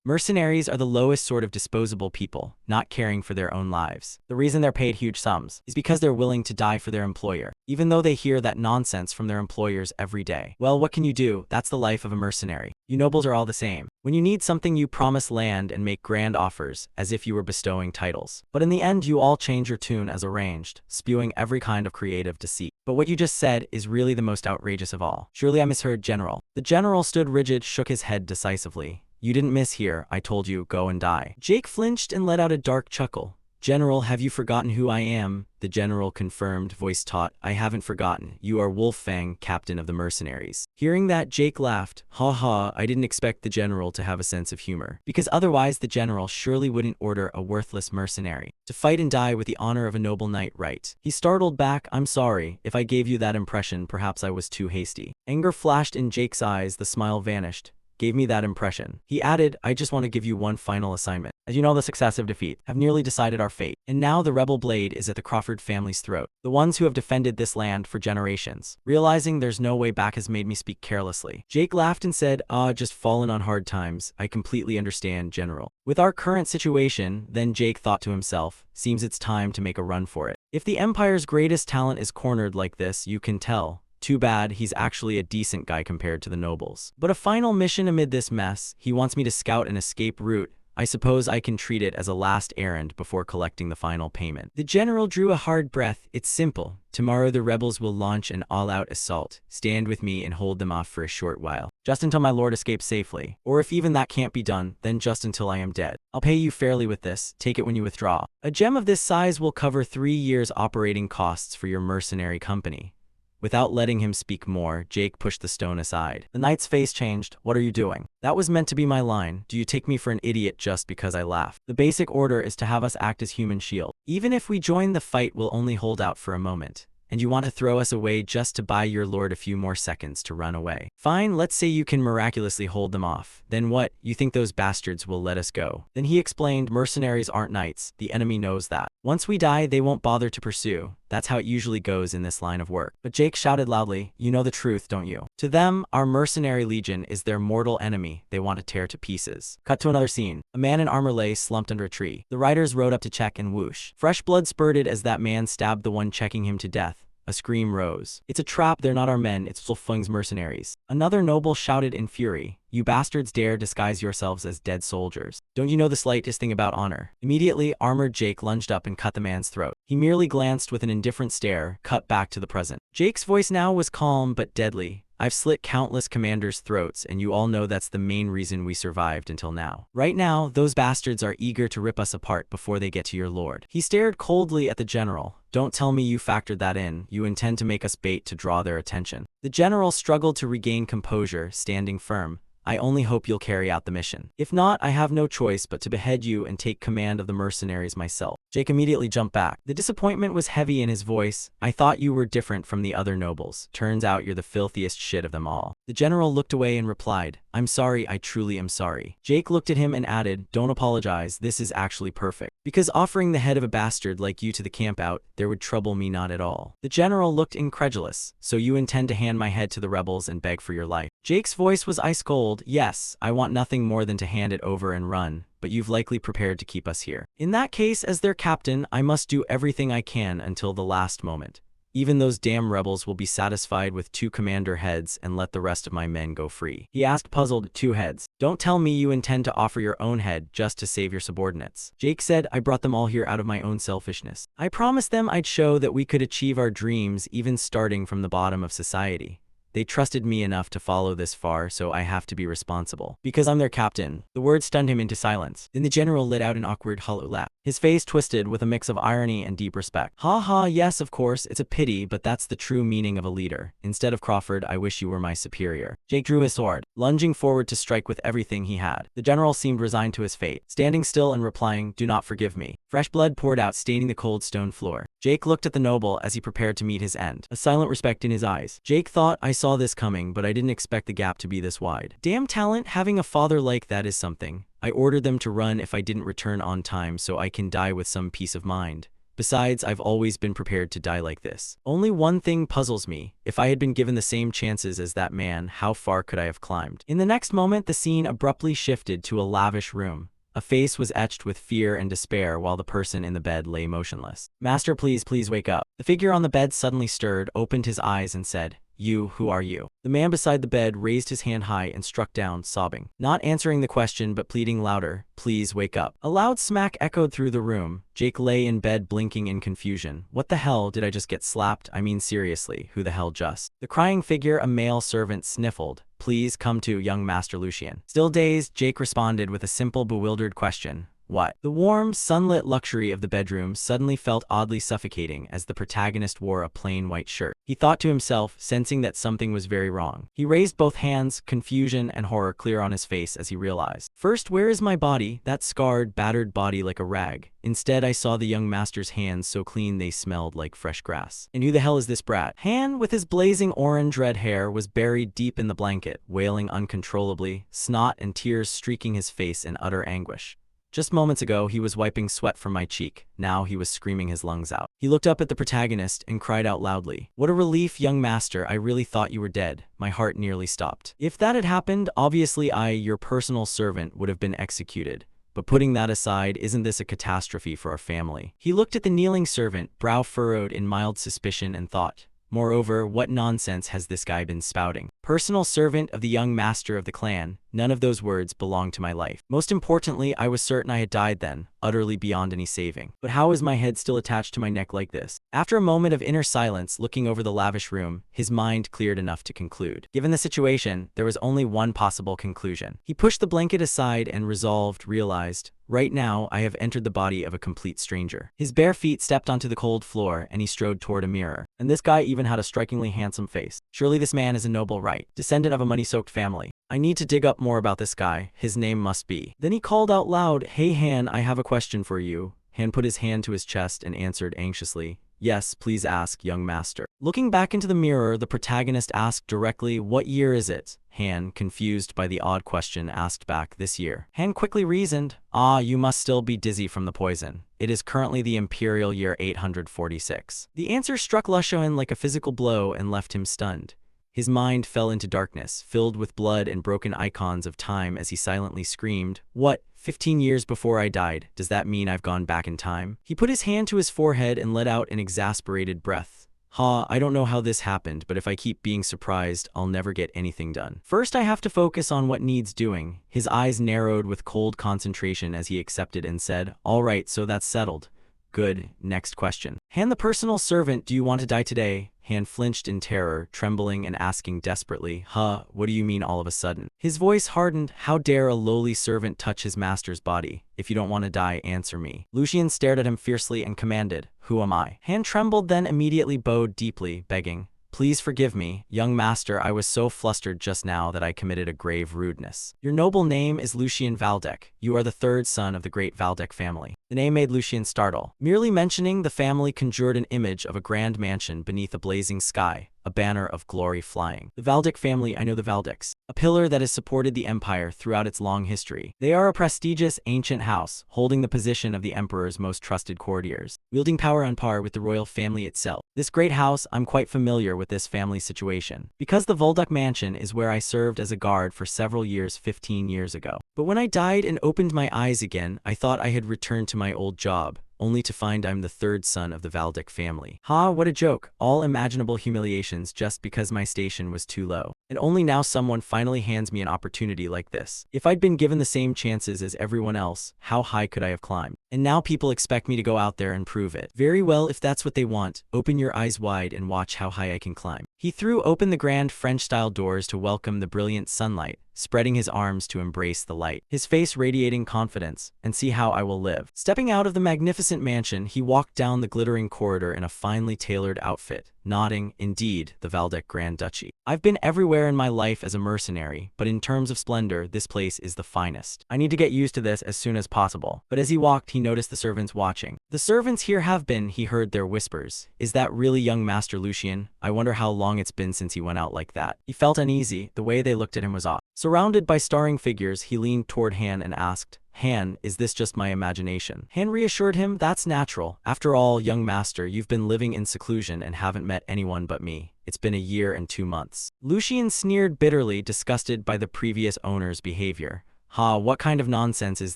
Mercenaries are the lowest sort of disposable people, not caring for their own lives. The reason they're paid huge sums is because they're willing to die for their employer, even though they hear that nonsense from their employers every day. Well, what can you do? That's the life of a mercenary. You nobles are all the same. When you need something, you promise land and make grand offers, as if you were bestowing titles. But in the end, you all change your tune as arranged, spewing every kind of creative deceit. But what you just said is really the most outrageous of all. Surely I misheard, General. The general stood rigid, shook his head decisively. You didn't miss here, I told you, go and die. Jake flinched and let out a dark chuckle. General, have you forgotten who I am? The general confirmed, voice taut. I haven't forgotten. You are Wolffang, captain of the mercenaries. Hearing that, Jake laughed. Ha ha, I didn't expect the general to have a sense of humor. Because otherwise the general surely wouldn't order a worthless mercenary to fight and die with the honor of a noble knight, right? He startled back. I'm sorry. If I gave you that impression, perhaps I was too hasty. Anger flashed in Jake's eyes. The smile vanished. Gave me that impression. He added, I just want to give you one final assignment. As you know, the successive defeat have nearly decided our fate. And now the rebel blade is at the Crawford family's throat. The ones who have defended this land for generations. Realizing there's no way back has made me speak carelessly. Jake laughed and said, just fallen on hard times. I completely understand, General. With our current situation, then Jake thought to himself, seems it's time to make a run for it. If the Empire's greatest talent is cornered like this, you can tell. Too bad, he's actually a decent guy compared to the nobles. But a final mission amid this mess, he wants me to scout an escape route. I suppose I can treat it as a last errand before collecting the final payment. The general drew a hard breath. It's simple. Tomorrow the rebels will launch an all-out assault. Stand with me and hold them off for a short while. Just until my lord escapes safely. Or if even that can't be done, then just until I am dead. I'll pay you fairly with this. Take it when you withdraw. A gem of this size will cover 3 years' operating costs for your mercenary company. Without letting him speak more, Jake pushed the stone aside. The knight's face changed. What are you doing? That was meant to be my line. Do you take me for an idiot just because I laugh? The basic order is to have us act as human shield. Even if we join the fight, we'll only hold out for a moment. And you want to throw us away just to buy your lord a few more seconds to run away. Fine, let's say you can miraculously hold them off. Then what? You think those bastards will let us go? Then he explained, mercenaries aren't knights. The enemy knows that. Once we die, they won't bother to pursue. That's how it usually goes in this line of work. But Jake shouted loudly, you know the truth, don't you? To them, our mercenary legion is their mortal enemy they want to tear to pieces. Cut to another scene. A man in armor lay slumped under a tree. The riders rode up to check and whoosh. Fresh blood spurted as that man stabbed the one checking him to death. A scream rose. It's a trap, they're not our men, it's Wolffang's mercenaries. Another noble shouted in fury. You bastards dare disguise yourselves as dead soldiers. Don't you know the slightest thing about honor? Immediately, armored Jake lunged up and cut the man's throat. He merely glanced with an indifferent stare, cut back to the present. Jake's voice now was calm but deadly. I've slit countless commanders' throats, and you all know that's the main reason we survived until now. Right now, those bastards are eager to rip us apart before they get to your lord. He stared coldly at the general. Don't tell me you factored that in. You intend to make us bait to draw their attention. The general struggled to regain composure, standing firm. I only hope you'll carry out the mission. If not, I have no choice but to behead you and take command of the mercenaries myself. Jake immediately jumped back. The disappointment was heavy in his voice. I thought you were different from the other nobles. Turns out you're the filthiest shit of them all. The general looked away and replied, I'm sorry, I truly am sorry. Jake looked at him and added, don't apologize, this is actually perfect. Because offering the head of a bastard like you to the camp out, there would trouble me not at all. The general looked incredulous. So you intend to hand my head to the rebels and beg for your life? Jake's voice was ice cold. Yes, I want nothing more than to hand it over and run, but you've likely prepared to keep us here. In that case, as their captain, I must do everything I can until the last moment. Even those damn rebels will be satisfied with 2 commander heads and let the rest of my men go free. He asked, puzzled, 2 heads. Don't tell me you intend to offer your own head just to save your subordinates. Jake said, I brought them all here out of my own selfishness. I promised them I'd show that we could achieve our dreams even starting from the bottom of society. They trusted me enough to follow this far, so I have to be responsible. Because I'm their captain. The word stunned him into silence. Then the general let out an awkward, hollow laugh. His face twisted with a mix of irony and deep respect. Ha ha, yes, of course, it's a pity, but that's the true meaning of a leader. Instead of Crawford, I wish you were my superior. Jake drew his sword, lunging forward to strike with everything he had. The general seemed resigned to his fate, standing still and replying, do not forgive me. Fresh blood poured out, staining the cold stone floor. Jake looked at the noble as he prepared to meet his end, a silent respect in his eyes. Jake thought, I saw this coming, but I didn't expect the gap to be this wide. Damn talent, having a father like that is something. I ordered them to run if I didn't return on time so I can die with some peace of mind. Besides, I've always been prepared to die like this. Only one thing puzzles me. If I had been given the same chances as that man, how far could I have climbed? In the next moment, the scene abruptly shifted to a lavish room. A face was etched with fear and despair while the person in the bed lay motionless. "Master, please wake up." The figure on the bed suddenly stirred, opened his eyes and said, Who are you?" The man beside the bed raised his hand high and struck down, sobbing. Not answering the question but pleading louder, "Please wake up." A loud smack echoed through the room. Jake lay in bed blinking in confusion. What the hell, did I just get slapped? I mean seriously, who the hell just? The crying figure, a male servant, sniffled. "Please come to young Master Lucian." Still dazed, Jake responded with a simple, bewildered question. "What?" The warm, sunlit luxury of the bedroom suddenly felt oddly suffocating as the protagonist wore a plain white shirt. He thought to himself, sensing that something was very wrong. He raised both hands, confusion and horror clear on his face as he realized. First, where is my body? That scarred, battered body like a rag. Instead, I saw the young master's hands so clean they smelled like fresh grass. And who the hell is this brat? Han, with his blazing orange-red hair, was buried deep in the blanket, wailing uncontrollably, snot and tears streaking his face in utter anguish. Just moments ago, he was wiping sweat from my cheek. Now he was screaming his lungs out. He looked up at the protagonist and cried out loudly, "What a relief, young master. I really thought you were dead." My heart nearly stopped. If that had happened, obviously I, your personal servant, would have been executed. But putting that aside, isn't this a catastrophe for our family? He looked at the kneeling servant, brow furrowed in mild suspicion, and thought, moreover, what nonsense has this guy been spouting? Personal servant of the young master of the clan, none of those words belonged to my life. Most importantly, I was certain I had died then, utterly beyond any saving. But how is my head still attached to my neck like this? After a moment of inner silence, looking over the lavish room, his mind cleared enough to conclude. Given the situation, there was only one possible conclusion. He pushed the blanket aside and realized, right now, I have entered the body of a complete stranger. His bare feet stepped onto the cold floor and he strode toward a mirror. And this guy even had a strikingly handsome face. Surely this man is a noble right, descendant of a money-soaked family. I need to dig up more about this guy. His name must be. Then he called out loud, "Hey Han, I have a question for you." Han put his hand to his chest and answered anxiously, "Yes, please ask, young master." Looking back into the mirror, the protagonist asked directly, "What year is it?" Han, confused by the odd question, asked back, "This year." Han quickly reasoned, "Ah, you must still be dizzy from the poison. It is currently the imperial year 846. The answer struck Lushoan like a physical blow and left him stunned. His mind fell into darkness, filled with blood and broken icons of time as he silently screamed, "What? 15 years before I died, does that mean I've gone back in time?" He put his hand to his forehead and let out an exasperated breath. I don't know how this happened, but if I keep being surprised, I'll never get anything done. First, I have to focus on what needs doing." His eyes narrowed with cold concentration as he accepted and said, "All right, so that's settled. Good, next question. Han, the personal servant, do you want to die today?" Han flinched in terror, trembling and asking desperately, What do you mean all of a sudden?" His voice hardened. How dare a lowly servant touch his master's body? If you don't want to die, answer me. Lucian stared at him fiercely and commanded, "Who am I?" Han trembled, then immediately bowed deeply, begging, "Please forgive me, young master. I was so flustered just now that I committed a grave rudeness. Your noble name is Lucian Valdek. You are the third son of the great Valdek family." The name made Lucian startle. Merely mentioning the family conjured an image of a grand mansion beneath a blazing sky, a banner of glory flying. The Valdek family, I know the Valdeks. A pillar that has supported the empire throughout its long history. They are a prestigious, ancient house, holding the position of the emperor's most trusted courtiers, wielding power on par with the royal family itself. This great house, I'm quite familiar with this family situation, because the Valdek mansion is where I served as a guard for several years 15 years ago. But when I died and opened my eyes again, I thought I had returned to my old job, only to find I'm the third son of the Valdek family. What a joke. All imaginable humiliations just because my station was too low. And only now someone finally hands me an opportunity like this. If I'd been given the same chances as everyone else, how high could I have climbed? And now people expect me to go out there and prove it. Very well, if that's what they want, open your eyes wide and watch how high I can climb. He threw open the grand French-style doors to welcome the brilliant sunlight, spreading his arms to embrace the light, his face radiating confidence, "And see how I will live." Stepping out of the magnificent mansion, he walked down the glittering corridor in a finely tailored outfit, nodding, "Indeed, the Valdek Grand Duchy. I've been everywhere in my life as a mercenary, but in terms of splendor, this place is the finest. I need to get used to this as soon as possible." But as he walked, he noticed the servants watching. "The servants here have been," he heard their whispers. "Is that really young Master Lucian? I wonder how long it's been since he went out like that." He felt uneasy. The way they looked at him was off. Surrounded by staring figures, he leaned toward Han and asked, Han, is this just my imagination? Han reassured him, that's natural. After all, young master, you've been living in seclusion and haven't met anyone but me. It's been a year and 2 months. Lucian sneered bitterly, disgusted by the previous owner's behavior. What kind of nonsense is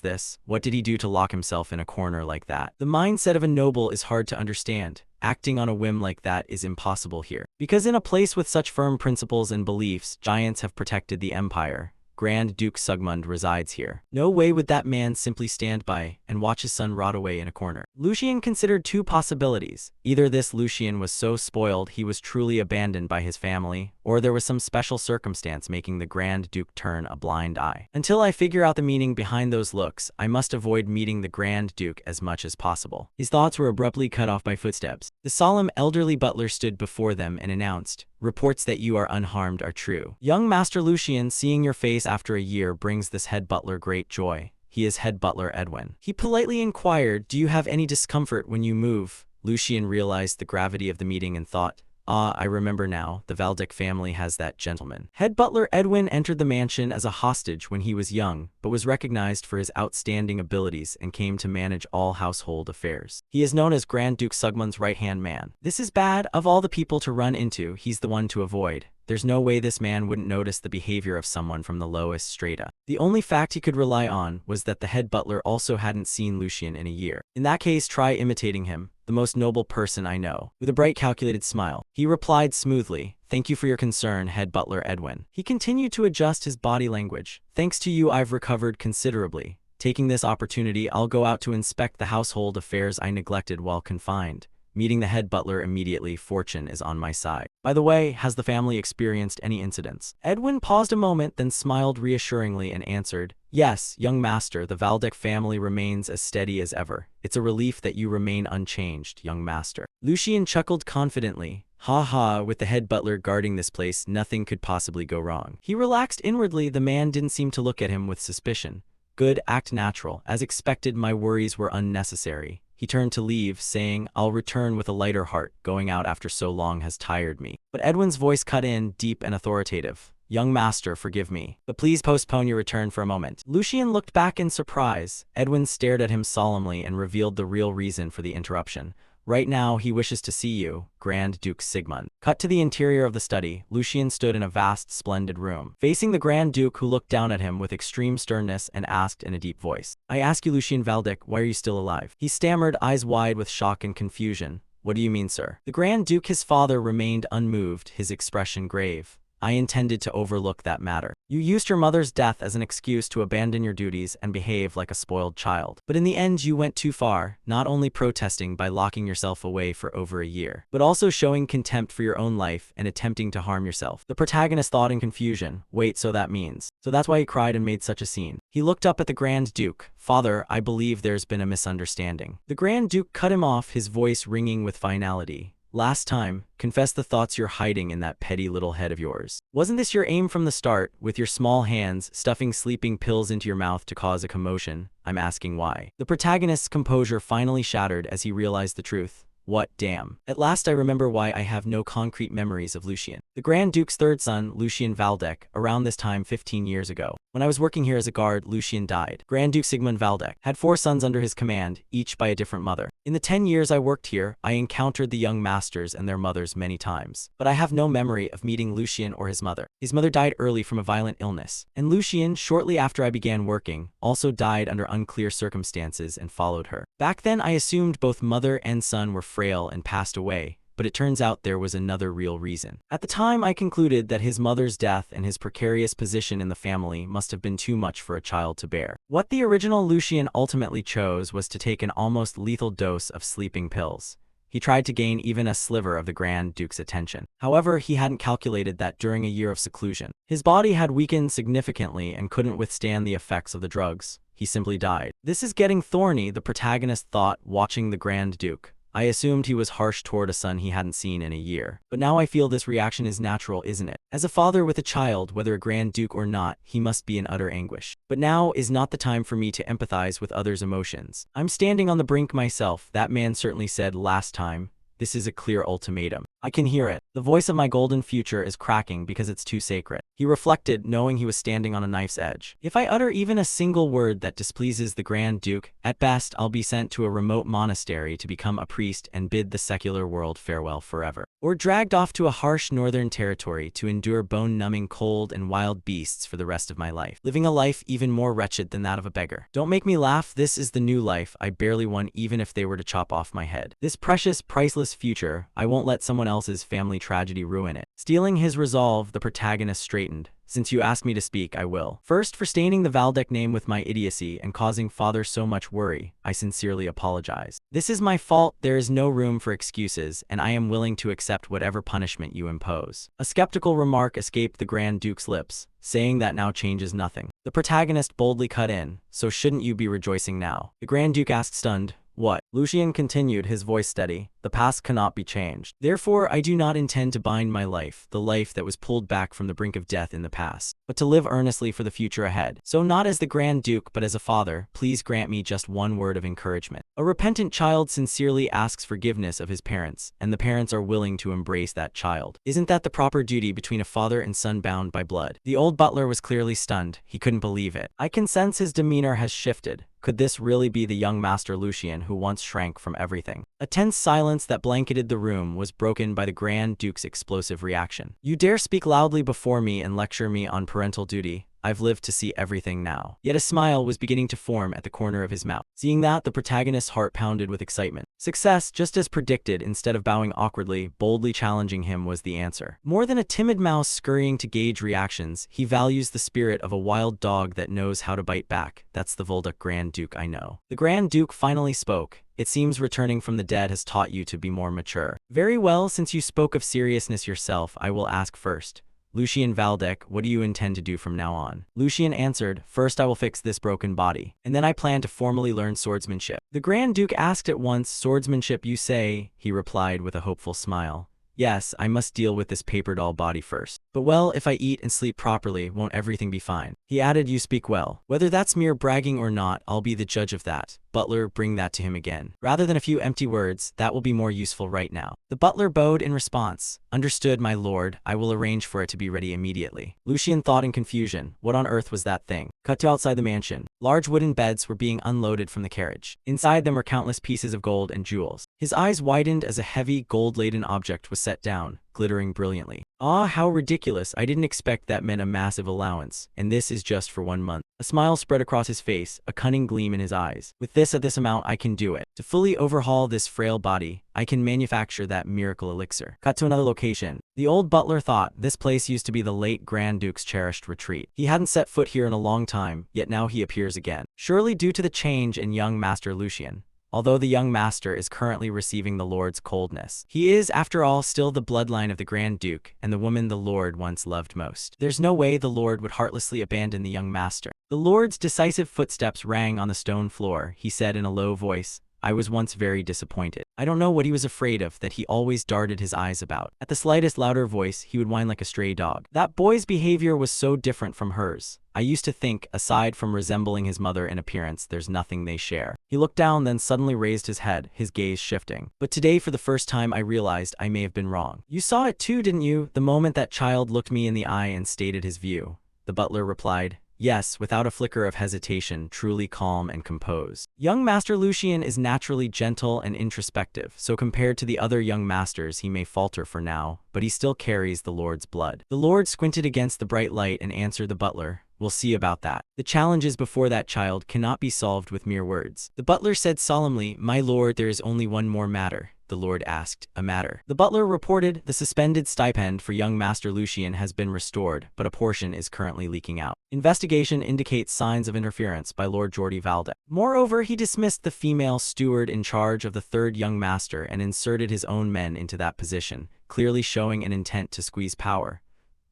this? What did he do to lock himself in a corner like that? The mindset of a noble is hard to understand. Acting on a whim like that is impossible here. Because in a place with such firm principles and beliefs, giants have protected the empire. Grand Duke Sigmund resides here. No way would that man simply stand by and watch his son rot away in a corner. Lucian considered 2 possibilities. Either this Lucian was so spoiled he was truly abandoned by his family, or there was some special circumstance making the Grand Duke turn a blind eye. Until I figure out the meaning behind those looks, I must avoid meeting the Grand Duke as much as possible. His thoughts were abruptly cut off by footsteps. The solemn elderly butler stood before them and announced, "Reports that you are unharmed are true. Young Master Lucian, seeing your face after a year brings this head butler great joy. He is head butler Edwin." He politely inquired, "Do you have any discomfort when you move?" Lucian realized the gravity of the meeting and thought, I remember now, the Valdic family has that gentleman. Head butler Edwin entered the mansion as a hostage when he was young, but was recognized for his outstanding abilities and came to manage all household affairs. He is known as Grand Duke Sigmund's right-hand man. This is bad. Of all the people to run into, he's the one to avoid. There's no way this man wouldn't notice the behavior of someone from the lowest strata. The only fact he could rely on was that the head butler also hadn't seen Lucian in a year. In that case, try imitating him, the most noble person I know. With a bright calculated smile, he replied smoothly, "Thank you for your concern, head butler Edwin." He continued to adjust his body language. "Thanks to you, I've recovered considerably. Taking this opportunity, I'll go out to inspect the household affairs I neglected while confined." Meeting the head butler immediately, fortune is on my side. By the way, has the family experienced any incidents? Edwin paused a moment, then smiled reassuringly and answered, "Yes, young master, the Valdic family remains as steady as ever. It's a relief that you remain unchanged, young master." Lucian chuckled confidently. With the head butler guarding this place, nothing could possibly go wrong. He relaxed inwardly. The man didn't seem to look at him with suspicion. Good, act natural. As expected, my worries were unnecessary. He turned to leave, saying, "I'll return with a lighter heart. Going out after so long has tired me." But Edwin's voice cut in, deep and authoritative. "Young master, forgive me, but please postpone your return for a moment." Lucian looked back in surprise. Edwin stared at him solemnly and revealed the real reason for the interruption. "Right now, he wishes to see you, Grand Duke Sigmund." Cut to the interior of the study. Lucian stood in a vast, splendid room, facing the Grand Duke, who looked down at him with extreme sternness and asked in a deep voice, "I ask you, Lucian Valdic, why are you still alive?" He stammered, eyes wide with shock and confusion. "What do you mean, sir?" The Grand Duke, his father, remained unmoved, his expression grave. "I intended to overlook that matter. You used your mother's death as an excuse to abandon your duties and behave like a spoiled child. But in the end, you went too far, not only protesting by locking yourself away for over a year, but also showing contempt for your own life and attempting to harm yourself." The protagonist thought in confusion. Wait, so that means... So that's why he cried and made such a scene. He looked up at the Grand Duke. "Father, I believe there's been a misunderstanding." The Grand Duke cut him off, his voice ringing with finality. "Last time, confess the thoughts you're hiding in that petty little head of yours. Wasn't this your aim from the start, with your small hands, stuffing sleeping pills into your mouth to cause a commotion? I'm asking why." The protagonist's composure finally shattered as he realized the truth. "What, damn. At last I remember why I have no concrete memories of Lucian." The Grand Duke's third son, Lucian Valdic, around this time 15 years ago. When I was working here as a guard, Lucian died. Grand Duke Sigmund Valdic had 4 sons under his command, each by a different mother. In the 10 years I worked here, I encountered the young masters and their mothers many times. But I have no memory of meeting Lucian or his mother. His mother died early from a violent illness. And Lucian, shortly after I began working, also died under unclear circumstances and followed her. Back then I assumed both mother and son were frail and passed away. But it turns out there was another real reason. At the time, I concluded that his mother's death and his precarious position in the family must have been too much for a child to bear. What the original Lucian ultimately chose was to take an almost lethal dose of sleeping pills. He tried to gain even a sliver of the Grand Duke's attention. However, he hadn't calculated that during a year of seclusion, his body had weakened significantly and couldn't withstand the effects of the drugs. He simply died. "This is getting thorny," the protagonist thought, watching the Grand Duke. I assumed he was harsh toward a son he hadn't seen in a year. But now I feel this reaction is natural, isn't it? As a father with a child, whether a Grand Duke or not, he must be in utter anguish. But now is not the time for me to empathize with others' emotions. I'm standing on the brink myself. That man certainly said last time. This is a clear ultimatum. I can hear it. The voice of my golden future is cracking because it's too sacred. He reflected, knowing he was standing on a knife's edge. If I utter even a single word that displeases the Grand Duke, at best I'll be sent to a remote monastery to become a priest and bid the secular world farewell forever. Or dragged off to a harsh northern territory to endure bone-numbing cold and wild beasts for the rest of my life, living a life even more wretched than that of a beggar. Don't make me laugh, this is the new life I barely won even if they were to chop off my head. This precious, priceless future, I won't let someone else's family tragedy ruin it. Stealing his resolve, the protagonist straightened. Since you asked me to speak, I will. First, for staining the Valdec name with my idiocy and causing father so much worry, I sincerely apologize. This is my fault, there is no room for excuses, and I am willing to accept whatever punishment you impose. A skeptical remark escaped the Grand Duke's lips, saying that now changes nothing. The protagonist boldly cut in, so shouldn't you be rejoicing now? The Grand Duke asked stunned, what? Lucian continued, his voice steady. The past cannot be changed. Therefore, I do not intend to bind my life, the life that was pulled back from the brink of death in the past, but to live earnestly for the future ahead. So not as the Grand Duke, but as a father, please grant me just one word of encouragement. A repentant child sincerely asks forgiveness of his parents, and the parents are willing to embrace that child. Isn't that the proper duty between a father and son bound by blood? The old butler was clearly stunned. He couldn't believe it. I can sense his demeanor has shifted. Could this really be the young Master Lucian who once shrank from everything? A tense silence that blanketed the room was broken by the Grand Duke's explosive reaction. You dare speak loudly before me and lecture me on parental duty? I've lived to see everything now. Yet a smile was beginning to form at the corner of his mouth. Seeing that, the protagonist's heart pounded with excitement. Success, just as predicted, instead of bowing awkwardly, boldly challenging him was the answer. More than a timid mouse scurrying to gauge reactions, he values the spirit of a wild dog that knows how to bite back. That's the Volduc Grand Duke I know. The Grand Duke finally spoke. It seems returning from the dead has taught you to be more mature. Very well, since you spoke of seriousness yourself, I will ask first. Lucian Valdec, what do you intend to do from now on? Lucian answered, first I will fix this broken body, and then I plan to formally learn swordsmanship. The Grand Duke asked at once, swordsmanship you say? He replied with a hopeful smile. Yes, I must deal with this paper doll body first. But well, if I eat and sleep properly, won't everything be fine? He added, you speak well. Whether that's mere bragging or not, I'll be the judge of that. Butler, bring that to him again. Rather than a few empty words, that will be more useful right now. The butler bowed in response. Understood, my lord. I will arrange for it to be ready immediately. Lucian thought in confusion. What on earth was that thing? Cut to outside the mansion. Large wooden beds were being unloaded from the carriage. Inside them were countless pieces of gold and jewels. His eyes widened as a heavy, gold-laden object was set down, glittering brilliantly. Ah, how ridiculous. I didn't expect that meant a massive allowance, and this is just for 1 month. A smile spread across his face, a cunning gleam in his eyes. With this at this amount, I can do it. To fully overhaul this frail body, I can manufacture that miracle elixir. Cut to another location. The old butler thought this place used to be the late Grand Duke's cherished retreat. He hadn't set foot here in a long time, yet now he appears again. Surely due to the change in young Master Lucian. Although the young master is currently receiving the Lord's coldness. He is, after all, still the bloodline of the Grand Duke and the woman the Lord once loved most. There's no way the Lord would heartlessly abandon the young master. The Lord's decisive footsteps rang on the stone floor. He said in a low voice, I was once very disappointed. I don't know what he was afraid of that he always darted his eyes about. At the slightest louder voice, he would whine like a stray dog. That boy's behavior was so different from hers. I used to think, aside from resembling his mother in appearance, there's nothing they share. He looked down, then suddenly raised his head, his gaze shifting. But today, for the first time, I realized I may have been wrong. You saw it too, didn't you? The moment that child looked me in the eye and stated his view. The butler replied, yes, without a flicker of hesitation, truly calm and composed. Young Master Lucian is naturally gentle and introspective, so compared to the other young masters he may falter for now, but he still carries the Lord's blood. The Lord squinted against the bright light and answered the butler, we'll see about that. The challenges before that child cannot be solved with mere words. The butler said solemnly, my lord, there is only one more matter. The Lord asked, a matter. The butler reported, the suspended stipend for young Master Lucian has been restored, but a portion is currently leaking out. Investigation indicates signs of interference by Lord Jordi Valdec. Moreover, he dismissed the female steward in charge of the third young master and inserted his own men into that position, clearly showing an intent to squeeze power.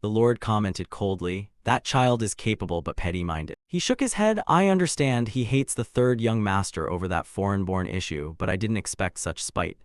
The Lord commented coldly, that child is capable but petty-minded. He shook his head, I understand he hates the third young master over that foreign-born issue, but I didn't expect such spite.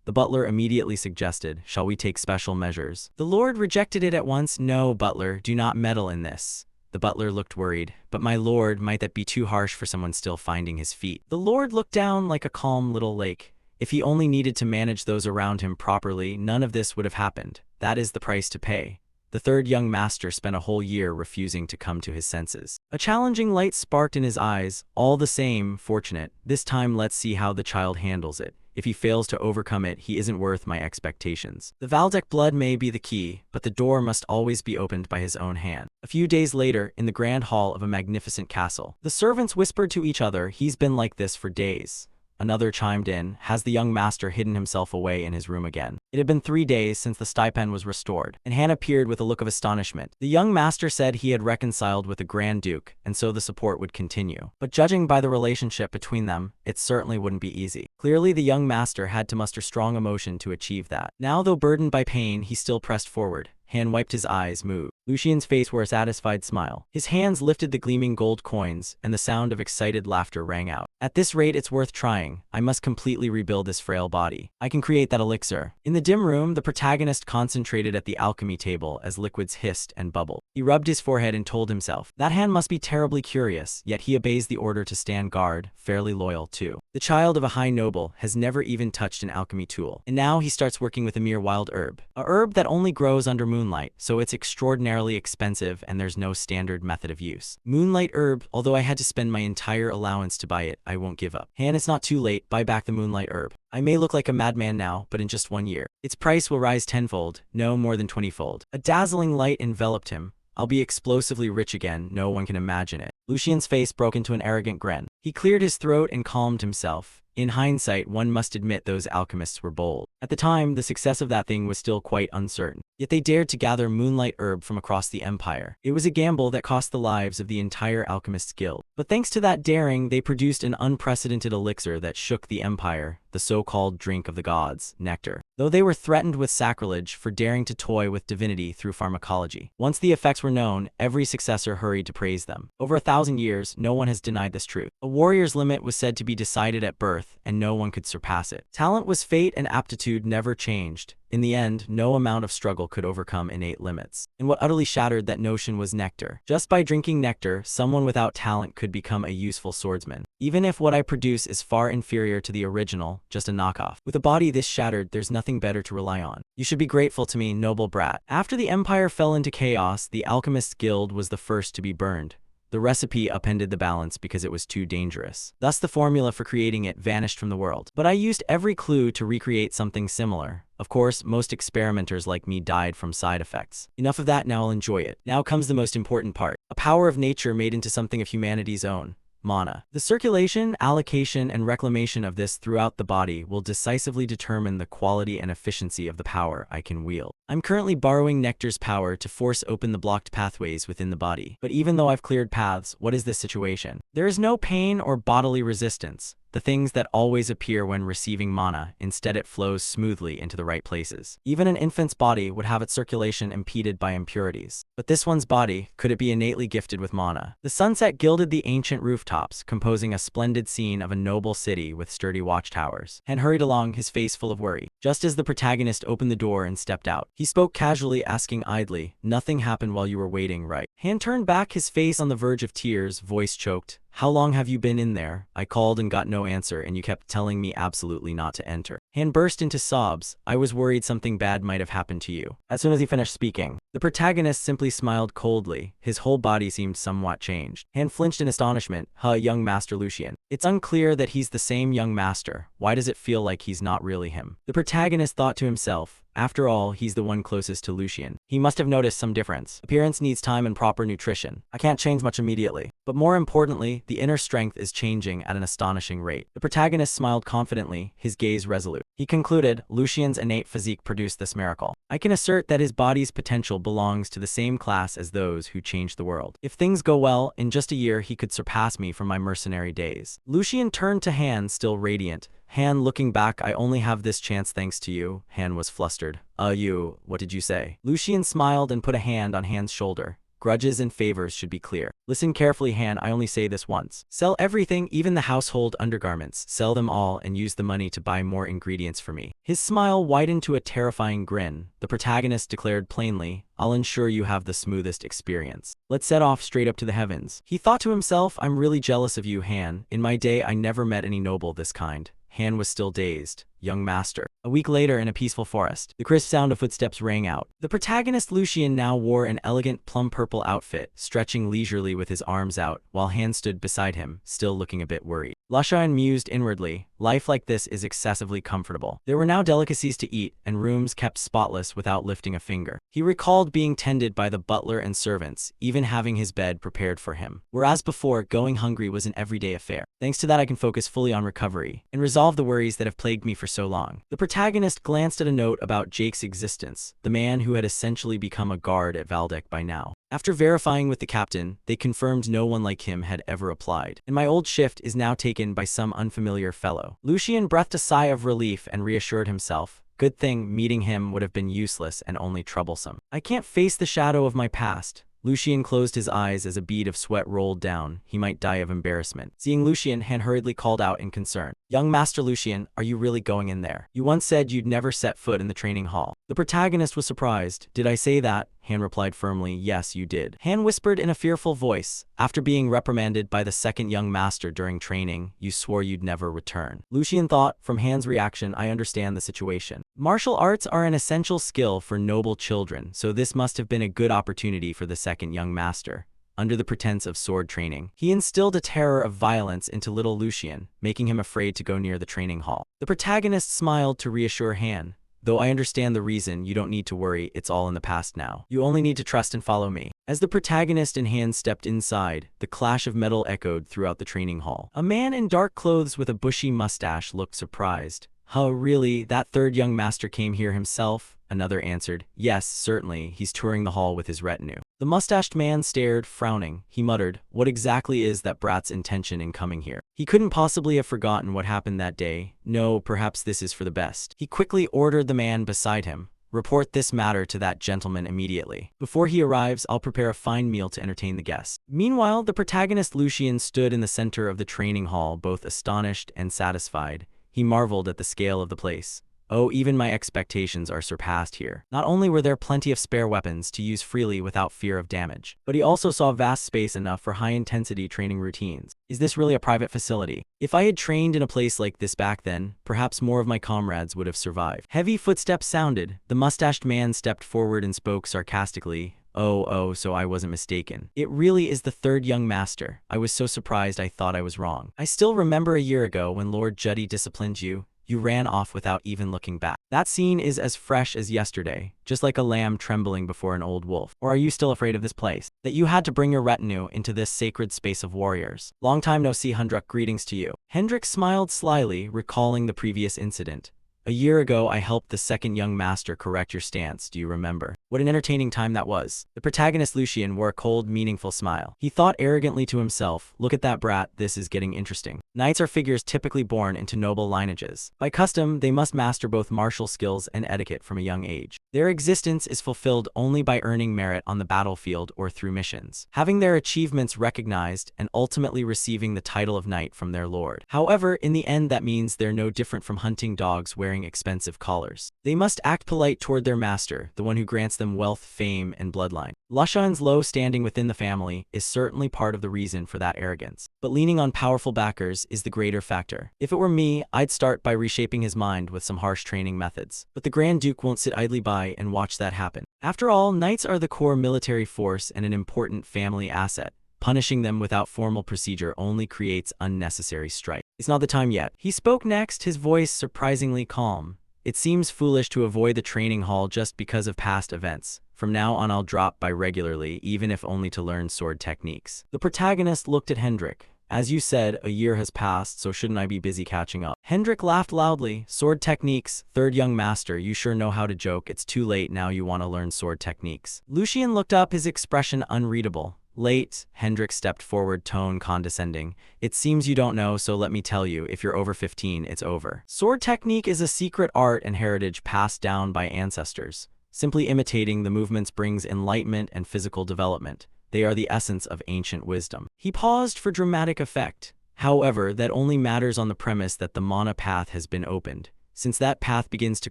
The butler immediately suggested, shall we take special measures? The Lord rejected it at once. No, butler, do not meddle in this. The butler looked worried. But my lord, might that be too harsh for someone still finding his feet? The Lord looked down like a calm little lake. If he only needed to manage those around him properly, none of this would have happened. That is the price to pay. The third young master spent a whole year refusing to come to his senses. A challenging light sparked in his eyes. All the same, fortunate. This time let's see how the child handles it. If he fails to overcome it, he isn't worth my expectations. The Valdec blood may be the key, but the door must always be opened by his own hand. A few days later, in the grand hall of a magnificent castle, the servants whispered to each other, "He's been like this for days." Another chimed in, "Has the young master hidden himself away in his room again?" It had been 3 days since the stipend was restored, and Han appeared with a look of astonishment. The young master said he had reconciled with the Grand Duke, and so the support would continue. But judging by the relationship between them, it certainly wouldn't be easy. Clearly, the young master had to muster strong emotion to achieve that. Now, though burdened by pain, he still pressed forward. Han wiped his eyes, moved. Lucian's face wore a satisfied smile. His hands lifted the gleaming gold coins, and the sound of excited laughter rang out. "At this rate, it's worth trying. I must completely rebuild this frail body. I can create that elixir." In the dim room, the protagonist concentrated at the alchemy table as liquids hissed and bubbled. He rubbed his forehead and told himself, "That hand must be terribly curious," yet he obeys the order to stand guard, fairly loyal too. The child of a high noble has never even touched an alchemy tool, and now he starts working with a mere wild herb. A herb that only grows under moonlight, so it's extraordinarily expensive and there's no standard method of use. Moonlight herb, although I had to spend my entire allowance to buy it, I won't give up. Han, it's not too late, buy back the moonlight herb. I may look like a madman now, but in just 1 year, its price will rise tenfold, no more than 20-fold. A dazzling light enveloped him. I'll be explosively rich again, no one can imagine it. Lucian's face broke into an arrogant grin. He cleared his throat and calmed himself. In hindsight, one must admit those alchemists were bold. At the time, the success of that thing was still quite uncertain. Yet they dared to gather moonlight herb from across the empire. It was a gamble that cost the lives of the entire alchemists' guild. But thanks to that daring, they produced an unprecedented elixir that shook the empire, the so-called drink of the gods, nectar. Though they were threatened with sacrilege for daring to toy with divinity through pharmacology. Once the effects were known, every successor hurried to praise them. Over 1,000 years, no one has denied this truth. A warrior's limit was said to be decided at birth, and no one could surpass it. Talent was fate and aptitude never changed. In the end, no amount of struggle could overcome innate limits. And what utterly shattered that notion was nectar. Just by drinking nectar, someone without talent could become a useful swordsman. Even if what I produce is far inferior to the original, just a knockoff. With a body this shattered, there's nothing better to rely on. You should be grateful to me, noble brat. After the empire fell into chaos, the Alchemists Guild was the first to be burned. The recipe upended the balance because it was too dangerous. Thus the formula for creating it vanished from the world. But I used every clue to recreate something similar. Of course, most experimenters like me died from side effects. Enough of that, now I'll enjoy it. Now comes the most important part. A power of nature made into something of humanity's own. Mana. The circulation, allocation, and reclamation of this throughout the body will decisively determine the quality and efficiency of the power I can wield. I'm currently borrowing Nectar's power to force open the blocked pathways within the body. But even though I've cleared paths, what is this situation? There is no pain or bodily resistance. The things that always appear when receiving mana, instead it flows smoothly into the right places. Even an infant's body would have its circulation impeded by impurities. But this one's body, could it be innately gifted with mana? The sunset gilded the ancient rooftops, composing a splendid scene of a noble city with sturdy watchtowers. Han hurried along, his face full of worry. Just as the protagonist opened the door and stepped out, he spoke casually, asking idly, "Nothing happened while you were waiting, right?" Han turned back, his face on the verge of tears, voice choked. "How long have you been in there? I called and got no answer, and you kept telling me absolutely not to enter." Han burst into sobs. "I was worried something bad might have happened to you." As soon as he finished speaking, the protagonist simply smiled coldly. His whole body seemed somewhat changed. Han flinched in astonishment. Young Master Lucian. It's unclear that he's the same young master. Why does it feel like he's not really him? The protagonist thought to himself. After all, he's the one closest to Lucian. He must have noticed some difference. Appearance needs time and proper nutrition. I can't change much immediately. But more importantly, the inner strength is changing at an astonishing rate. The protagonist smiled confidently, his gaze resolute. He concluded, Lucian's innate physique produced this miracle. I can assert that his body's potential belongs to the same class as those who changed the world. If things go well, in just a year he could surpass me from my mercenary days. Lucian turned to Han, still radiant. Han, looking back, I only have this chance thanks to you. Han was flustered. What did you say? Lucian smiled and put a hand on Han's shoulder. Grudges and favors should be clear. Listen carefully, Han, I only say this once. Sell everything, even the household undergarments. Sell them all and use the money to buy more ingredients for me. His smile widened to a terrifying grin. The protagonist declared plainly, I'll ensure you have the smoothest experience. Let's set off straight up to the heavens. He thought to himself, I'm really jealous of you, Han. In my day, I never met any noble this kind. Han was still dazed. young master. A week later, in a peaceful forest, the crisp sound of footsteps rang out. The protagonist Lucian now wore an elegant plum-purple outfit, stretching leisurely with his arms out, while Han stood beside him, still looking a bit worried. Lucian mused inwardly, life like this is excessively comfortable. There were now delicacies to eat, and rooms kept spotless without lifting a finger. He recalled being tended by the butler and servants, even having his bed prepared for him. Whereas before, going hungry was an everyday affair. Thanks to that, I can focus fully on recovery and resolve the worries that have plagued me for so long. The protagonist glanced at a note about Jake's existence, the man who had essentially become a guard at Valdek by now. After verifying with the captain, they confirmed no one like him had ever applied, and my old shift is now taken by some unfamiliar fellow. Lucian breathed a sigh of relief and reassured himself. Good thing meeting him would have been useless and only troublesome. I can't face the shadow of my past. Lucian closed his eyes as a bead of sweat rolled down. He might die of embarrassment. Seeing Lucian, Han hurriedly called out in concern. Young Master Lucian, are you really going in there? You once said you'd never set foot in the training hall. The protagonist was surprised. Did I say that? Han replied firmly, yes, you did. Han whispered in a fearful voice. After being reprimanded by the second young master during training, you swore you'd never return. Lucian thought, from Han's reaction, I understand the situation. Martial arts are an essential skill for noble children, so this must have been a good opportunity for the second young master. Under the pretense of sword training, he instilled a terror of violence into little Lucian, making him afraid to go near the training hall. The protagonist smiled to reassure Han. Though I understand the reason, you don't need to worry, it's all in the past now. You only need to trust and follow me. As the protagonist and Han stepped inside, the clash of metal echoed throughout the training hall. A man in dark clothes with a bushy mustache looked surprised. Huh, really? That third young master came here himself? Another answered, yes, certainly, he's touring the hall with his retinue. The mustached man stared, frowning. He muttered, what exactly is that brat's intention in coming here? He couldn't possibly have forgotten what happened that day. No, perhaps this is for the best. He quickly ordered the man beside him. Report this matter to that gentleman immediately. Before he arrives, I'll prepare a fine meal to entertain the guests. Meanwhile, the protagonist Lucian stood in the center of the training hall, both astonished and satisfied. He marveled at the scale of the place. Oh, even my expectations are surpassed here. Not only were there plenty of spare weapons to use freely without fear of damage, but he also saw vast space enough for high-intensity training routines. Is this really a private facility? If I had trained in a place like this back then, perhaps more of my comrades would have survived. Heavy footsteps sounded. The mustached man stepped forward and spoke sarcastically. Oh, so I wasn't mistaken. It really is the third young master. I was so surprised I thought I was wrong. I still remember a year ago when Lord Juddy disciplined you. You ran off without even looking back. That scene is as fresh as yesterday, just like a lamb trembling before an old wolf. Or are you still afraid of this place? That you had to bring your retinue into this sacred space of warriors? Long time no see, Hendrik. Greetings to you. Hendrik smiled slyly, recalling the previous incident. A year ago, I helped the second young master correct your stance, do you remember? What an entertaining time that was. The protagonist Lucian wore a cold, meaningful smile. He thought arrogantly to himself, look at that brat, this is getting interesting. Knights are figures typically born into noble lineages. By custom, they must master both martial skills and etiquette from a young age. Their existence is fulfilled only by earning merit on the battlefield or through missions, having their achievements recognized, and ultimately receiving the title of knight from their lord. However, in the end, that means they're no different from hunting dogs wearing expensive collars. They must act polite toward their master, the one who grants them wealth, fame, and bloodline. Lucian's low standing within the family is certainly part of the reason for that arrogance. But leaning on powerful backers is the greater factor. If it were me, I'd start by reshaping his mind with some harsh training methods. But the Grand Duke won't sit idly by and watch that happen. After all, knights are the core military force and an important family asset. Punishing them without formal procedure only creates unnecessary strife. It's not the time yet. He spoke next, his voice surprisingly calm. It seems foolish to avoid the training hall just because of past events. From now on, I'll drop by regularly, even if only to learn sword techniques. The protagonist looked at Hendrik. As you said, a year has passed, so shouldn't I be busy catching up? Hendrik laughed loudly. Sword techniques? Third young master, you sure know how to joke. It's too late now, you want to learn sword techniques. Lucian looked up, his expression unreadable. Late, Hendrik stepped forward, tone condescending. It seems you don't know, so let me tell you, if you're over 15, it's over. Sword technique is a secret art and heritage passed down by ancestors. Simply imitating the movements brings enlightenment and physical development. They are the essence of ancient wisdom. He paused for dramatic effect. However, that only matters on the premise that the mana path has been opened. Since that path begins to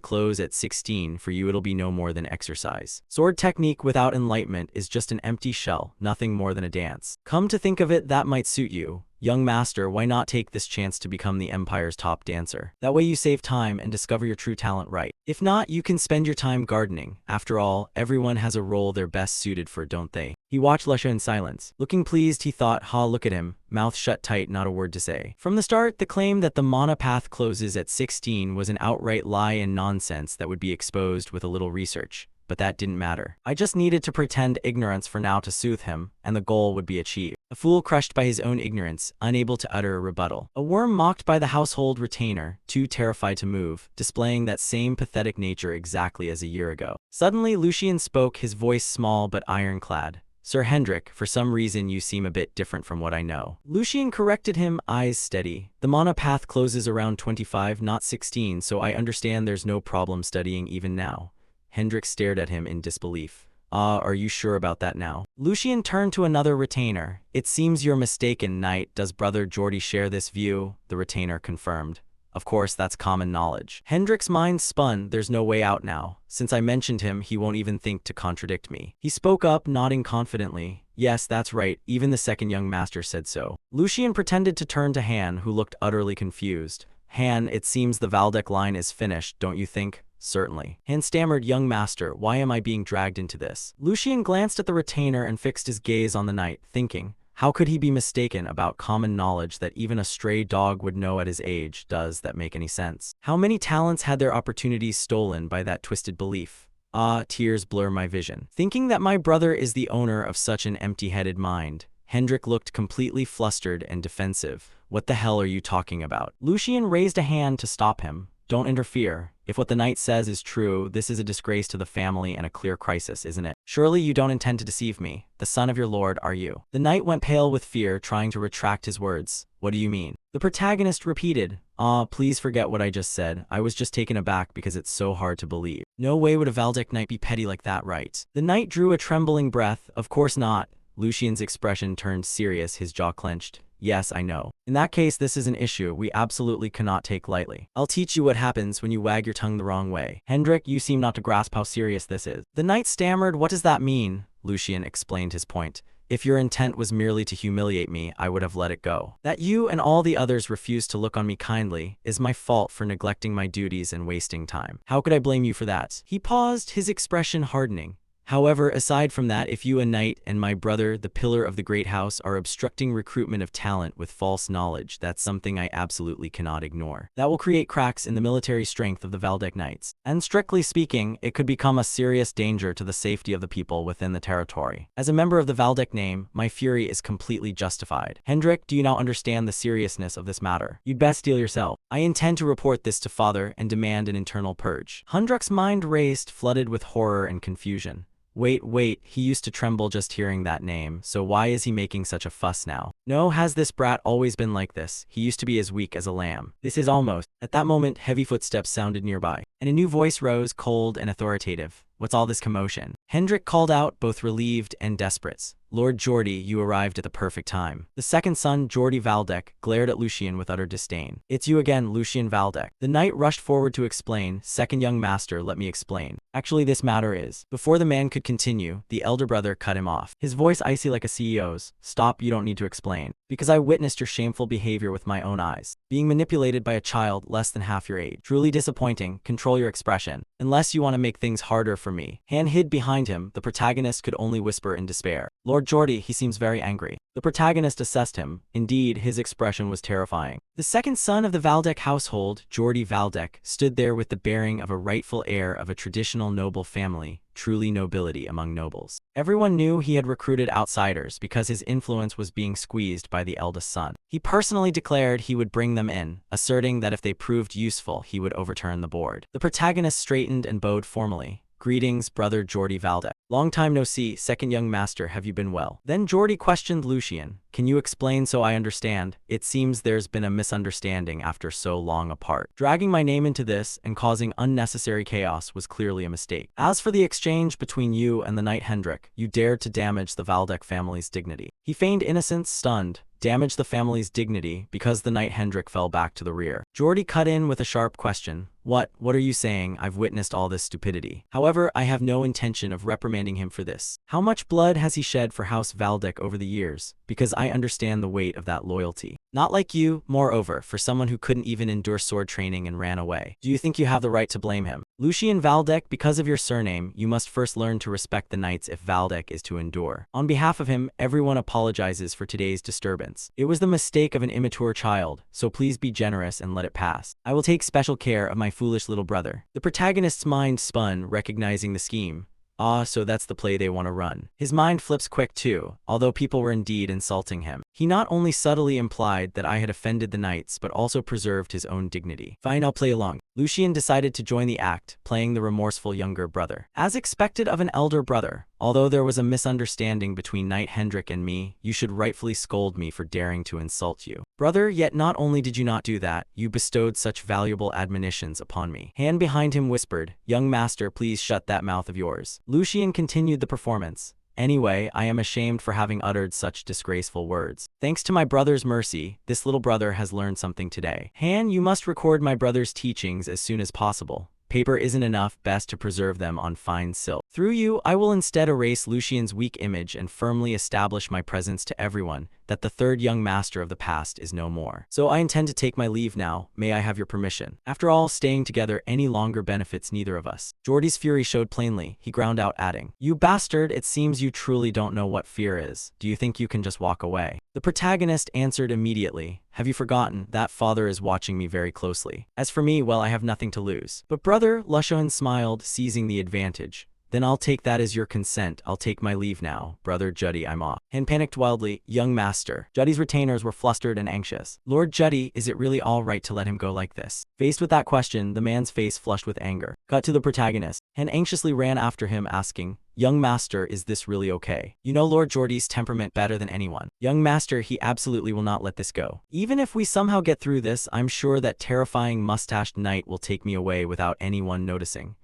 close at 16, for you it'll be no more than exercise. Sword technique without enlightenment is just an empty shell, nothing more than a dance. Come to think of it, that might suit you. "Young master, why not take this chance to become the Empire's top dancer? That way you save time and discover your true talent right. If not, you can spend your time gardening. After all, everyone has a role they're best suited for, don't they?" He watched Lusha in silence. Looking pleased, he thought, "Ha, look at him, mouth shut tight, not a word to say." From the start, the claim that the mana path closes at 16 was an outright lie and nonsense that would be exposed with a little research. But that didn't matter. I just needed to pretend ignorance for now to soothe him, and the goal would be achieved. A fool crushed by his own ignorance, unable to utter a rebuttal. A worm mocked by the household retainer, too terrified to move, displaying that same pathetic nature exactly as a year ago. Suddenly, Lucian spoke, his voice small but ironclad. "Sir Hendrik, for some reason you seem a bit different from what I know." Lucian corrected him, eyes steady. "The mana path closes around 25, not 16, so I understand there's no problem studying even now." Hendrik stared at him in disbelief. "Ah, are you sure about that now?" Lucian turned to another retainer. "It seems you're mistaken, knight. Does brother Geordie share this view?" The retainer confirmed. "Of course, that's common knowledge." Hendrik's mind spun. There's no way out now. Since I mentioned him, he won't even think to contradict me. He spoke up, nodding confidently. "Yes, that's right. Even the second young master said so." Lucian pretended to turn to Han, who looked utterly confused. "Han, it seems the Valdec line is finished, don't you think?" "Certainly." Han stammered, "Young master, why am I being dragged into this?" Lucian glanced at the retainer and fixed his gaze on the knight, thinking, how could he be mistaken about common knowledge that even a stray dog would know at his age? Does that make any sense? How many talents had their opportunities stolen by that twisted belief? Ah, tears blur my vision. Thinking that my brother is the owner of such an empty-headed mind. Hendrik looked completely flustered and defensive. "What the hell are you talking about?" Lucian raised a hand to stop him. "Don't interfere. If what the knight says is true, this is a disgrace to the family and a clear crisis, isn't it? Surely you don't intend to deceive me. The son of your lord, are you?" The knight went pale with fear, trying to retract his words. "What do you mean?" The protagonist repeated. "Ah, please forget what I just said. I was just taken aback because it's so hard to believe. No way would a Valdec knight be petty like that, right?" The knight drew a trembling breath. "Of course not." Lucian's expression turned serious, his jaw clenched. "Yes, I know. In that case, this is an issue we absolutely cannot take lightly. I'll teach you what happens when you wag your tongue the wrong way. Hendrik, you seem not to grasp how serious this is." The knight stammered. "What does that mean?" Lucian explained his point. "If your intent was merely to humiliate me, I would have let it go. That you and all the others refused to look on me kindly is my fault for neglecting my duties and wasting time. How could I blame you for that?" He paused, his expression hardening. "However, aside from that, if you, a knight, and my brother, the pillar of the great house, are obstructing recruitment of talent with false knowledge, that's something I absolutely cannot ignore. That will create cracks in the military strength of the Valdec knights. And strictly speaking, it could become a serious danger to the safety of the people within the territory. As a member of the Valdec name, my fury is completely justified. Hendrik, do you now understand the seriousness of this matter? You'd best steel yourself. I intend to report this to father and demand an internal purge." Hendrik's mind raced, flooded with horror and confusion. Wait, he used to tremble just hearing that name, so why is he making such a fuss now? No, has this brat always been like this? He used to be as weak as a lamb. This is almost. At that moment, heavy footsteps sounded nearby, and a new voice rose, cold and authoritative. "What's all this commotion?" Hendrik called out, both relieved and desperate. "Lord Geordie, you arrived at the perfect time." The second son, Geordie Valdec, glared at Lucian with utter disdain. "It's you again, Lucian Valdec." The knight rushed forward to explain. "Second young master, let me explain. Actually, this matter is..." Before the man could continue, the elder brother cut him off, his voice icy like a CEO's. "Stop, you don't need to explain. Because I witnessed your shameful behavior with my own eyes. Being manipulated by a child less than half your age. Truly disappointing. Control your expression. Unless you want to make things harder for me." Han hid behind him. The protagonist could only whisper in despair. "Lord Geordie, he seems very angry." The protagonist assessed him. Indeed, his expression was terrifying. The second son of the Valdec household, Geordie Valdec, stood there with the bearing of a rightful heir of a traditional noble family, truly nobility among nobles. Everyone knew he had recruited outsiders because his influence was being squeezed by the eldest son. He personally declared he would bring them in, asserting that if they proved useful, he would overturn the board. The protagonist straightened and bowed formally. "Greetings, brother Geordie Valdec. Long time no see, second young master, have you been well?" Then Geordie questioned Lucian. "Can you explain so I understand? It seems there's been a misunderstanding after so long apart. Dragging my name into this and causing unnecessary chaos was clearly a mistake. As for the exchange between you and the knight Hendrik, you dared to damage the Valdec family's dignity." He feigned innocence, stunned. "Damage the family's dignity because the knight Hendrik fell back to the rear." Geordie cut in with a sharp question. What are you saying? I've witnessed all this stupidity. However, I have no intention of reprimanding him for this. How much blood has he shed for House Valdek over the years? Because I understand the weight of that loyalty. Not like you, moreover, for someone who couldn't even endure sword training and ran away. Do you think you have the right to blame him? Lucian Valdek, because of your surname, you must first learn to respect the knights if Valdek is to endure. On behalf of him, everyone apologizes for today's disturbance. It was the mistake of an immature child, so please be generous and let it pass. I will take special care of my foolish little brother. The protagonist's mind spun, recognizing the scheme. Ah, so that's the play they want to run. His mind flips quick too, although people were indeed insulting him. He not only subtly implied that I had offended the knights, but also preserved his own dignity. Fine, I'll play along. Lucian decided to join the act, playing the remorseful younger brother. As expected of an elder brother, although there was a misunderstanding between Knight Hendrik and me, you should rightfully scold me for daring to insult you. Brother, yet not only did you not do that, you bestowed such valuable admonitions upon me. Hand behind him whispered, young master, please shut that mouth of yours. Lucian continued the performance. Anyway, I am ashamed for having uttered such disgraceful words. Thanks to my brother's mercy, this little brother has learned something today. Han, you must record my brother's teachings as soon as possible. Paper isn't enough, best to preserve them on fine silk. Through you, I will instead erase Lucian's weak image and firmly establish my presence to everyone that the third young master of the past is no more. So I intend to take my leave now. May I have your permission? After all, staying together any longer benefits neither of us. Geordie's fury showed plainly. He ground out, adding, you bastard, it seems you truly don't know what fear is. Do you think you can just walk away? The protagonist answered immediately, have you forgotten that father is watching me very closely? As for me, well, I have nothing to lose. But brother, Lushohan smiled, seizing the advantage. Then I'll take that as your consent. I'll take my leave now. Brother Juddy, I'm off. Han panicked wildly. Young master. Juddy's retainers were flustered and anxious. Lord Juddy, is it really all right to let him go like this? Faced with that question, the man's face flushed with anger. Cut to the protagonist. Han anxiously ran after him, asking, young master, is this really okay? You know Lord Geordie's temperament better than anyone. Young master, he absolutely will not let this go. Even if we somehow get through this, I'm sure that terrifying mustached knight will take me away without anyone noticing.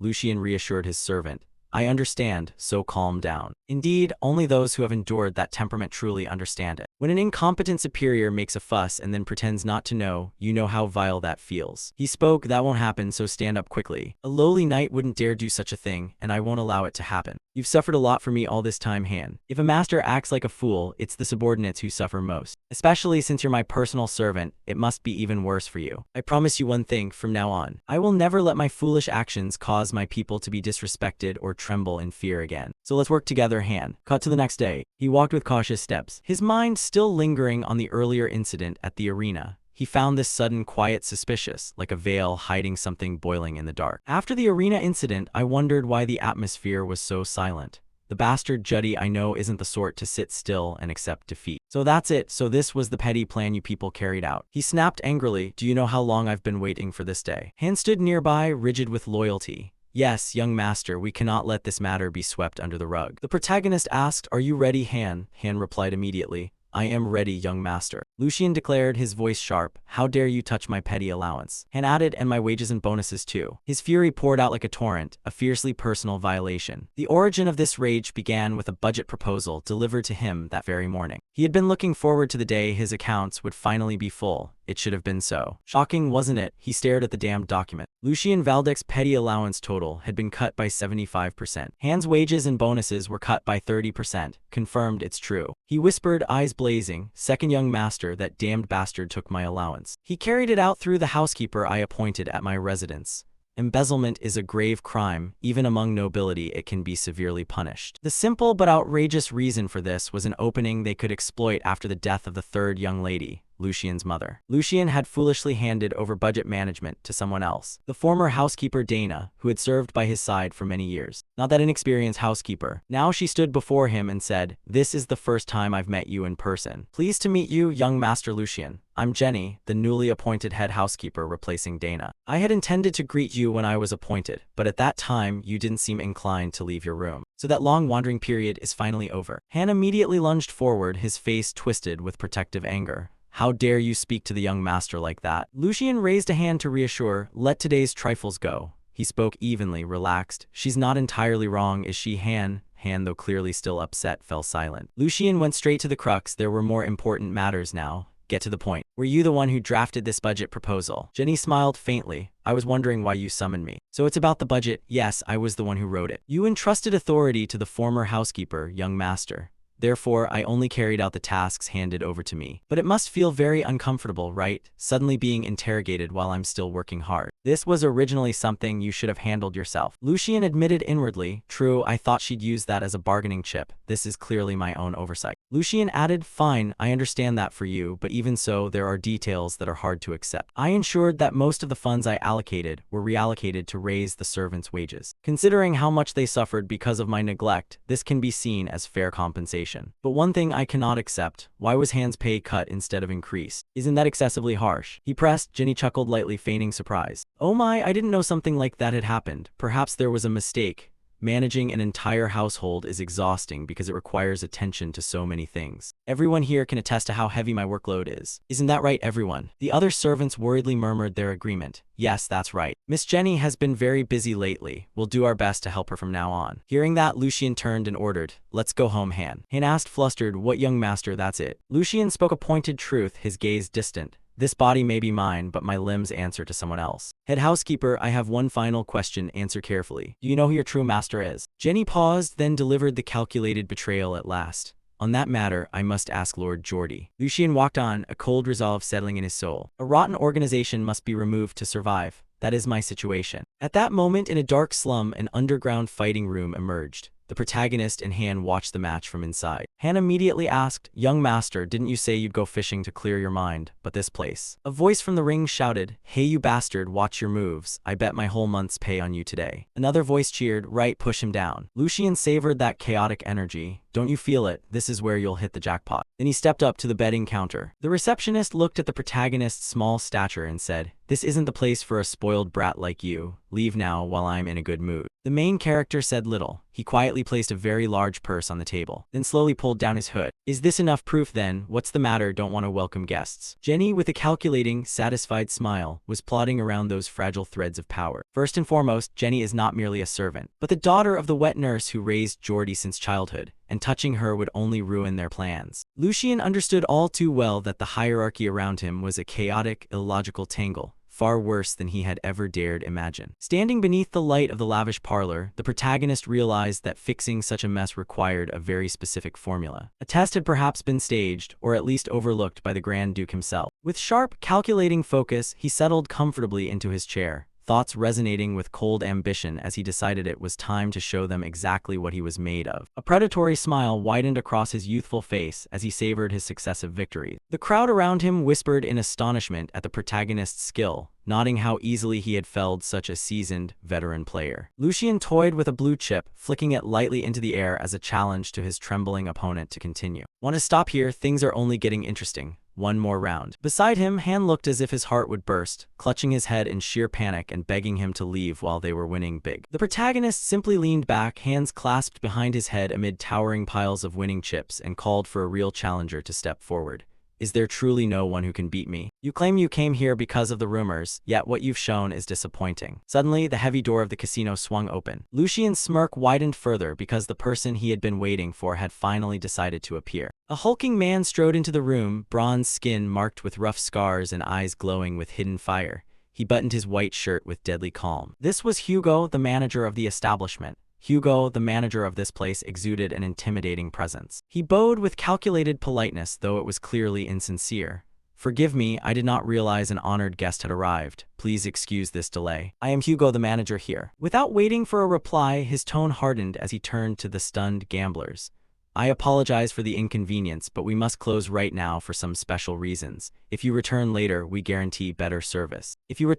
Lucian reassured his servant. I understand, so calm down. Indeed, only those who have endured that temperament truly understand it. When an incompetent superior makes a fuss and then pretends not to know, you know how vile that feels. He spoke, that won't happen, so stand up quickly. A lowly knight wouldn't dare do such a thing, and I won't allow it to happen. You've suffered a lot for me all this time, Han. If a master acts like a fool, it's the subordinates who suffer most. Especially since you're my personal servant, it must be even worse for you. I promise you one thing, from now on, I will never let my foolish actions cause my people to be disrespected or tremble in fear again. So let's work together, Han. Cut to the next day. He walked with cautious steps, his mind still lingering on the earlier incident at the arena. He found this sudden quiet suspicious, like a veil hiding something boiling in the dark. After the arena incident, I wondered why the atmosphere was so silent. The bastard Juddy I know isn't the sort to sit still and accept defeat. So that's it, so this was the petty plan you people carried out. He snapped angrily, do you know how long I've been waiting for this day? Han stood nearby, rigid with loyalty. Yes, young master, we cannot let this matter be swept under the rug. The protagonist asked, are you ready, Han? Han replied immediately. I am ready, young master. Lucian declared, his voice sharp. How dare you touch my petty allowance? Han added, and my wages and bonuses too. His fury poured out like a torrent, a fiercely personal violation. The origin of this rage began with a budget proposal delivered to him that very morning. He had been looking forward to the day his accounts would finally be full. It should have been so. Shocking, wasn't it? He stared at the damned document. Lucian Valdek's petty allowance total had been cut by 75%. Han's wages and bonuses were cut by 30%. Confirmed, it's true. He whispered, eyes blazing, second young master, that damned bastard took my allowance. He carried it out through the housekeeper I appointed at my residence. Embezzlement is a grave crime. Even among nobility, it can be severely punished. The simple but outrageous reason for this was an opening they could exploit after the death of the third young lady, Lucian's mother. Lucian had foolishly handed over budget management to someone else, the former housekeeper Dana, who had served by his side for many years. Not that inexperienced housekeeper. Now she stood before him and said, this is the first time I've met you in person. Pleased to meet you, young Master Lucian. I'm Jenny, the newly appointed head housekeeper replacing Dana. I had intended to greet you when I was appointed, but at that time you didn't seem inclined to leave your room. So that long wandering period is finally over. Han immediately lunged forward, his face twisted with protective anger. How dare you speak to the young master like that? Lucian raised a hand to reassure, let today's trifles go. He spoke evenly, relaxed. She's not entirely wrong, is she, Han? Han, though clearly still upset, fell silent. Lucian went straight to the crux. There were more important matters now. get to the point. Were you the one who drafted this budget proposal? Jenny smiled faintly. I was wondering why you summoned me. So it's about the budget. Yes, I was the one who wrote it. You entrusted authority to the former housekeeper, young master. Therefore, I only carried out the tasks handed over to me. But it must feel very uncomfortable, right? Suddenly being interrogated while I'm still working hard. This was originally something you should have handled yourself. Lucian admitted inwardly, true, I thought she'd use that as a bargaining chip. This is clearly my own oversight. Lucian added, fine, I understand that for you, but even so, there are details that are hard to accept. I ensured that most of the funds I allocated were reallocated to raise the servants' wages. Considering how much they suffered because of my neglect, this can be seen as fair compensation. But one thing I cannot accept, why was Han's pay cut instead of increased? Isn't that excessively harsh? He pressed. Jenny chuckled lightly, feigning surprise. Oh my, I didn't know something like that had happened. Perhaps there was a mistake. Managing an entire household is exhausting because it requires attention to so many things. Everyone here can attest to how heavy my workload is. Isn't that right, everyone? The other servants worriedly murmured their agreement. Yes, that's right. Miss Jenny has been very busy lately. We'll do our best to help her from now on. Hearing that, Lucian turned and ordered, let's go home, Han. Han asked flustered, what young master, that's it. Lucian spoke a pointed truth, his gaze distant. This body may be mine, but my limbs answer to someone else. Head housekeeper, I have one final question, answer carefully. Do you know who your true master is? Jenny paused, then delivered the calculated betrayal at last. On that matter, I must ask Lord Geordie. Lucian walked on, a cold resolve settling in his soul. A rotten organization must be removed to survive. That is my situation. At that moment, in a dark slum, an underground fighting room emerged. The protagonist and Han watched the match from inside. Han immediately asked, young master, didn't you say you'd go fishing to clear your mind, but this place? A voice from the ring shouted, hey you bastard, watch your moves. I bet my whole month's pay on you today. Another voice cheered, right, push him down. Lucian savored that chaotic energy. Don't you feel it? This is where you'll hit the jackpot. Then he stepped up to the betting counter. The receptionist looked at the protagonist's small stature and said, this isn't the place for a spoiled brat like you. Leave now while I'm in a good mood. The main character said little. He quietly placed a very large purse on the table, then slowly pulled down his hood. Is this enough proof then? What's the matter? Don't want to welcome guests? Jenny, with a calculating, satisfied smile, was plodding around those fragile threads of power. First and foremost, Jenny is not merely a servant, but the daughter of the wet nurse who raised Geordie since childhood, and touching her would only ruin their plans. Lucian understood all too well that the hierarchy around him was a chaotic, illogical tangle, far worse than he had ever dared imagine. Standing beneath the light of the lavish parlor, the protagonist realized that fixing such a mess required a very specific formula. A test had perhaps been staged, or at least overlooked by the Grand Duke himself. With sharp, calculating focus, he settled comfortably into his chair, thoughts resonating with cold ambition as he decided it was time to show them exactly what he was made of. A predatory smile widened across his youthful face as he savored his successive victories. The crowd around him whispered in astonishment at the protagonist's skill, noting how easily he had felled such a seasoned, veteran player. Lucian toyed with a blue chip, flicking it lightly into the air as a challenge to his trembling opponent to continue. Want to stop here? Things are only getting interesting. One more round. Beside him, Han looked as if his heart would burst, clutching his head in sheer panic and begging him to leave while they were winning big. The protagonist simply leaned back, hands clasped behind his head amid towering piles of winning chips, and called for a real challenger to step forward. Is there truly no one who can beat me? You claim you came here because of the rumors, yet what you've shown is disappointing. Suddenly, the heavy door of the casino swung open. Lucian's smirk widened further because the person he had been waiting for had finally decided to appear. A hulking man strode into the room, bronze skin marked with rough scars and eyes glowing with hidden fire. He buttoned his white shirt with deadly calm. This was Hugo, the manager of the establishment. Hugo, the manager of this place, exuded an intimidating presence. He bowed with calculated politeness, though it was clearly insincere. Forgive me, I did not realize an honored guest had arrived. Please excuse this delay. I am Hugo, the manager here. Without waiting for a reply, his tone hardened as he turned to the stunned gamblers. I apologize for the inconvenience, but we must close right now for some special reasons. If you return later, we guarantee better service. Hugo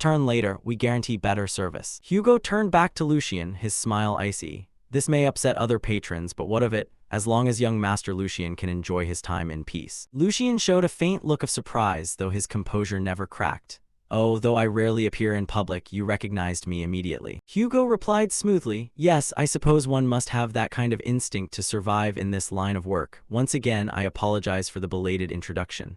turned back to Lucian, his smile icy. This may upset other patrons, but what of it, as long as young Master Lucian can enjoy his time in peace. Lucian showed a faint look of surprise, though his composure never cracked. Oh, though I rarely appear in public, you recognized me immediately. Hugo replied smoothly, yes, I suppose one must have that kind of instinct to survive in this line of work. Once again, I apologize for the belated introduction.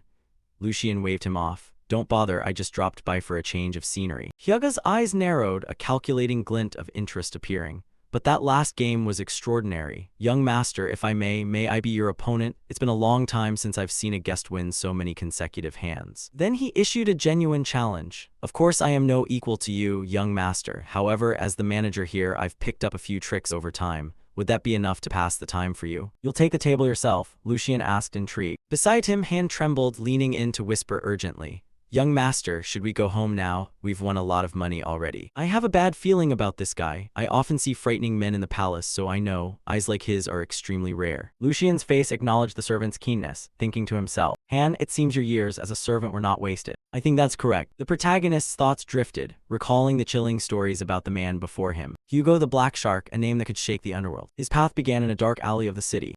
Lucian waved him off. Don't bother, I just dropped by for a change of scenery. Hugo's eyes narrowed, a calculating glint of interest appearing. but that last game was extraordinary. Young master, if I may I be your opponent? It's been a long time since I've seen a guest win so many consecutive hands. Then he issued a genuine challenge. Of course I am no equal to you, young master. However, as the manager here, I've picked up a few tricks over time. Would that be enough to pass the time for you? You'll take the table yourself, Lucian asked, intrigued. Beside him, hand trembled, leaning in to whisper urgently. Young master, should we go home now? We've won a lot of money already. I have a bad feeling about this guy. I often see frightening men in the palace, so I know eyes like his are extremely rare. Lucian's face acknowledged the servant's keenness, thinking to himself, Han, it seems your years as a servant were not wasted. I think that's correct. The protagonist's thoughts drifted, recalling the chilling stories about the man before him. Hugo the Black Shark, a name that could shake the underworld. His path began in a dark alley of the city.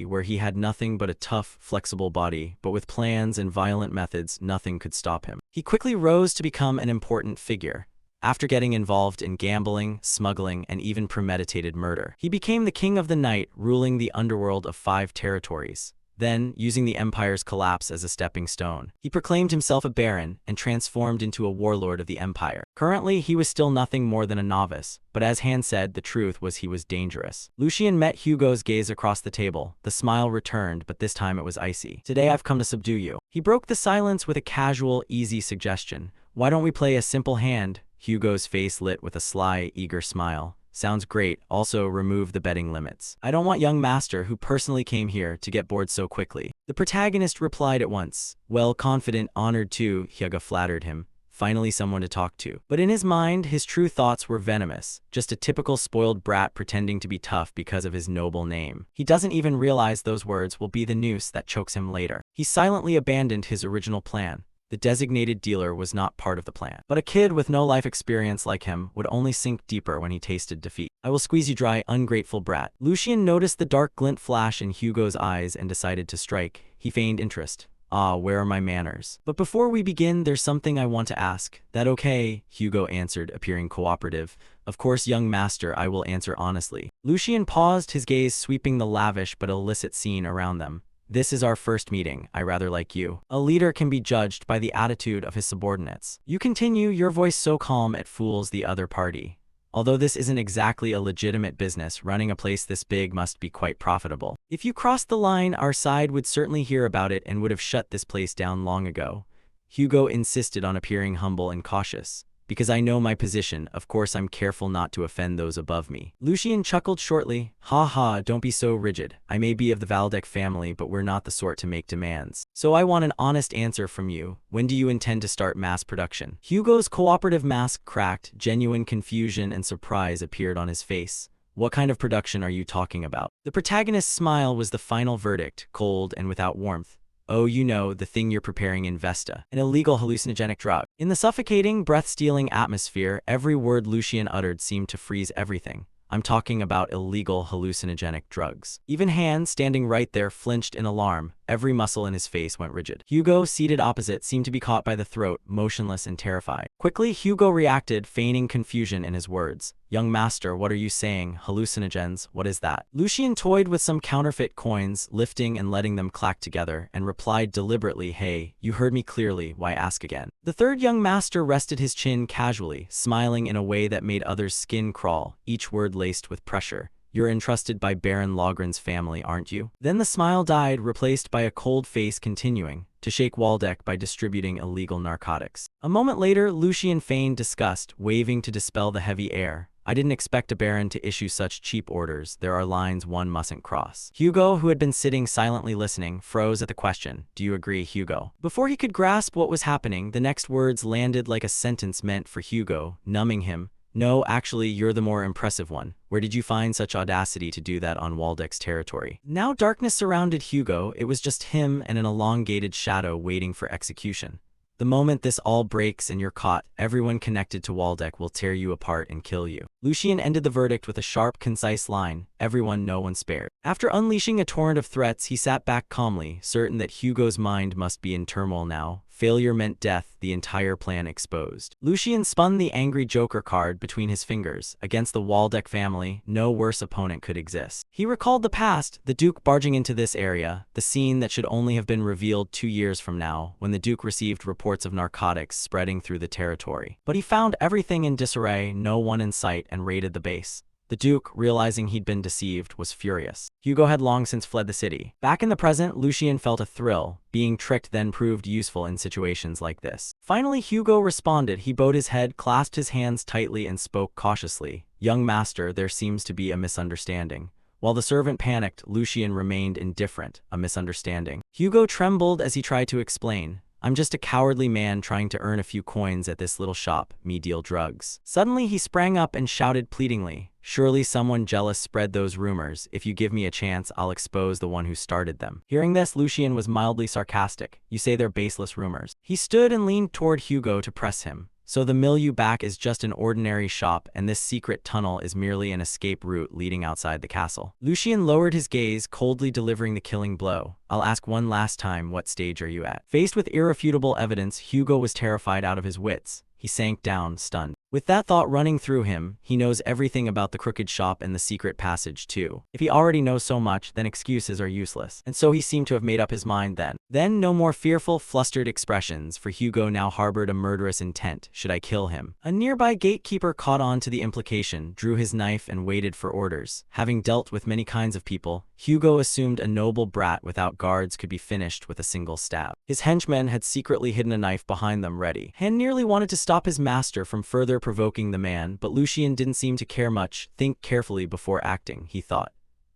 Where he had nothing but a tough, flexible body, but with plans and violent methods, nothing could stop him. He quickly rose to become an important figure. After getting involved in gambling, smuggling, and even premeditated murder, he became the king of the night, ruling the underworld of 5 territories. Then, using the empire's collapse as a stepping stone, he proclaimed himself a baron and transformed into a warlord of the empire. Currently, he was still nothing more than a novice, but as Han said, the truth was he was dangerous. Lucian met Hugo's gaze across the table. The smile returned, but this time it was icy. Today I've come to subdue you. He broke the silence with a casual, easy suggestion. Why don't we play a simple hand? Hugo's face lit with a sly, eager smile. Sounds great. Also, remove the betting limits. I don't want young master, who personally came here, to get bored so quickly. The protagonist replied at once. Well, confident, honored too, Hugo flattered him. Finally someone to talk to. But in his mind, his true thoughts were venomous. Just a typical spoiled brat pretending to be tough because of his noble name. He doesn't even realize those words will be the noose that chokes him later. He silently abandoned his original plan. The designated dealer was not part of the plan. But a kid with no life experience like him would only sink deeper when he tasted defeat. I will squeeze you dry, ungrateful brat. Lucian noticed the dark glint flash in Hugo's eyes and decided to strike. He feigned interest. Ah, where are my manners? But before we begin, there's something I want to ask. That okay? Hugo answered, appearing cooperative. Of course, young master, I will answer honestly. Lucian paused, his gaze sweeping the lavish but illicit scene around them. This is our first meeting. I rather like you. A leader can be judged by the attitude of his subordinates. You continue, your voice so calm it fools the other party. Although this isn't exactly a legitimate business, running a place this big must be quite profitable. If you crossed the line, our side would certainly hear about it and would have shut this place down long ago. Hugo insisted on appearing humble and cautious. Because I know my position, of course I'm careful not to offend those above me. Lucian chuckled shortly. Ha ha, don't be so rigid. I may be of the Valdec family, but we're not the sort to make demands. So I want an honest answer from you. When do you intend to start mass production? Hugo's cooperative mask cracked. Genuine confusion and surprise appeared on his face. What kind of production are you talking about? The protagonist's smile was the final verdict, cold and without warmth. Oh, you know, the thing you're preparing in Vesta, an illegal hallucinogenic drug. In the suffocating, breath-stealing atmosphere, every word Lucian uttered seemed to freeze everything. I'm talking about illegal hallucinogenic drugs. Even Han, standing right there, flinched in alarm. Every muscle in his face went rigid. Hugo, seated opposite, seemed to be caught by the throat, motionless and terrified. Quickly, Hugo reacted, feigning confusion in his words. Young master, what are you saying? Hallucinogens, what is that? Lucian toyed with some counterfeit coins, lifting and letting them clack together, and replied deliberately, hey, you heard me clearly, why ask again? The third young master rested his chin casually, smiling in a way that made others' skin crawl, each word laced with pressure. You're entrusted by Baron Logren's family, aren't you? Then the smile died, replaced by a cold face continuing, to shake Waldeck by distributing illegal narcotics. A moment later, Lucian feigned disgust, waving to dispel the heavy air. I didn't expect a baron to issue such cheap orders. There are lines one mustn't cross. Hugo, who had been sitting silently listening, froze at the question. Do you agree, Hugo? Before he could grasp what was happening, the next words landed like a sentence meant for Hugo, numbing him. No, actually, you're the more impressive one. Where did you find such audacity to do that on Waldeck's territory? Now darkness surrounded Hugo. It was just him and an elongated shadow waiting for execution. The moment this all breaks and you're caught, everyone connected to Waldeck will tear you apart and kill you. Lucian ended the verdict with a sharp, concise line. Everyone, no one spared. After unleashing a torrent of threats, he sat back calmly, certain that Hugo's mind must be in turmoil now. Failure meant death, the entire plan exposed. Lucian spun the angry Joker card between his fingers. Against the Waldeck family, no worse opponent could exist. He recalled the past, the Duke barging into this area, the scene that should only have been revealed 2 years from now, when the Duke received reports of narcotics spreading through the territory. But he found everything in disarray, no one in sight, and raided the base. The Duke, realizing he'd been deceived, was furious. Hugo had long since fled the city. Back in the present, Lucian felt a thrill. Being tricked then proved useful in situations like this. Finally, Hugo responded. He bowed his head, clasped his hands tightly, and spoke cautiously. "Young master, there seems to be a misunderstanding." While the servant panicked, Lucian remained indifferent. A misunderstanding. Hugo trembled as he tried to explain. "I'm just a cowardly man trying to earn a few coins at this little shop. Me deal drugs." Suddenly he sprang up and shouted pleadingly, "Surely someone jealous spread those rumors. If you give me a chance, I'll expose the one who started them." Hearing this, Lucian was mildly sarcastic. "You say they're baseless rumors." He stood and leaned toward Hugo to press him. "So the mill you back is just an ordinary shop, and this secret tunnel is merely an escape route leading outside the castle." Lucian lowered his gaze, coldly delivering the killing blow. "I'll ask one last time, what stage are you at?" Faced with irrefutable evidence, Hugo was terrified out of his wits. He sank down, stunned. With that thought running through him, he knows everything about the crooked shop and the secret passage too. If he already knows so much, then excuses are useless. And so he seemed to have made up his mind then. Then no more fearful, flustered expressions, for Hugo now harbored a murderous intent. Should I kill him? A nearby gatekeeper caught on to the implication, drew his knife and waited for orders. Having dealt with many kinds of people, Hugo assumed a noble brat without guards could be finished with a single stab. His henchmen had secretly hidden a knife behind them ready. Han nearly wanted to stop his master from further provoking the man, but Lucian didn't seem to care much. "Think carefully before acting," he thought.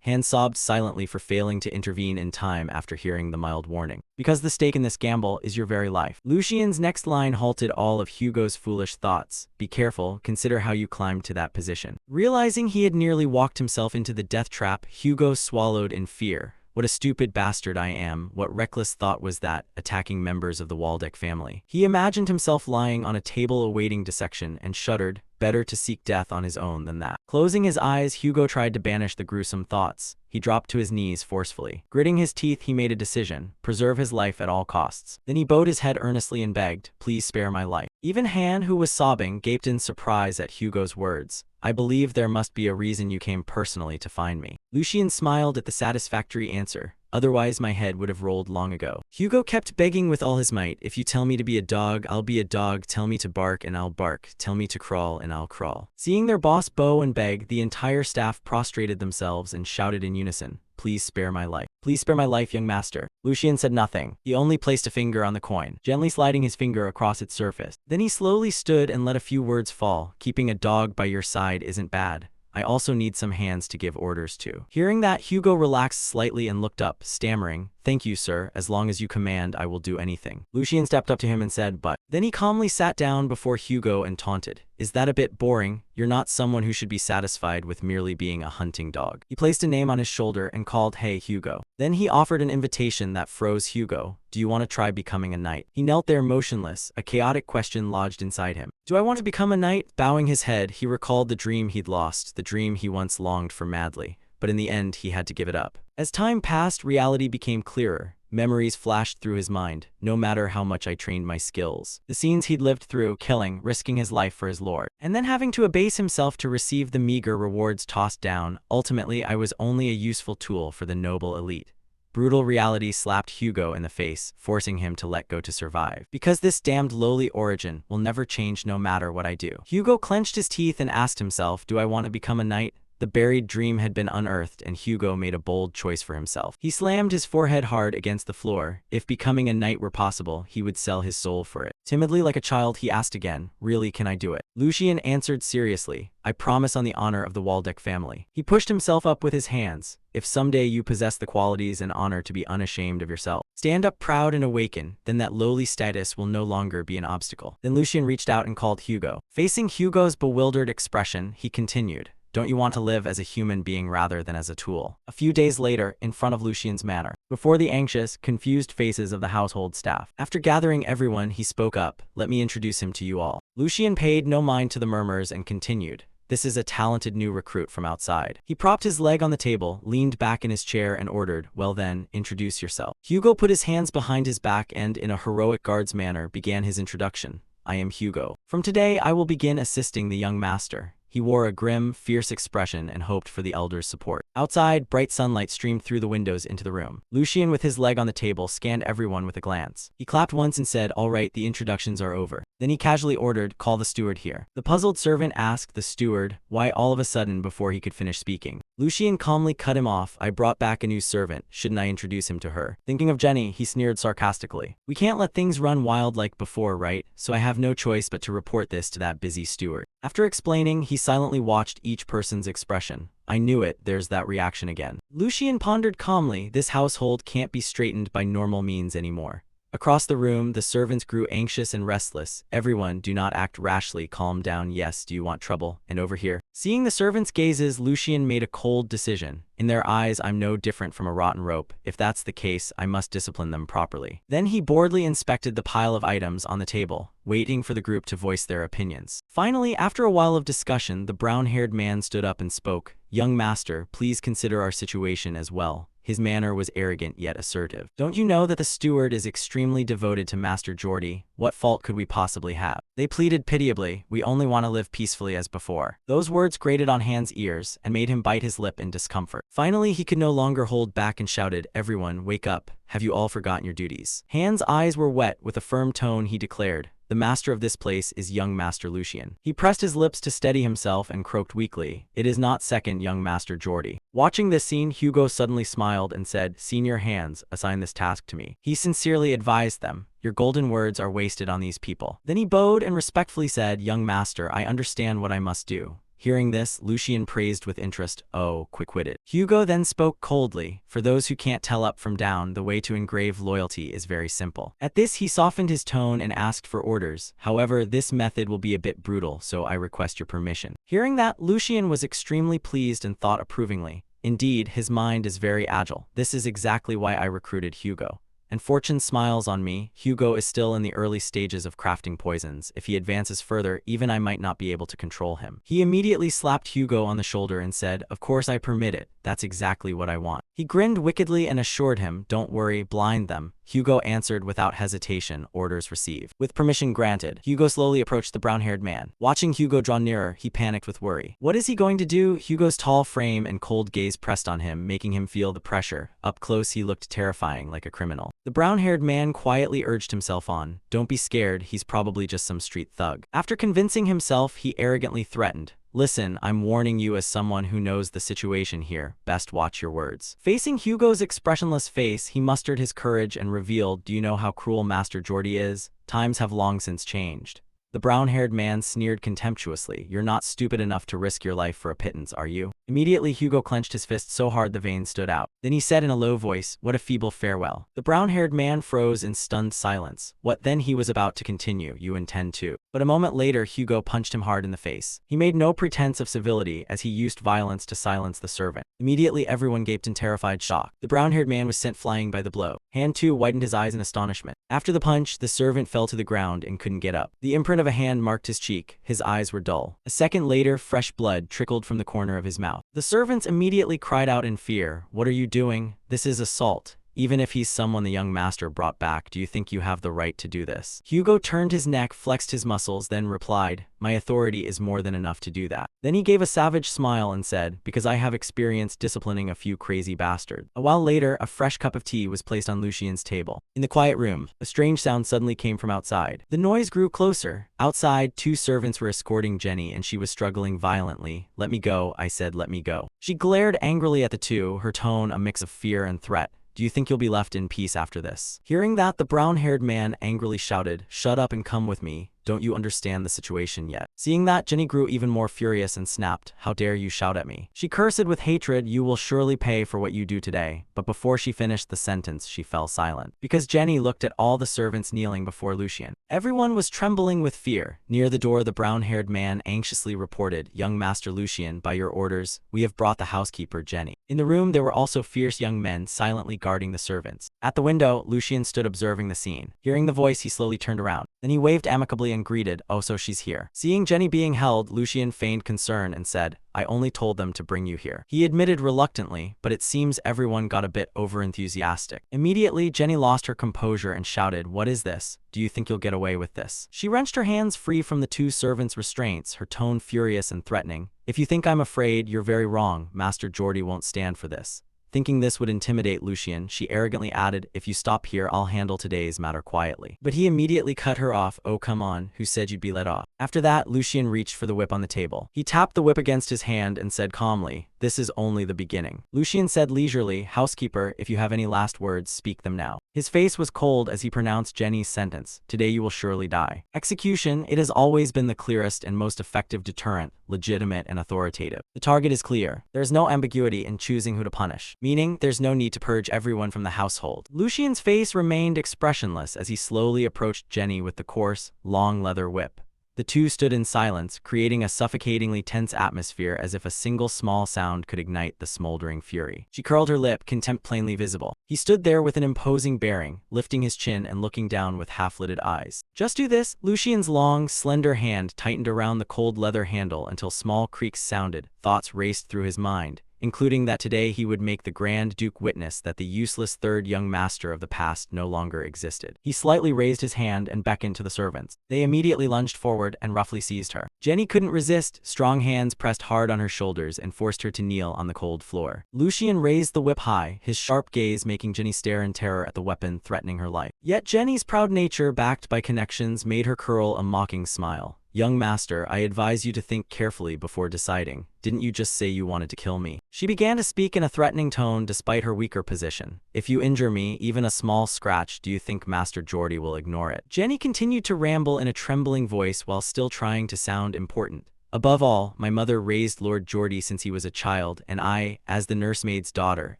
Han sobbed silently for failing to intervene in time after hearing the mild warning. "Because the stake in this gamble is your very life." Lucian's next line halted all of Hugo's foolish thoughts. "Be careful, consider how you climbed to that position." Realizing he had nearly walked himself into the death trap, Hugo swallowed in fear. What a stupid bastard I am. What reckless thought was that, attacking members of the Waldeck family. He imagined himself lying on a table awaiting dissection and shuddered. Better to seek death on his own than that. Closing his eyes, Hugo tried to banish the gruesome thoughts. He dropped to his knees forcefully. Gritting his teeth, he made a decision. Preserve his life at all costs. Then he bowed his head earnestly and begged, "Please spare my life." Even Han, who was sobbing, gaped in surprise at Hugo's words. "I believe there must be a reason you came personally to find me." Lucian smiled at the satisfactory answer. "Otherwise my head would have rolled long ago." Hugo kept begging with all his might. "If you tell me to be a dog, I'll be a dog. Tell me to bark and I'll bark. Tell me to crawl and I'll crawl." Seeing their boss bow and beg, the entire staff prostrated themselves and shouted in unison, "Please spare my life. Please spare my life, young master." Lucian said nothing. He only placed a finger on the coin, gently sliding his finger across its surface. Then he slowly stood and let a few words fall. "Keeping a dog by your side isn't bad. I also need some hands to give orders to." Hearing that, Hugo relaxed slightly and looked up, stammering, "Thank you, sir. As long as you command, I will do anything." Lucian stepped up to him and said, "But..." Then he calmly sat down before Hugo and taunted, "Is that a bit boring? You're not someone who should be satisfied with merely being a hunting dog." He placed a name on his shoulder and called, "Hey, Hugo." Then he offered an invitation that froze Hugo. "Do you want to try becoming a knight?" He knelt there motionless, a chaotic question lodged inside him. "Do I want to become a knight?" Bowing his head, he recalled the dream he'd lost, the dream he once longed for madly. But in the end, he had to give it up. As time passed, reality became clearer. Memories flashed through his mind. No matter how much I trained my skills. The scenes he'd lived through, killing, risking his life for his lord, and then having to abase himself to receive the meager rewards tossed down. Ultimately, I was only a useful tool for the noble elite. Brutal reality slapped Hugo in the face, forcing him to let go to survive. Because this damned lowly origin will never change no matter what I do. Hugo clenched his teeth and asked himself, do I want to become a knight? The buried dream had been unearthed, and Hugo made a bold choice for himself. He slammed his forehead hard against the floor. If becoming a knight were possible, he would sell his soul for it. Timidly like a child, he asked again, really, can I do it? Lucian answered seriously, I promise on the honor of the Waldeck family. He pushed himself up with his hands. If someday you possess the qualities and honor to be unashamed of yourself, stand up proud and awaken, then that lowly status will no longer be an obstacle. Then Lucian reached out and called Hugo. Facing Hugo's bewildered expression, he continued, don't you want to live as a human being rather than as a tool? A few days later, in front of Lucian's manor, before the anxious, confused faces of the household staff. After gathering everyone, he spoke up, let me introduce him to you all. Lucian paid no mind to the murmurs and continued. This is a talented new recruit from outside. He propped his leg on the table, leaned back in his chair and ordered, well then, introduce yourself. Hugo put his hands behind his back and, in a heroic guard's manner, began his introduction. I am Hugo. From today, I will begin assisting the young master. He wore a grim, fierce expression and hoped for the elder's support. Outside, bright sunlight streamed through the windows into the room. Lucian, with his leg on the table, scanned everyone with a glance. He clapped once and said, all right, the introductions are over. Then he casually ordered, call the steward here. The puzzled servant asked the steward, why all of a sudden before he could finish speaking. Lucian calmly cut him off. I brought back a new servant. Shouldn't I introduce him to her? Thinking of Jenny, he sneered sarcastically. We can't let things run wild like before, right? So I have no choice but to report this to that busy steward. After explaining, he silently watched each person's expression. I knew it, there's that reaction again. Lucian pondered calmly, this household can't be straightened by normal means anymore. Across the room, the servants grew anxious and restless. Everyone, do not act rashly, calm down, yes, do you want trouble? And over here. Seeing the servants' gazes, Lucian made a cold decision. In their eyes, I'm no different from a rotten rope. If that's the case, I must discipline them properly. Then he boredly inspected the pile of items on the table, waiting for the group to voice their opinions. Finally, after a while of discussion, the brown-haired man stood up and spoke. Young master, please consider our situation as well. His manner was arrogant yet assertive. Don't you know that the steward is extremely devoted to Master Geordie? What fault could we possibly have? They pleaded pitiably, we only want to live peacefully as before. Those words grated on Han's ears and made him bite his lip in discomfort. Finally, he could no longer hold back and shouted, everyone, wake up. Have you all forgotten your duties? Han's eyes were wet. With a firm tone, he declared, the master of this place is young Master Lucian. He pressed his lips to steady himself and croaked weakly, it is not second young Master Geordie. Watching this scene, Hugo suddenly smiled and said, Senior Hans, assign this task to me. He sincerely advised them, your golden words are wasted on these people. Then he bowed and respectfully said, young master, I understand what I must do. Hearing this, Lucian praised with interest, oh, quick-witted. Hugo then spoke coldly, for those who can't tell up from down, the way to engrave loyalty is very simple. At this, he softened his tone and asked for orders. However, this method will be a bit brutal, so I request your permission. Hearing that, Lucian was extremely pleased and thought approvingly. Indeed, his mind is very agile. This is exactly why I recruited Hugo. And fortune smiles on me. Hugo is still in the early stages of crafting poisons. If he advances further, even I might not be able to control him. He immediately slapped Hugo on the shoulder and said, of course I permit it. That's exactly what I want. He grinned wickedly and assured him, don't worry, blind them. Hugo answered without hesitation, orders received. With permission granted, Hugo slowly approached the brown-haired man. Watching Hugo draw nearer, he panicked with worry. What is he going to do? Hugo's tall frame and cold gaze pressed on him, making him feel the pressure. Up close, he looked terrifying, like a criminal. The brown-haired man quietly urged himself on. Don't be scared, he's probably just some street thug. After convincing himself, he arrogantly threatened. Listen, I'm warning you as someone who knows the situation here. Best watch your words. Facing Hugo's expressionless face, he mustered his courage and revealed, do you know how cruel Master Geordie is? Times have long since changed. The brown-haired man sneered contemptuously. You're not stupid enough to risk your life for a pittance, are you? Immediately, Hugo clenched his fist so hard the veins stood out. Then he said in a low voice, what a feeble farewell. The brown-haired man froze in stunned silence. What then? He was about to continue, you intend to. But a moment later, Hugo punched him hard in the face. He made no pretense of civility as he used violence to silence the servant. Immediately, everyone gaped in terrified shock. The brown-haired man was sent flying by the blow. Han too widened his eyes in astonishment. After the punch, the servant fell to the ground and couldn't get up. The imprint of a hand marked his cheek. His eyes were dull. A second later, fresh blood trickled from the corner of his mouth. The servants immediately cried out in fear. What are you doing? This is assault. Even if he's someone the young master brought back, do you think you have the right to do this? Hugo turned his neck, flexed his muscles, then replied, my authority is more than enough to do that. Then he gave a savage smile and said, because I have experience disciplining a few crazy bastards. A while later, a fresh cup of tea was placed on Lucian's table. In the quiet room, a strange sound suddenly came from outside. The noise grew closer. Outside, two servants were escorting Jenny and she was struggling violently. Let me go, I said, let me go. She glared angrily at the two, her tone a mix of fear and threat. Do you think you'll be left in peace after this? Hearing that, the brown-haired man angrily shouted, shut up and come with me. Don't you understand the situation yet? Seeing that, Jenny grew even more furious and snapped, how dare you shout at me? She cursed with hatred, you will surely pay for what you do today. But before she finished the sentence, she fell silent. Because Jenny looked at all the servants kneeling before Lucian. Everyone was trembling with fear. Near the door, the brown-haired man anxiously reported, young Master Lucian, by your orders, we have brought the housekeeper, Jenny. In the room, there were also fierce young men silently guarding the servants. At the window, Lucian stood observing the scene. Hearing the voice, he slowly turned around. Then he waved amicably and and greeted, "Oh, so she's here." Seeing Jenny being held, Lucian feigned concern and said, "I only told them to bring you here." He admitted reluctantly, but it seems everyone got a bit overenthusiastic. Immediately, Jenny lost her composure and shouted, "What is this? Do you think you'll get away with this?" She wrenched her hands free from the two servants' restraints, her tone furious and threatening. "If you think I'm afraid, you're very wrong. Master Geordie won't stand for this." Thinking this would intimidate Lucian, she arrogantly added, "If you stop here, I'll handle today's matter quietly." But he immediately cut her off. "Oh, come on, who said you'd be let off?" After that, Lucian reached for the whip on the table. He tapped the whip against his hand and said calmly, "This is only the beginning." Lucian said leisurely, "Housekeeper, if you have any last words, speak them now." His face was cold as he pronounced Jenny's sentence, "Today you will surely die." Execution, it has always been the clearest and most effective deterrent, legitimate and authoritative. The target is clear. There is no ambiguity in choosing who to punish, meaning there's no need to purge everyone from the household. Lucian's face remained expressionless as he slowly approached Jenny with the coarse, long leather whip. The two stood in silence, creating a suffocatingly tense atmosphere as if a single small sound could ignite the smoldering fury. She curled her lip, contempt plainly visible. He stood there with an imposing bearing, lifting his chin and looking down with half-lidded eyes. "Just do this." Lucian's long, slender hand tightened around the cold leather handle until small creaks sounded. Thoughts raced through his mind, including that today he would make the Grand Duke witness that the useless third young master of the past no longer existed. He slightly raised his hand and beckoned to the servants. They immediately lunged forward and roughly seized her. Jenny couldn't resist. Strong hands pressed hard on her shoulders and forced her to kneel on the cold floor. Lucian raised the whip high, his sharp gaze making Jenny stare in terror at the weapon threatening her life. Yet Jenny's proud nature, backed by connections, made her curl a mocking smile. "Young master, I advise you to think carefully before deciding. Didn't you just say you wanted to kill me?" She began to speak in a threatening tone despite her weaker position. "If you injure me, even a small scratch, do you think Master Geordie will ignore it?" Jenny continued to ramble in a trembling voice while still trying to sound important. "Above all, my mother raised Lord Geordie since he was a child, and I, as the nursemaid's daughter,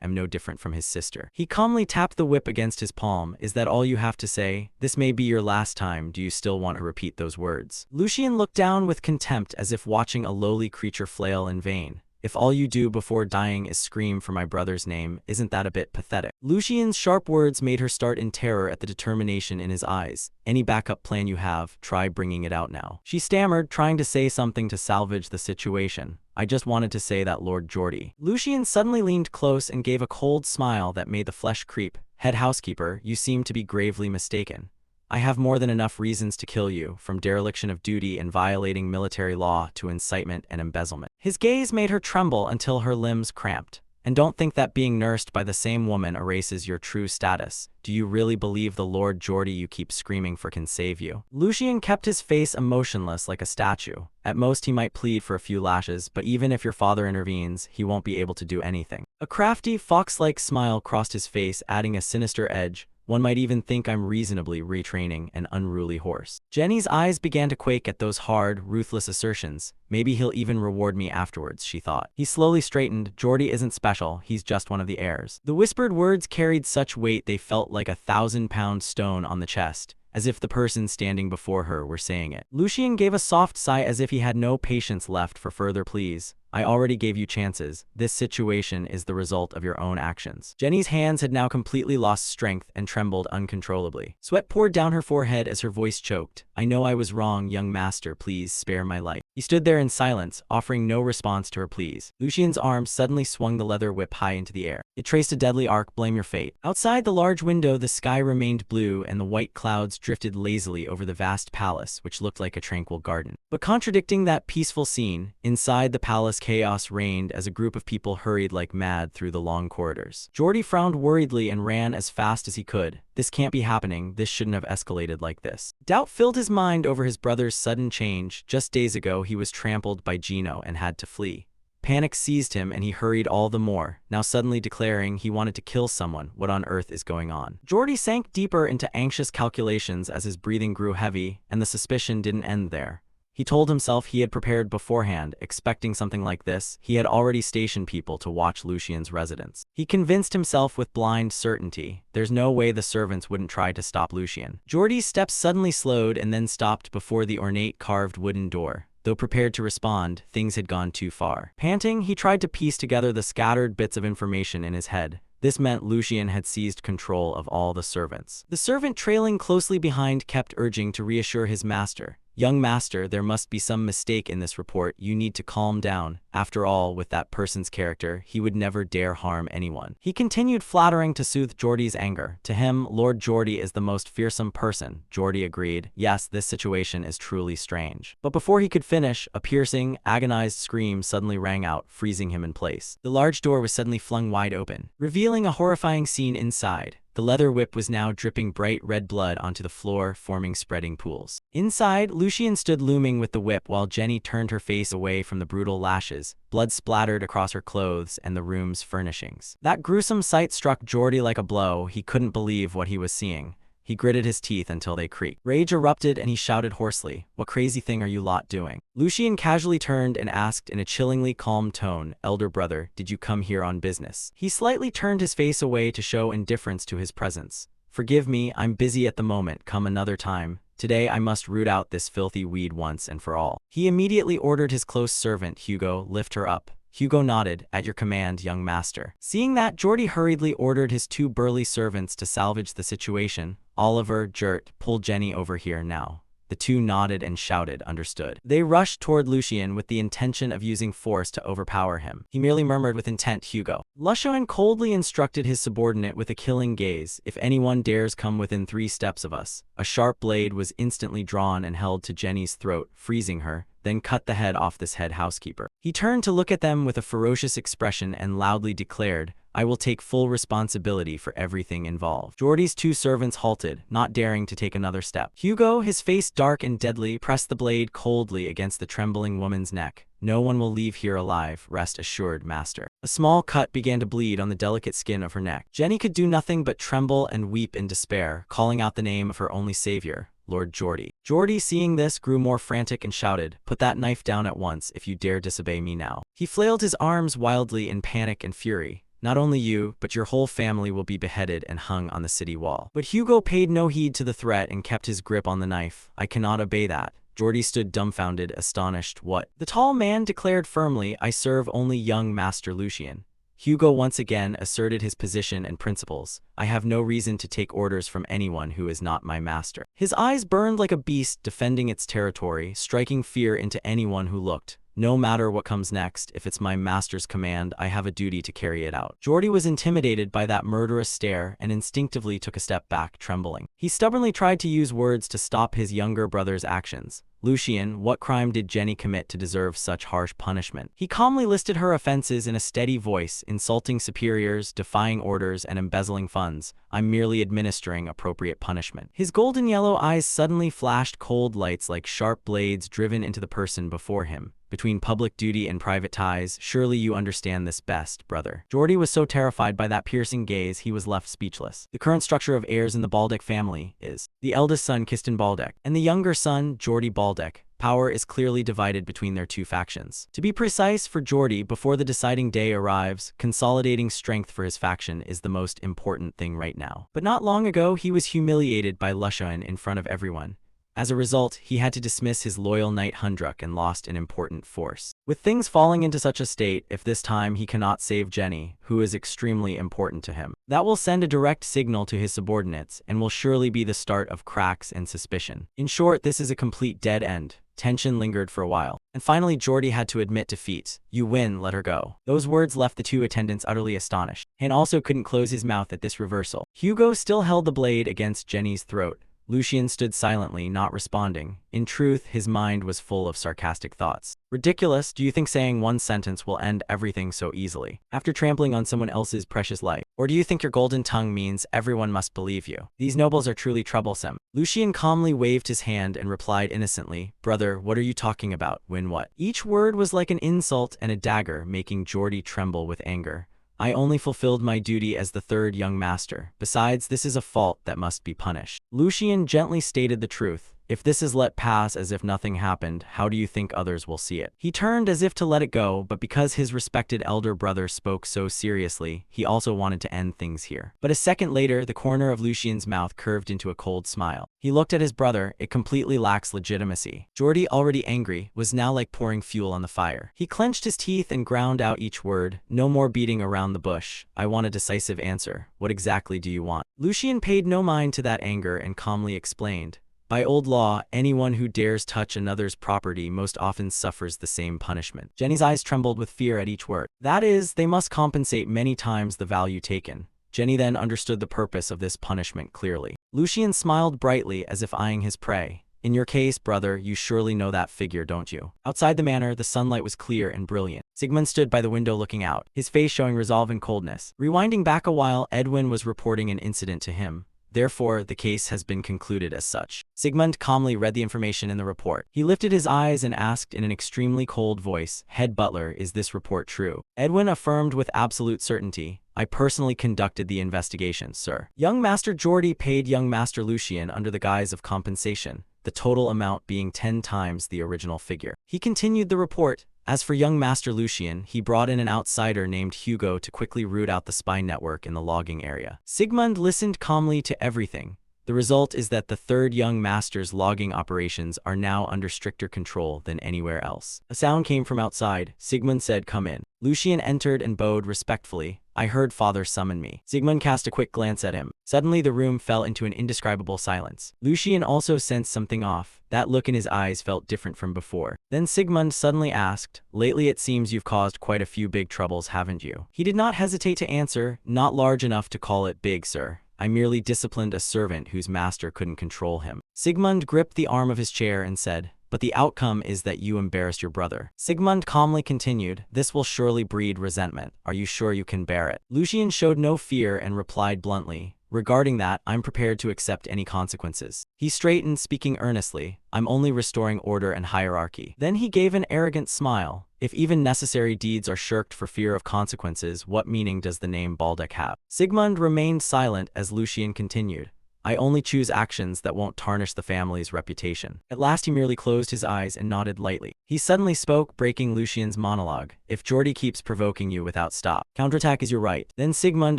am no different from his sister." He calmly tapped the whip against his palm. "Is that all you have to say? This may be your last time. Do you still want to repeat those words?" Lucian looked down with contempt as if watching a lowly creature flail in vain. "If all you do before dying is scream for my brother's name, isn't that a bit pathetic?" Lucian's sharp words made her start in terror at the determination in his eyes. "Any backup plan you have, try bringing it out now." She stammered, trying to say something to salvage the situation. "I just wanted to say that Lord Geordie." Lucian suddenly leaned close and gave a cold smile that made the flesh creep. "Head housekeeper, you seem to be gravely mistaken. I have more than enough reasons to kill you, from dereliction of duty and violating military law to incitement and embezzlement." His gaze made her tremble until her limbs cramped. "And don't think that being nursed by the same woman erases your true status. Do you really believe the Lord Geordie you keep screaming for can save you?" Lucian kept his face emotionless like a statue. "At most he might plead for a few lashes, but even if your father intervenes, he won't be able to do anything." A crafty, fox-like smile crossed his face, adding a sinister edge. "One might even think I'm reasonably retraining an unruly horse." Jenny's eyes began to quake at those hard, ruthless assertions. "Maybe he'll even reward me afterwards," she thought. He slowly straightened. "Geordie isn't special, he's just one of the heirs." The whispered words carried such weight they felt like a 1,000-pound stone on the chest, as if the person standing before her were saying it. Lucian gave a soft sigh as if he had no patience left for further pleas. "I already gave you chances. This situation is the result of your own actions." Jenny's hands had now completely lost strength and trembled uncontrollably. Sweat poured down her forehead as her voice choked. "I know I was wrong, young master. Please spare my life." He stood there in silence, offering no response to her pleas. Lucian's arm suddenly swung the leather whip high into the air. It traced a deadly arc. "Blame your fate." Outside the large window, the sky remained blue and the white clouds drifted lazily over the vast palace, which looked like a tranquil garden. But contradicting that peaceful scene, inside the palace chaos reigned as a group of people hurried like mad through the long corridors. Geordie frowned worriedly and ran as fast as he could. "This can't be happening. This shouldn't have escalated like this." Doubt filled his mind over his brother's sudden change. Just days ago, he was trampled by Gino and had to flee. Panic seized him and he hurried all the more, now suddenly declaring he wanted to kill someone. What on earth is going on? Geordie sank deeper into anxious calculations as his breathing grew heavy, and the suspicion didn't end there. He told himself he had prepared beforehand, expecting something like this. He had already stationed people to watch Lucian's residence. He convinced himself with blind certainty. There's no way the servants wouldn't try to stop Lucian. Geordie's steps suddenly slowed and then stopped before the ornate carved wooden door. Though prepared to respond, things had gone too far. Panting, he tried to piece together the scattered bits of information in his head. This meant Lucian had seized control of all the servants. The servant trailing closely behind kept urging to reassure his master. "Young master, there must be some mistake in this report. You need to calm down. After all, with that person's character, he would never dare harm anyone." He continued flattering to soothe Geordie's anger. To him, Lord Geordie is the most fearsome person. Geordie agreed. Yes, this situation is truly strange. But before he could finish, a piercing, agonized scream suddenly rang out, freezing him in place. The large door was suddenly flung wide open, revealing a horrifying scene inside. The leather whip was now dripping bright red blood onto the floor, forming spreading pools. Inside, Lucien stood looming with the whip while Jenny turned her face away from the brutal lashes. Blood splattered across her clothes and the room's furnishings. That gruesome sight struck Geordie like a blow. He couldn't believe what he was seeing. He gritted his teeth until they creaked. Rage erupted and he shouted hoarsely, "What crazy thing are you lot doing?" Lucien casually turned and asked in a chillingly calm tone, "Elder brother, did you come here on business?" He slightly turned his face away to show indifference to his presence. "Forgive me, I'm busy at the moment. Come another time. Today I must root out this filthy weed once and for all." He immediately ordered his close servant, Hugo, lift her up. Hugo nodded. "At your command, young master." Seeing that, Geordie hurriedly ordered his two burly servants to salvage the situation. "Oliver, Gert, pull Jenny over here now." The two nodded and shouted, "Understood." They rushed toward Lucien with the intention of using force to overpower him. He merely murmured with intent, "Hugo." Lucien coldly instructed his subordinate with a killing gaze, "If anyone dares come within 3 steps of us." A sharp blade was instantly drawn and held to Jenny's throat, freezing her. "Then cut the head off this head housekeeper." He turned to look at them with a ferocious expression and loudly declared, "I will take full responsibility for everything involved." Geordie's two servants halted, not daring to take another step. Hugo, his face dark and deadly, pressed the blade coldly against the trembling woman's neck. "No one will leave here alive, rest assured, master." A small cut began to bleed on the delicate skin of her neck. Jenny could do nothing but tremble and weep in despair, calling out the name of her only savior, Lord Geordie. Geordie, seeing this, grew more frantic and shouted, "Put that knife down at once if you dare disobey me now." He flailed his arms wildly in panic and fury. "Not only you, but your whole family will be beheaded and hung on the city wall." But Hugo paid no heed to the threat and kept his grip on the knife. "I cannot obey that." Geordie stood dumbfounded, astonished. "What?" The tall man declared firmly, "I serve only young Master Lucien." Hugo once again asserted his position and principles. "I have no reason to take orders from anyone who is not my master." His eyes burned like a beast defending its territory, striking fear into anyone who looked. "No matter what comes next, if it's my master's command, I have a duty to carry it out." Geordie was intimidated by that murderous stare and instinctively took a step back, trembling. He stubbornly tried to use words to stop his younger brother's actions. "Lucien, what crime did Jenny commit to deserve such harsh punishment?" He calmly listed her offenses in a steady voice, insulting superiors, defying orders, and embezzling funds. "I'm merely administering appropriate punishment." His golden yellow eyes suddenly flashed cold lights like sharp blades driven into the person before him. "Between public duty and private ties, surely you understand this best, brother." Geordie was so terrified by that piercing gaze he was left speechless. The current structure of heirs in the Baldock family is the eldest son, Kiston Baldock, and the younger son, Geordie Baldock. Power is clearly divided between their two factions. To be precise, for Geordie, before the deciding day arrives, consolidating strength for his faction is the most important thing right now. But not long ago, he was humiliated by Lucien in front of everyone. As a result, he had to dismiss his loyal knight Hundruck and lost an important force. With things falling into such a state, if this time he cannot save Jenny, who is extremely important to him, that will send a direct signal to his subordinates and will surely be the start of cracks and suspicion. In short, this is a complete dead end. Tension lingered for a while, and finally Geordie had to admit defeat. "You win, let her go." Those words left the two attendants utterly astonished. Han also couldn't close his mouth at this reversal. Hugo still held the blade against Jenny's throat. Lucien stood silently, not responding. In truth, his mind was full of sarcastic thoughts. "Ridiculous, do you think saying one sentence will end everything so easily, after trampling on someone else's precious life? Or do you think your golden tongue means everyone must believe you? These nobles are truly troublesome." Lucien calmly waved his hand and replied innocently, "Brother, what are you talking about? When what?" Each word was like an insult and a dagger, making Geordie tremble with anger. "I only fulfilled my duty as the third young master. Besides, this is a fault that must be punished." Lucien gently stated the truth. "If this is let pass as if nothing happened, how do you think others will see it?" He turned as if to let it go, but because his respected elder brother spoke so seriously, he also wanted to end things here. But a second later, the corner of Lucien's mouth curved into a cold smile. He looked at his brother. It completely lacks legitimacy. Geordie, already angry, was now like pouring fuel on the fire. He clenched his teeth and ground out each word. "No more beating around the bush. I want a decisive answer. What exactly do you want?" Lucien paid no mind to that anger and calmly explained, By old law, anyone who dares touch another's property most often suffers the same punishment. Jenny's eyes trembled with fear at each word. That is, they must compensate many times the value taken. Jenny then understood the purpose of this punishment clearly. Lucian smiled brightly as if eyeing his prey. In your case, brother, you surely know that figure, don't you? Outside the manor, the sunlight was clear and brilliant. Sigmund stood by the window looking out, his face showing resolve and coldness. Rewinding back a while, Edwin was reporting an incident to him. Therefore, the case has been concluded as such. Sigmund calmly read the information in the report. He lifted his eyes and asked in an extremely cold voice, "Head butler, is this report true?" Edwin affirmed with absolute certainty, "I personally conducted the investigation, sir." Young Master Geordie paid young Master Lucian under the guise of compensation, the total amount being 10 times the original figure. He continued the report. As for young Master Lucian, he brought in an outsider named Hugo to quickly root out the spy network in the logging area. Sigmund listened calmly to everything. The result is that the third young master's logging operations are now under stricter control than anywhere else. A sound came from outside. Sigmund said, "Come in." Lucian entered and bowed respectfully. "I heard father summon me." Sigmund cast a quick glance at him. Suddenly the room fell into an indescribable silence. Lucian also sensed something off. That look in his eyes felt different from before. Then Sigmund suddenly asked, "Lately it seems you've caused quite a few big troubles, haven't you?" He did not hesitate to answer, "Not large enough to call it big, sir. I merely disciplined a servant whose master couldn't control him." Sigmund gripped the arm of his chair and said, "But the outcome is that you embarrassed your brother." Sigmund calmly continued, "This will surely breed resentment. Are you sure you can bear it?" Lucian showed no fear and replied bluntly, "Regarding that, I'm prepared to accept any consequences." He straightened, speaking earnestly, "I'm only restoring order and hierarchy." Then he gave an arrogant smile. "If even necessary deeds are shirked for fear of consequences, what meaning does the name Baldeck have?" Sigmund remained silent as Lucian continued, "I only choose actions that won't tarnish the family's reputation." At last he merely closed his eyes and nodded lightly. He suddenly spoke, breaking Lucian's monologue. "If Geordie keeps provoking you without stop, counterattack is your right." Then Sigmund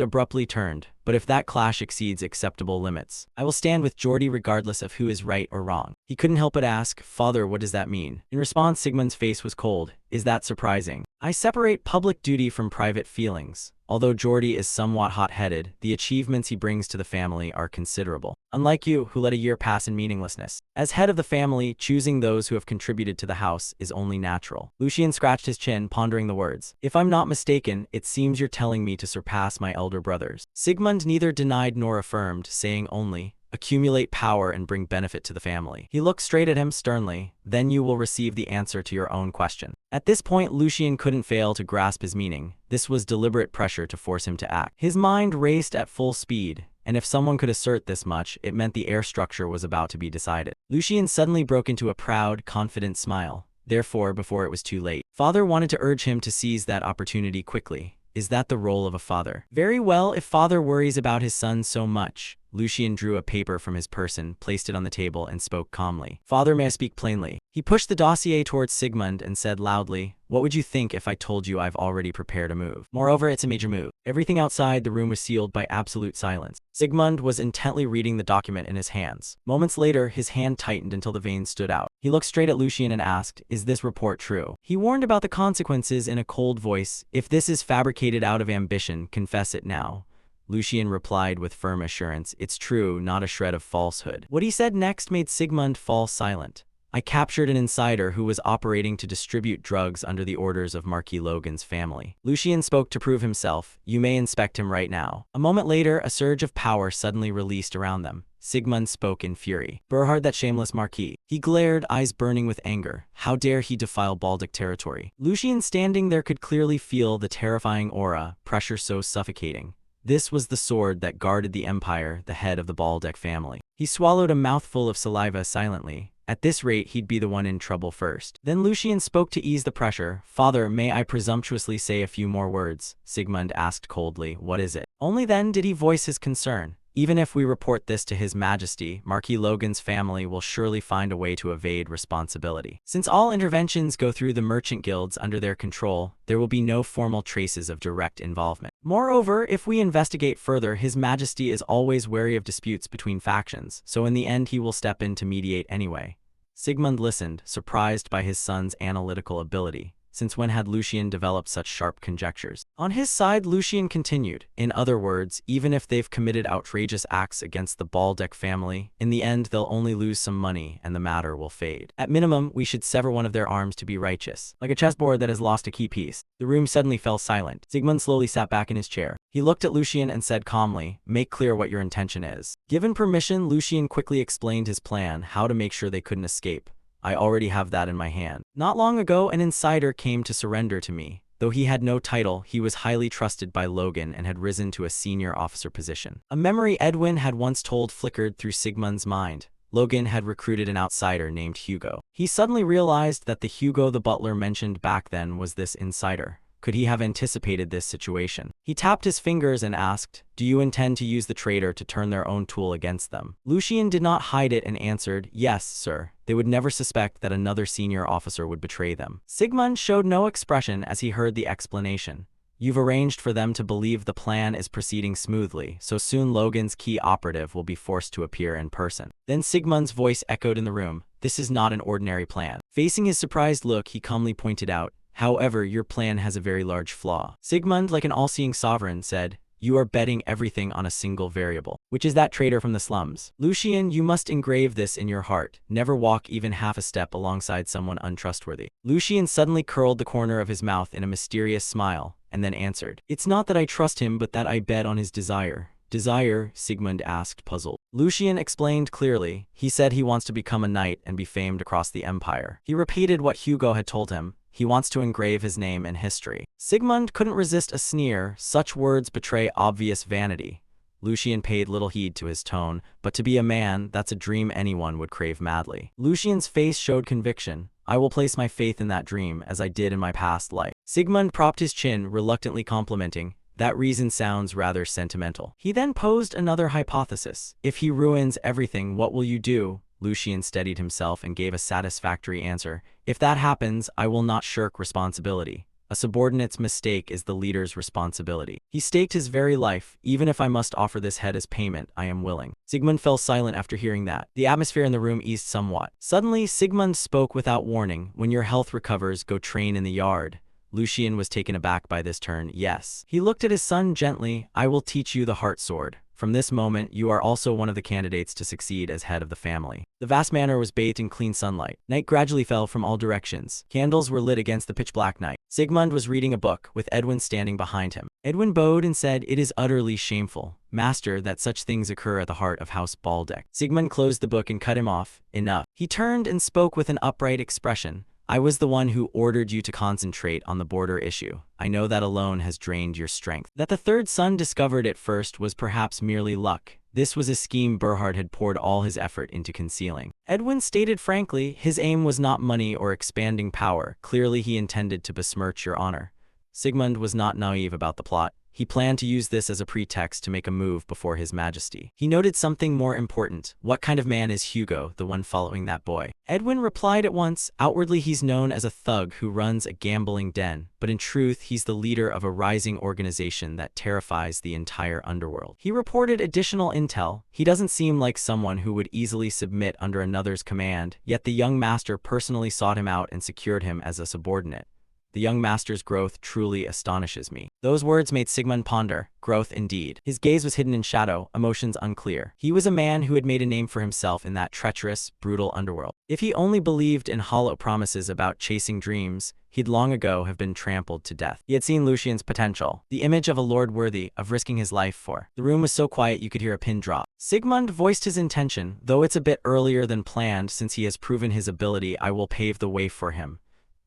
abruptly turned, "But if that clash exceeds acceptable limits, I will stand with Geordie regardless of who is right or wrong." He couldn't help but ask, "Father, what does that mean?" In response, Sigmund's face was cold. "Is that surprising? I separate public duty from private feelings. Although Geordie is somewhat hot-headed, the achievements he brings to the family are considerable. Unlike you, who let a year pass in meaninglessness. As head of the family, choosing those who have contributed to the house is only natural." Lucian scratched his chin, pondering the words. "If I'm not mistaken, it seems you're telling me to surpass my elder brothers." Sigmund neither denied nor affirmed, saying only, "Accumulate power and bring benefit to the family." He looked straight at him sternly. "Then you will receive the answer to your own question." At this point, Lucian couldn't fail to grasp his meaning. This was deliberate pressure to force him to act. His mind raced at full speed, and if someone could assert this much, it meant the air structure was about to be decided. Lucian suddenly broke into a proud, confident smile. Therefore, before it was too late, father wanted to urge him to seize that opportunity quickly. Is that the role of a father? Very well, if father worries about his son so much. Lucian drew a paper from his person, placed it on the table, and spoke calmly. "Father, may I speak plainly?" He pushed the dossier towards Sigmund and said loudly, "What would you think if I told you I've already prepared a move? Moreover, it's a major move." Everything outside the room was sealed by absolute silence. Sigmund was intently reading the document in his hands. Moments later, his hand tightened until the veins stood out. He looked straight at Lucian and asked, "Is this report true?" He warned about the consequences in a cold voice. "If this is fabricated out of ambition, confess it now." Lucian replied with firm assurance, "It's true, not a shred of falsehood." What he said next made Sigmund fall silent. "I captured an insider who was operating to distribute drugs under the orders of Marquis Logan's family." Lucian spoke to prove himself. "You may inspect him right now." A moment later, a surge of power suddenly released around them. Sigmund spoke in fury. "Berhard, that shameless Marquis." He glared, eyes burning with anger. How dare he defile Baldic territory? Lucian, standing there, could clearly feel the terrifying aura, pressure so suffocating. This was the sword that guarded the Empire, the head of the Baldic family. He swallowed a mouthful of saliva silently. At this rate, he'd be the one in trouble first. Then Lucian spoke to ease the pressure. "Father, may I presumptuously say a few more words?" Sigmund asked coldly. "What is it?" Only then did he voice his concern. "Even if we report this to His Majesty, Marquis Logan's family will surely find a way to evade responsibility. Since all interventions go through the merchant guilds under their control, there will be no formal traces of direct involvement. Moreover, if we investigate further, His Majesty is always wary of disputes between factions, so in the end he will step in to mediate anyway." Sigmund listened, surprised by his son's analytical ability. Since when had Lucien developed such sharp conjectures? On his side, Lucien continued. In other words, even if they've committed outrageous acts against the Baldeck family, in the end they'll only lose some money and the matter will fade. At minimum, we should sever one of their arms to be righteous. Like a chessboard that has lost a key piece. The room suddenly fell silent. Sigmund slowly sat back in his chair. He looked at Lucien and said calmly, "Make clear what your intention is." Given permission, Lucien quickly explained his plan, how to make sure they couldn't escape. "I already have that in my hand. Not long ago, an insider came to surrender to me. Though he had no title, he was highly trusted by Logan and had risen to a senior officer position. A memory Edwin had once told flickered through Sigmund's mind. Logan had recruited an outsider named Hugo. He suddenly realized that the Hugo the butler mentioned back then was this insider. Could he have anticipated this situation? He tapped his fingers and asked, "Do you intend to use the traitor to turn their own tool against them?" Lucien did not hide it and answered, "Yes, sir. They would never suspect that another senior officer would betray them." Sigmund showed no expression as he heard the explanation. "You've arranged for them to believe the plan is proceeding smoothly, so soon Logan's key operative will be forced to appear in person." Then Sigmund's voice echoed in the room, "This is not an ordinary plan." Facing his surprised look, he calmly pointed out, "However, your plan has a very large flaw." Sigmund, like an all-seeing sovereign, said, "You are betting everything on a single variable, which is that traitor from the slums. Lucien, you must engrave this in your heart. Never walk even half a step alongside someone untrustworthy." Lucien suddenly curled the corner of his mouth in a mysterious smile, and then answered, "It's not that I trust him, but that I bet on his desire." "Desire?" Sigmund asked, puzzled. Lucien explained clearly. "He said he wants to become a knight and be famed across the empire." He repeated what Hugo had told him. He wants to engrave his name in history. Sigmund couldn't resist a sneer. Such words betray obvious vanity. Lucien paid little heed to his tone, but to be a man, that's a dream anyone would crave madly. Lucien's face showed conviction. "I will place my faith in that dream, as I did in my past life." Sigmund propped his chin, reluctantly complimenting, "That reason sounds rather sentimental." He then posed another hypothesis. "If he ruins everything, what will you do?" Lucien steadied himself and gave a satisfactory answer. "If that happens, I will not shirk responsibility. A subordinate's mistake is the leader's responsibility. He staked his very life. Even if I must offer this head as payment, I am willing." Sigmund fell silent after hearing that. The atmosphere in the room eased somewhat. Suddenly, Sigmund spoke without warning. "When your health recovers, go train in the yard." Lucien was taken aback by this turn. "Yes." He looked at his son gently. "I will teach you the heart sword. From this moment, you are also one of the candidates to succeed as head of the family." The vast manor was bathed in clean sunlight. Night gradually fell from all directions. Candles were lit against the pitch-black night. Sigmund was reading a book, with Edwin standing behind him. Edwin bowed and said, "It is utterly shameful, master, that such things occur at the heart of House Baldeck." Sigmund closed the book and cut him off. "Enough." He turned and spoke with an upright expression. "I was the one who ordered you to concentrate on the border issue. I know that alone has drained your strength. That the third son discovered at first was perhaps merely luck. This was a scheme Berhard had poured all his effort into concealing." Edwin stated frankly, his aim was not money or expanding power. Clearly he intended to besmirch your honor. Sigmund was not naive about the plot. He planned to use this as a pretext to make a move before His Majesty. He noted something more important. "What kind of man is Hugo, the one following that boy?" Edwin replied at once. "Outwardly he's known as a thug who runs a gambling den, but in truth he's the leader of a rising organization that terrifies the entire underworld." He reported additional intel. "He doesn't seem like someone who would easily submit under another's command, yet the young master personally sought him out and secured him as a subordinate. The young master's growth truly astonishes me." Those words made Sigmund ponder. Growth indeed. His gaze was hidden in shadow, emotions unclear. He was a man who had made a name for himself in that treacherous, brutal underworld. If he only believed in hollow promises about chasing dreams, he'd long ago have been trampled to death. He had seen Lucien's potential, the image of a lord worthy of risking his life for. The room was so quiet you could hear a pin drop. Sigmund voiced his intention, though it's a bit earlier than planned since he has proven his ability. "I will pave the way for him."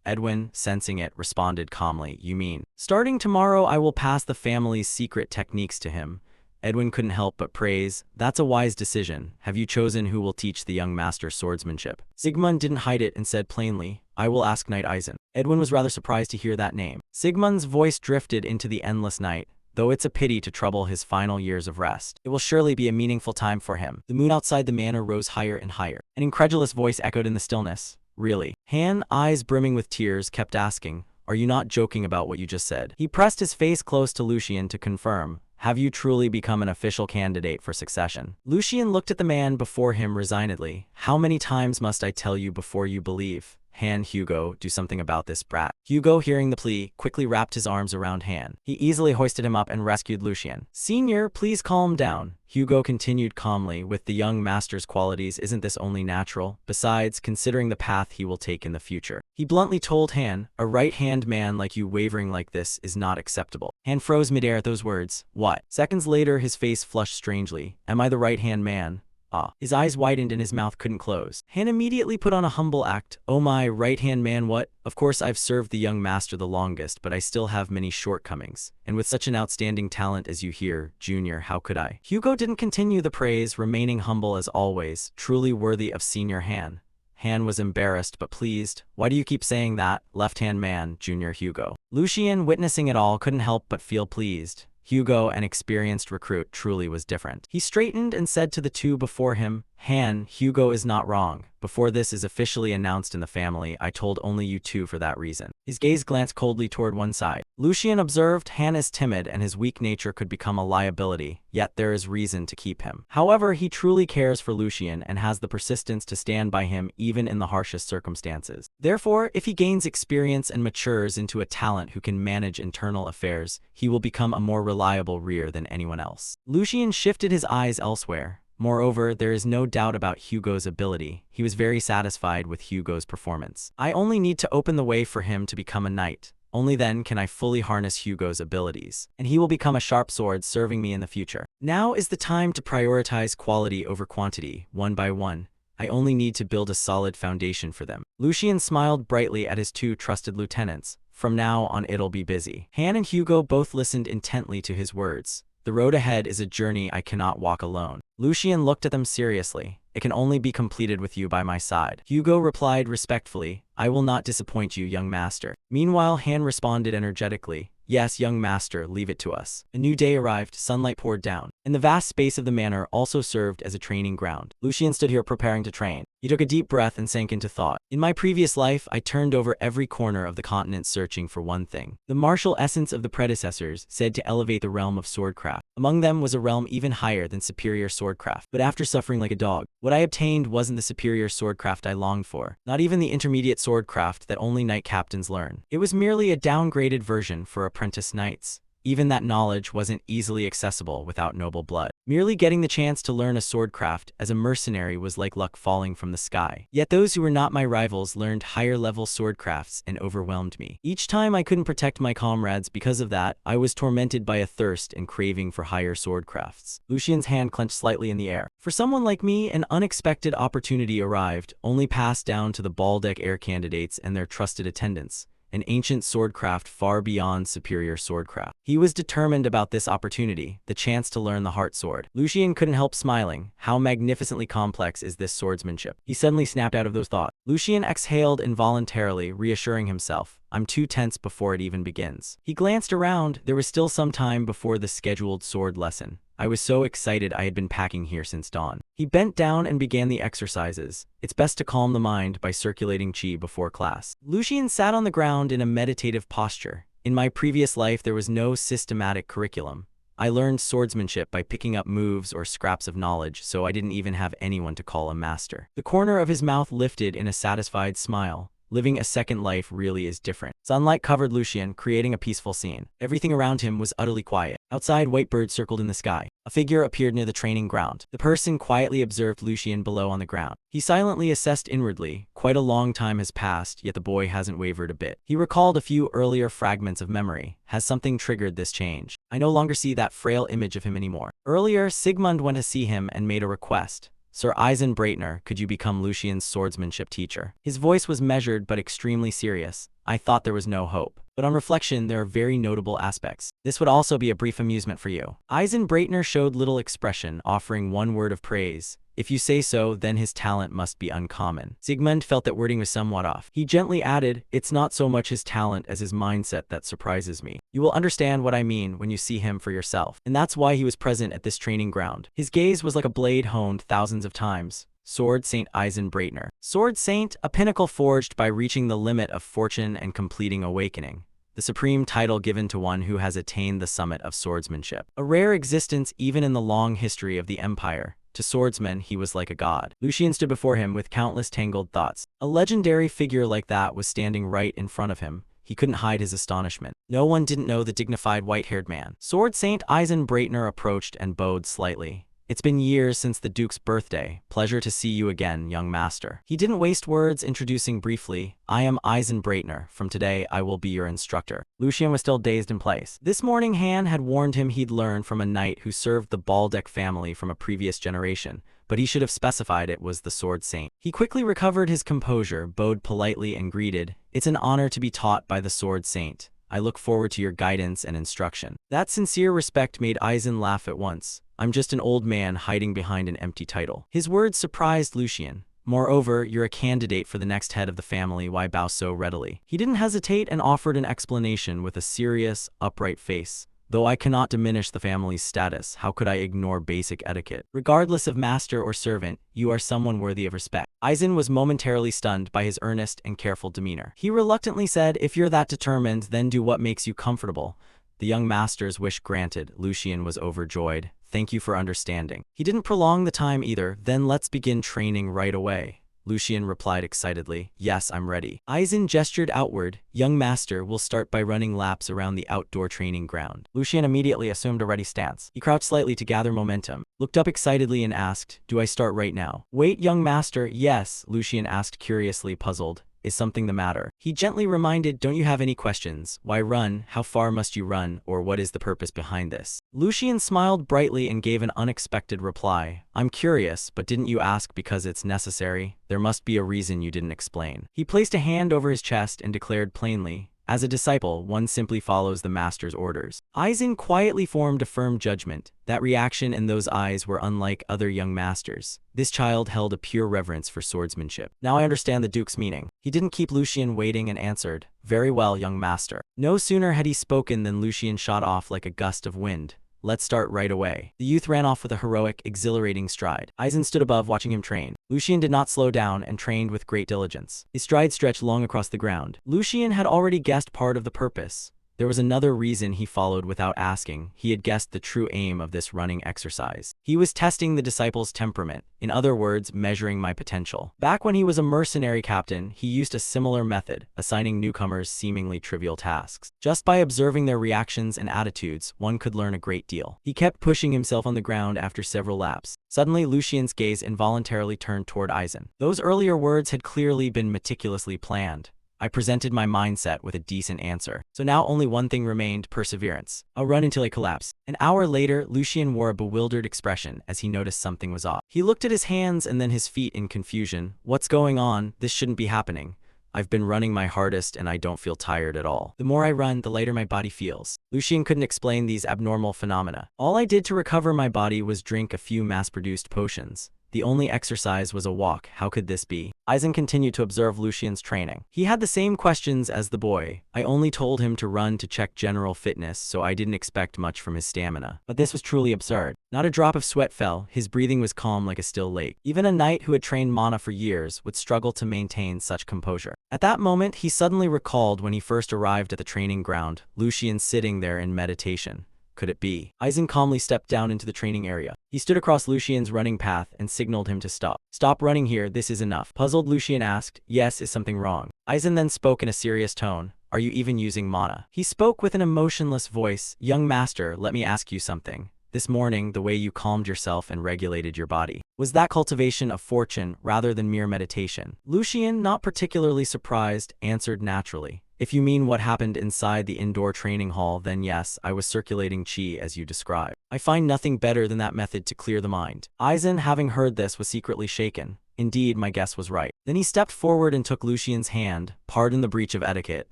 Edwin, sensing it, responded calmly, "You mean, starting tomorrow I will pass the family's secret techniques to him?" Edwin couldn't help but praise. "That's a wise decision. Have you chosen who will teach the young master swordsmanship?" Sigmund didn't hide it and said plainly, "I will ask Knight Eisen." Edwin was rather surprised to hear that name. Sigmund's voice drifted into the endless night. "Though it's a pity to trouble his final years of rest, it will surely be a meaningful time for him." The moon outside the manor rose higher and higher. An incredulous voice echoed in the stillness. "Really?" Han, eyes brimming with tears, kept asking, "Are you not joking about what you just said?" He pressed his face close to Lucien to confirm. "Have you truly become an official candidate for succession?" Lucien looked at the man before him resignedly. "How many times must I tell you before you believe? Han, Hugo, do something about this brat. Hugo, hearing the plea, quickly wrapped his arms around Han. He easily hoisted him up and rescued Lucian. Senior, please calm down. Hugo continued calmly, with the young master's qualities, isn't this only natural? Besides, considering the path he will take in the future. He bluntly told Han, a right-hand man like you wavering like this is not acceptable. Han froze midair at those words. What? Seconds later, his face flushed strangely. Am I the right-hand man? Ah. His eyes widened and his mouth couldn't close. Han immediately put on a humble act. Oh my, right-hand man what? Of course I've served the young master the longest, but I still have many shortcomings. And with such an outstanding talent as you hear, Junior, how could I? Hugo didn't continue the praise, remaining humble as always, truly worthy of Senior Han. Han was embarrassed but pleased. Why do you keep saying that? Left-hand man, Junior Hugo. Lucian, witnessing it all, couldn't help but feel pleased. Hugo, an experienced recruit, truly was different. He straightened and said to the two before him, Han, Hugo is not wrong. Before this is officially announced in the family, I told only you two for that reason. His gaze glanced coldly toward one side. Lucian observed Han is timid and his weak nature could become a liability, yet there is reason to keep him. However, he truly cares for Lucian and has the persistence to stand by him even in the harshest circumstances. Therefore, if he gains experience and matures into a talent who can manage internal affairs, he will become a more reliable rear than anyone else. Lucian shifted his eyes elsewhere. Moreover, there is no doubt about Hugo's ability. He was very satisfied with Hugo's performance. I only need to open the way for him to become a knight. Only then can I fully harness Hugo's abilities, and he will become a sharp sword serving me in the future. Now is the time to prioritize quality over quantity, one by one. I only need to build a solid foundation for them. Lucian smiled brightly at his two trusted lieutenants. From now on it'll be busy. Han and Hugo both listened intently to his words. The road ahead is a journey I cannot walk alone. Lucian looked at them seriously. It can only be completed with you by my side. Hugo replied respectfully, I will not disappoint you, young master. Meanwhile, Han responded energetically, yes, young master, leave it to us. A new day arrived, sunlight poured down, and the vast space of the manor also served as a training ground. Lucian stood here preparing to train. He took a deep breath and sank into thought. In my previous life, I turned over every corner of the continent searching for one thing. The martial essence of the predecessors, said to elevate the realm of swordcraft. Among them was a realm even higher than superior swordcraft. But after suffering like a dog, what I obtained wasn't the superior swordcraft I longed for. Not even the intermediate swordcraft that only knight captains learn. It was merely a downgraded version for apprentice knights. Even that knowledge wasn't easily accessible without noble blood. Merely getting the chance to learn a swordcraft as a mercenary was like luck falling from the sky. Yet those who were not my rivals learned higher-level swordcrafts and overwhelmed me. Each time I couldn't protect my comrades because of that, I was tormented by a thirst and craving for higher swordcrafts. Lucian's hand clenched slightly in the air. For someone like me, an unexpected opportunity arrived, only passed down to the Baldeck heir candidates and their trusted attendants. An ancient swordcraft far beyond superior swordcraft. He was determined about this opportunity, the chance to learn the heart sword. Lucian couldn't help smiling. How magnificently complex is this swordsmanship? He suddenly snapped out of those thoughts. Lucian exhaled involuntarily, reassuring himself. I'm too tense before it even begins. He glanced around. There was still some time before the scheduled sword lesson. I was so excited I had been packing here since dawn. He bent down and began the exercises. It's best to calm the mind by circulating chi before class. Lucian sat on the ground in a meditative posture. In my previous life, there was no systematic curriculum. I learned swordsmanship by picking up moves or scraps of knowledge, so I didn't even have anyone to call a master. The corner of his mouth lifted in a satisfied smile. Living a second life really is different. Sunlight covered Lucian, creating a peaceful scene. Everything around him was utterly quiet. Outside, white birds circled in the sky. A figure appeared near the training ground. The person quietly observed Lucian below on the ground. He silently assessed inwardly. Quite a long time has passed, yet the boy hasn't wavered a bit. He recalled a few earlier fragments of memory. Has something triggered this change? I no longer see that frail image of him anymore. Earlier, Sigmund went to see him and made a request. Sir Eisen Breitner, could you become Lucian's swordsmanship teacher? His voice was measured but extremely serious. I thought there was no hope. But on reflection, there are very notable aspects. This would also be a brief amusement for you. Eisen Breitner showed little expression, offering one word of praise. If you say so, then his talent must be uncommon. Sigmund felt that wording was somewhat off. He gently added, it's not so much his talent as his mindset that surprises me. You will understand what I mean when you see him for yourself. And that's why he was present at this training ground. His gaze was like a blade honed thousands of times. Sword Saint Eisen Breitner. Sword Saint, a pinnacle forged by reaching the limit of fortune and completing awakening. The supreme title given to one who has attained the summit of swordsmanship. A rare existence even in the long history of the empire. To swordsmen, he was like a god. Lucian stood before him with countless tangled thoughts. A legendary figure like that was standing right in front of him. He couldn't hide his astonishment. No one didn't know the dignified white-haired man. Sword Saint Eisen Breitner approached and bowed slightly. It's been years since the Duke's birthday. Pleasure to see you again, young master. He didn't waste words, introducing briefly, I am Eisen Breitner. From today, I will be your instructor. Lucian was still dazed in place. This morning, Han had warned him he'd learn from a knight who served the Baldeck family from a previous generation, but he should have specified it was the Sword Saint. He quickly recovered his composure, bowed politely, and greeted, It's an honor to be taught by the Sword Saint. I look forward to your guidance and instruction. That sincere respect made Eisen laugh at once. I'm just an old man hiding behind an empty title. His words surprised Lucian. Moreover, you're a candidate for the next head of the family, why bow so readily? He didn't hesitate and offered an explanation with a serious, upright face. Though I cannot diminish the family's status, how could I ignore basic etiquette? Regardless of master or servant, you are someone worthy of respect. Eisen was momentarily stunned by his earnest and careful demeanor. He reluctantly said, If you're that determined, then do what makes you comfortable. The young master's wish granted, Lucian was overjoyed. Thank you for understanding. He didn't prolong the time either. Then let's begin training right away. Lucian replied excitedly, Yes, I'm ready. Eisen gestured outward. Young master, will start by running laps around the outdoor training ground. Lucian immediately assumed a ready stance. He crouched slightly to gather momentum, looked up excitedly and asked, Do I start right now? Wait, young master, yes, Lucian asked curiously, puzzled. Is something the matter? He gently reminded, Don't you have any questions? Why run? How far must you run? Or what is the purpose behind this? Lucian smiled brightly and gave an unexpected reply. I'm curious, but didn't you ask because it's necessary? There must be a reason you didn't explain. He placed a hand over his chest and declared plainly, As a disciple, one simply follows the master's orders. Eisen quietly formed a firm judgment. That reaction and those eyes were unlike other young masters. This child held a pure reverence for swordsmanship. Now I understand the Duke's meaning. He didn't keep Lucian waiting and answered, Very well, young master. No sooner had he spoken than Lucian shot off like a gust of wind. Let's start right away. The youth ran off with a heroic, exhilarating stride. Eisen stood above watching him train. Lucian did not slow down and trained with great diligence. His stride stretched long across the ground. Lucian had already guessed part of the purpose. There was another reason he followed without asking. He had guessed the true aim of this running exercise. He was testing the disciple's temperament. In other words, measuring my potential. Back when he was a mercenary captain, he used a similar method, assigning newcomers seemingly trivial tasks. Just by observing their reactions and attitudes, one could learn a great deal. He kept pushing himself on the ground after several laps. Suddenly, Lucian's gaze involuntarily turned toward Eisen. Those earlier words had clearly been meticulously planned. I presented my mindset with a decent answer. So now only one thing remained, perseverance. I'll run until I collapse. An hour later, Lucian wore a bewildered expression as he noticed something was off. He looked at his hands and then his feet in confusion. What's going on? This shouldn't be happening. I've been running my hardest and I don't feel tired at all. The more I run, the lighter my body feels. Lucian couldn't explain these abnormal phenomena. All I did to recover my body was drink a few mass-produced potions. The only exercise was a walk. How could this be? Eisen continued to observe Lucian's training. He had the same questions as the boy. I only told him to run to check general fitness, so I didn't expect much from his stamina. But this was truly absurd. Not a drop of sweat fell. His breathing was calm like a still lake. Even a knight who had trained mana for years would struggle to maintain such composure. At that moment, he suddenly recalled when he first arrived at the training ground, Lucian sitting there in meditation. Could it be? Eisen calmly stepped down into the training area. He stood across Lucian's running path and signaled him to stop. Stop running here, this is enough. Puzzled, Lucian asked, Yes, is something wrong? Eisen then spoke in a serious tone. Are you even using mana? He spoke with an emotionless voice. Young master, let me ask you something. This morning, the way you calmed yourself and regulated your body, was that cultivation of fortune rather than mere meditation? Lucian, not particularly surprised, answered naturally. If you mean what happened inside the indoor training hall, then yes, I was circulating chi as you described. I find nothing better than that method to clear the mind. Eisen, having heard this, was secretly shaken. Indeed, my guess was right. Then he stepped forward and took Lucian's hand. Pardon the breach of etiquette.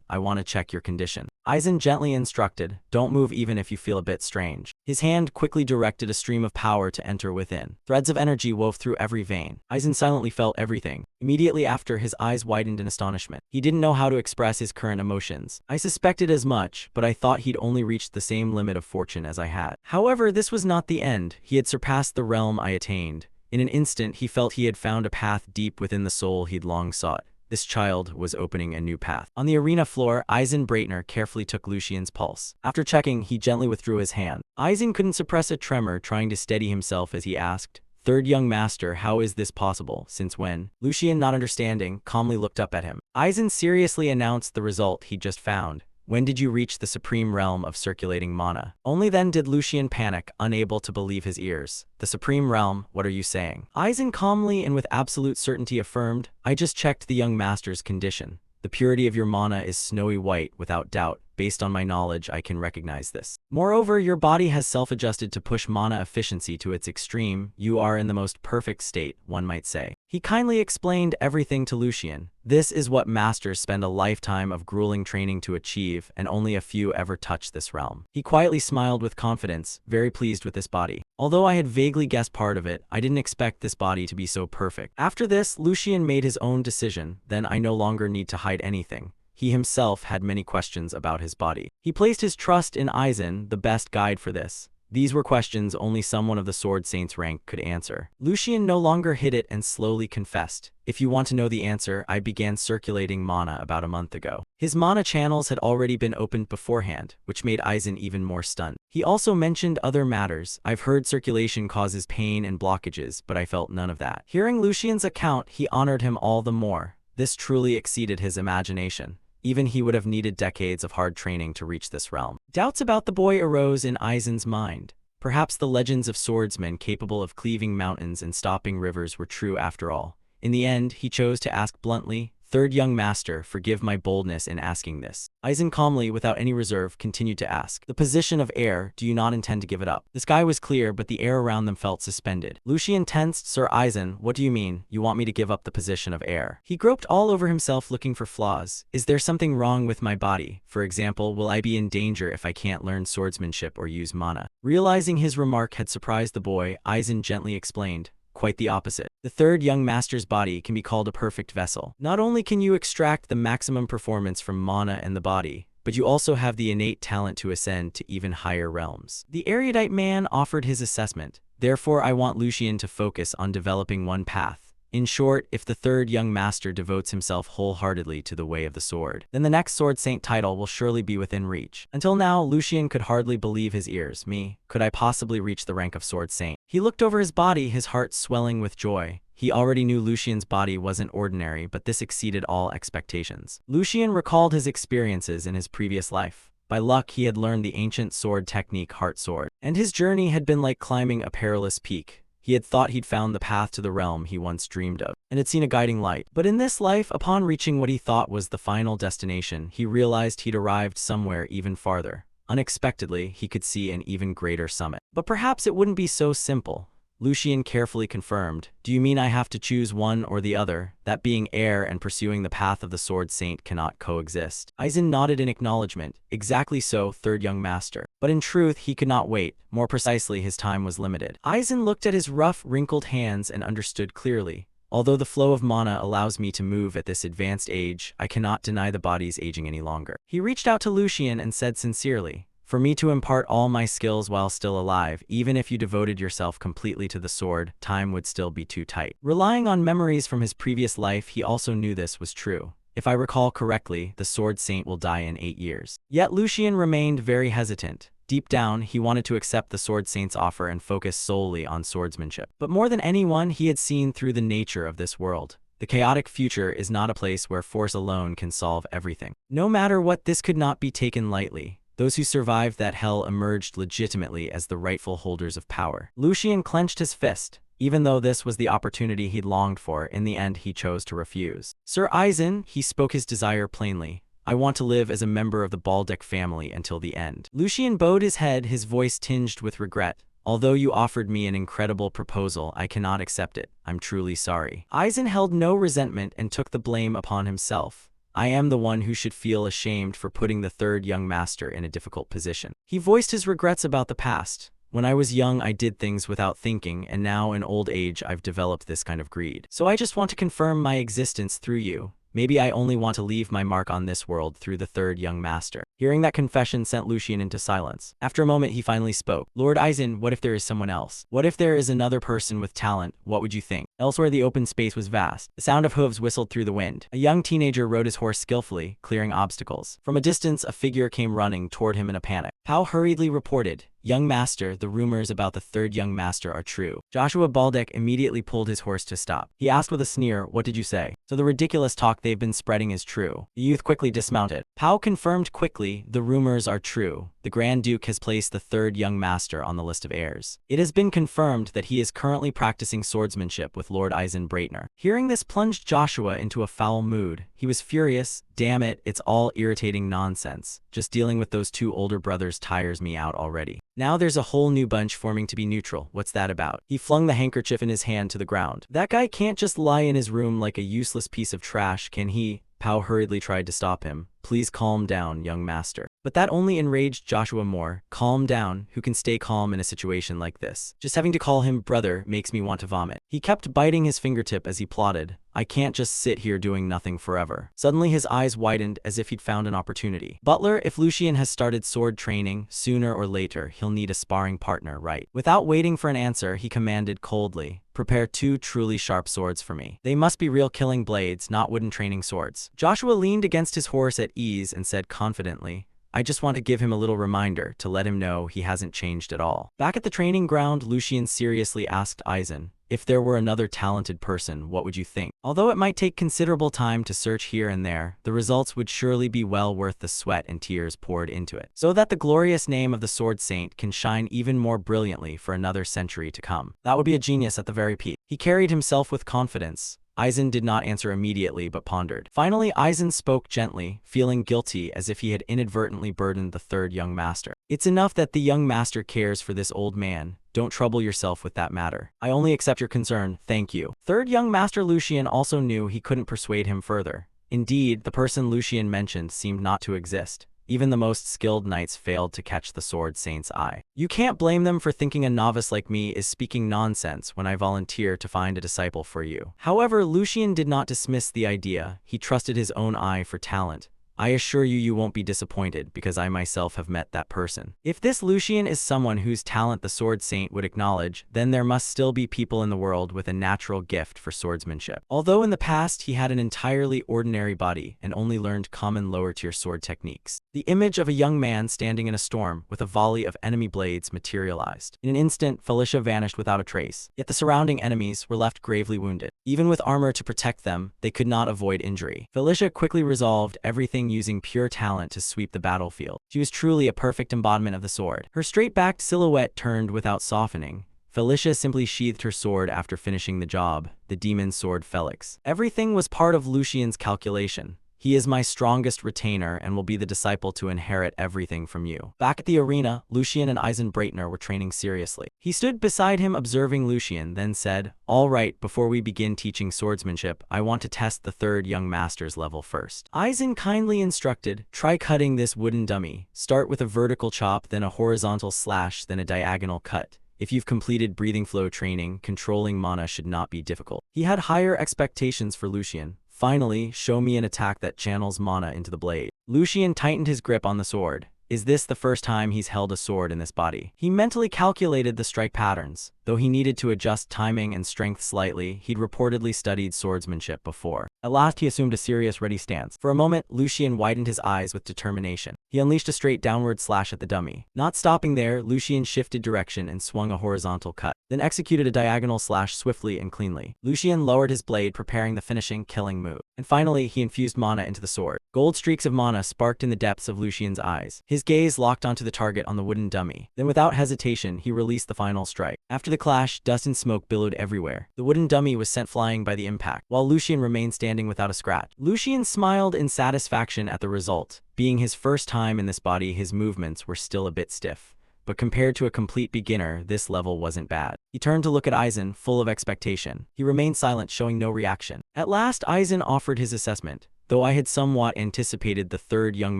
I want to check your condition. Eisen gently instructed, Don't move even if you feel a bit strange. His hand quickly directed a stream of power to enter within. Threads of energy wove through every vein. Eisen silently felt everything. Immediately after, his eyes widened in astonishment. He didn't know how to express his current emotions. I suspected as much, but I thought he'd only reached the same limit of fortune as I had. However, this was not the end. He had surpassed the realm I attained. In an instant, he felt he had found a path deep within the soul he'd long sought. This child was opening a new path. On the arena floor, Eisen Breitner carefully took Lucian's pulse. After checking, he gently withdrew his hand. Eisen couldn't suppress a tremor, trying to steady himself as he asked, Third young master, how is this possible? Since when? Lucian, not understanding, calmly looked up at him. Aizen seriously announced the result he'd just found. When did you reach the supreme realm of circulating mana? Only then did Lucian panic, unable to believe his ears. The supreme realm, what are you saying? Aizen calmly and with absolute certainty affirmed, I just checked the young master's condition. The purity of your mana is snowy white, without doubt. Based on my knowledge, I can recognize this. Moreover, your body has self-adjusted to push mana efficiency to its extreme. You are in the most perfect state, one might say. He kindly explained everything to Lucian. This is what masters spend a lifetime of grueling training to achieve, and only a few ever touch this realm. He quietly smiled with confidence, very pleased with this body. Although I had vaguely guessed part of it, I didn't expect this body to be so perfect. After this, Lucian made his own decision. Then I no longer need to hide anything. He himself had many questions about his body. He placed his trust in Aizen, the best guide for this. These were questions only someone of the Sword Saint's rank could answer. Lucian no longer hid it and slowly confessed. If you want to know the answer, I began circulating mana about a month ago. His mana channels had already been opened beforehand, which made Aizen even more stunned. He also mentioned other matters. I've heard circulation causes pain and blockages, but I felt none of that. Hearing Lucian's account, he honored him all the more. This truly exceeded his imagination. Even he would have needed decades of hard training to reach this realm. Doubts about the boy arose in Aizen's mind. Perhaps the legends of swordsmen capable of cleaving mountains and stopping rivers were true after all. In the end, he chose to ask bluntly, Third young master, forgive my boldness in asking this. Aizen calmly, without any reserve, continued to ask. The position of heir, do you not intend to give it up? The sky was clear, but the air around them felt suspended. Lucian tensed. Sir Aizen, what do you mean? You want me to give up the position of heir? He groped all over himself looking for flaws. Is there something wrong with my body? For example, will I be in danger if I can't learn swordsmanship or use mana? Realizing his remark had surprised the boy, Aizen gently explained. Quite the opposite. The third young master's body can be called a perfect vessel. Not only can you extract the maximum performance from mana and the body, but you also have the innate talent to ascend to even higher realms. The erudite man offered his assessment. Therefore, I want Lucian to focus on developing one path. In short, if the third young master devotes himself wholeheartedly to the way of the sword, then the next Sword Saint title will surely be within reach. Until now, Lucian could hardly believe his ears. Me, could I possibly reach the rank of Sword Saint? He looked over his body, his heart swelling with joy. He already knew Lucian's body wasn't ordinary, but this exceeded all expectations. Lucian recalled his experiences in his previous life. By luck, he had learned the ancient sword technique Heart Sword, and his journey had been like climbing a perilous peak. He had thought he'd found the path to the realm he once dreamed of, and had seen a guiding light. But in this life, upon reaching what he thought was the final destination, he realized he'd arrived somewhere even farther. Unexpectedly, he could see an even greater summit. But perhaps it wouldn't be so simple. Lucian carefully confirmed, do you mean I have to choose one or the other, that being heir and pursuing the path of the Sword Saint cannot coexist? Aizen nodded in acknowledgement. Exactly so, third young master. But in truth, he could not wait. More precisely, his time was limited. Aizen looked at his rough, wrinkled hands and understood clearly. Although the flow of mana allows me to move at this advanced age, I cannot deny the body's aging any longer. He reached out to Lucian and said sincerely, for me to impart all my skills while still alive, even if you devoted yourself completely to the sword, time would still be too tight. Relying on memories from his previous life, he also knew this was true. If I recall correctly, the Sword Saint will die in 8 years. Yet Lucian remained very hesitant. Deep down, he wanted to accept the Sword Saint's offer and focus solely on swordsmanship. But more than anyone, he had seen through the nature of this world. The chaotic future is not a place where force alone can solve everything. No matter what, this could not be taken lightly. Those who survived that hell emerged legitimately as the rightful holders of power. Lucian clenched his fist. Even though this was the opportunity he'd longed for, in the end he chose to refuse. Sir Aizen, he spoke his desire plainly. I want to live as a member of the Baldic family until the end. Lucian bowed his head, his voice tinged with regret. Although you offered me an incredible proposal, I cannot accept it. I'm truly sorry. Aizen held no resentment and took the blame upon himself. I am the one who should feel ashamed for putting the third young master in a difficult position. He voiced his regrets about the past. When I was young, I did things without thinking, and now in old age, I've developed this kind of greed. So I just want to confirm my existence through you. Maybe I only want to leave my mark on this world through the third young master. Hearing that confession sent Lucian into silence. After a moment, he finally spoke. Lord Aizen, what if there is someone else? What if there is another person with talent? What would you think? Elsewhere, the open space was vast. The sound of hooves whistled through the wind. A young teenager rode his horse skillfully, clearing obstacles. From a distance, a figure came running toward him in a panic. Pao hurriedly reported, "Young master, the rumors about the third young master are true." Joshua Baldeck immediately pulled his horse to stop. He asked with a sneer, "What did you say?" "So the ridiculous talk they've been spreading is true." The youth quickly dismounted. Pao confirmed quickly, "The rumors are true. The Grand Duke has placed the third young master on the list of heirs. It has been confirmed that he is currently practicing swordsmanship with Lord Eisen Breitner." Hearing this plunged Joshua into a foul mood. He was furious. "Damn it, it's all irritating nonsense. Just dealing with those two older brothers tires me out already. Now there's a whole new bunch forming to be neutral. What's that about?" He flung the handkerchief in his hand to the ground. "That guy can't just lie in his room like a useless piece of trash, can he?" Pao hurriedly tried to stop him. "Please calm down, young master." But that only enraged Joshua more. "Calm down? Who can stay calm in a situation like this? Just having to call him brother makes me want to vomit." He kept biting his fingertip as he plotted. "I can't just sit here doing nothing forever." Suddenly his eyes widened as if he'd found an opportunity. "Butler, if Lucian has started sword training, sooner or later he'll need a sparring partner, right?" Without waiting for an answer, he commanded coldly, "Prepare 2 truly sharp swords for me. They must be real killing blades, not wooden training swords." Joshua leaned against his horse at ease and said confidently, "I just want to give him a little reminder to let him know he hasn't changed at all." Back at the training ground, Lucian seriously asked Eisen, "If there were another talented person, what would you think?" Although it might take considerable time to search here and there, the results would surely be well worth the sweat and tears poured into it, so that the glorious name of the Sword Saint can shine even more brilliantly for another century to come. That would be a genius at the very peak. He carried himself with confidence. Eisen did not answer immediately but pondered. Finally, Eisen spoke gently, feeling guilty as if he had inadvertently burdened the third young master. "It's enough that the young master cares for this old man. Don't trouble yourself with that matter. I only accept your concern, thank you." Third young master Lucian also knew he couldn't persuade him further. Indeed, the person Lucian mentioned seemed not to exist. Even the most skilled knights failed to catch the Sword Saint's eye. "You can't blame them for thinking a novice like me is speaking nonsense when I volunteer to find a disciple for you." However, Lucian did not dismiss the idea. He trusted his own eye for talent. "I assure you, you won't be disappointed, because I myself have met that person." If this Lucian is someone whose talent the Sword Saint would acknowledge, then there must still be people in the world with a natural gift for swordsmanship. Although in the past he had an entirely ordinary body and only learned common lower-tier sword techniques. The image of a young man standing in a storm with a volley of enemy blades materialized. In an instant, Felicia vanished without a trace, yet the surrounding enemies were left gravely wounded. Even with armor to protect them, they could not avoid injury. Felicia quickly resolved everything using pure talent to sweep the battlefield. She was truly a perfect embodiment of the sword. Her straight-backed silhouette turned without softening. Felicia simply sheathed her sword after finishing the job, the demon sword Felix. Everything was part of Lucian's calculation. "He is my strongest retainer and will be the disciple to inherit everything from you." Back at the arena, Lucian and Eisen Breitner were training seriously. He stood beside him observing Lucian, then said, "All right, before we begin teaching swordsmanship, I want to test the third young master's level first." Eisen kindly instructed, "Try cutting this wooden dummy. Start with a vertical chop, then a horizontal slash, then a diagonal cut. If you've completed breathing flow training, controlling mana should not be difficult." He had higher expectations for Lucian. "Finally, show me an attack that channels mana into the blade." Lucian tightened his grip on the sword. Is this the first time he's held a sword in this body? He mentally calculated the strike patterns. Though he needed to adjust timing and strength slightly, he'd reportedly studied swordsmanship before. At last he assumed a serious ready stance. For a moment, Lucian widened his eyes with determination. He unleashed a straight downward slash at the dummy. Not stopping there, Lucian shifted direction and swung a horizontal cut, then executed a diagonal slash swiftly and cleanly. Lucian lowered his blade, preparing the finishing, killing move. And finally, he infused mana into the sword. Gold streaks of mana sparked in the depths of Lucian's eyes. His gaze locked onto the target on the wooden dummy. Then without hesitation, he released the final strike. After the clash, dust and smoke billowed everywhere. The wooden dummy was sent flying by the impact, while Lucian remained standing without a scratch. Lucian smiled in satisfaction at the result. Being his first time in this body, his movements were still a bit stiff. But compared to a complete beginner, this level wasn't bad. He turned to look at Eisen, full of expectation. He remained silent, showing no reaction. At last, Eisen offered his assessment. "Though I had somewhat anticipated the third young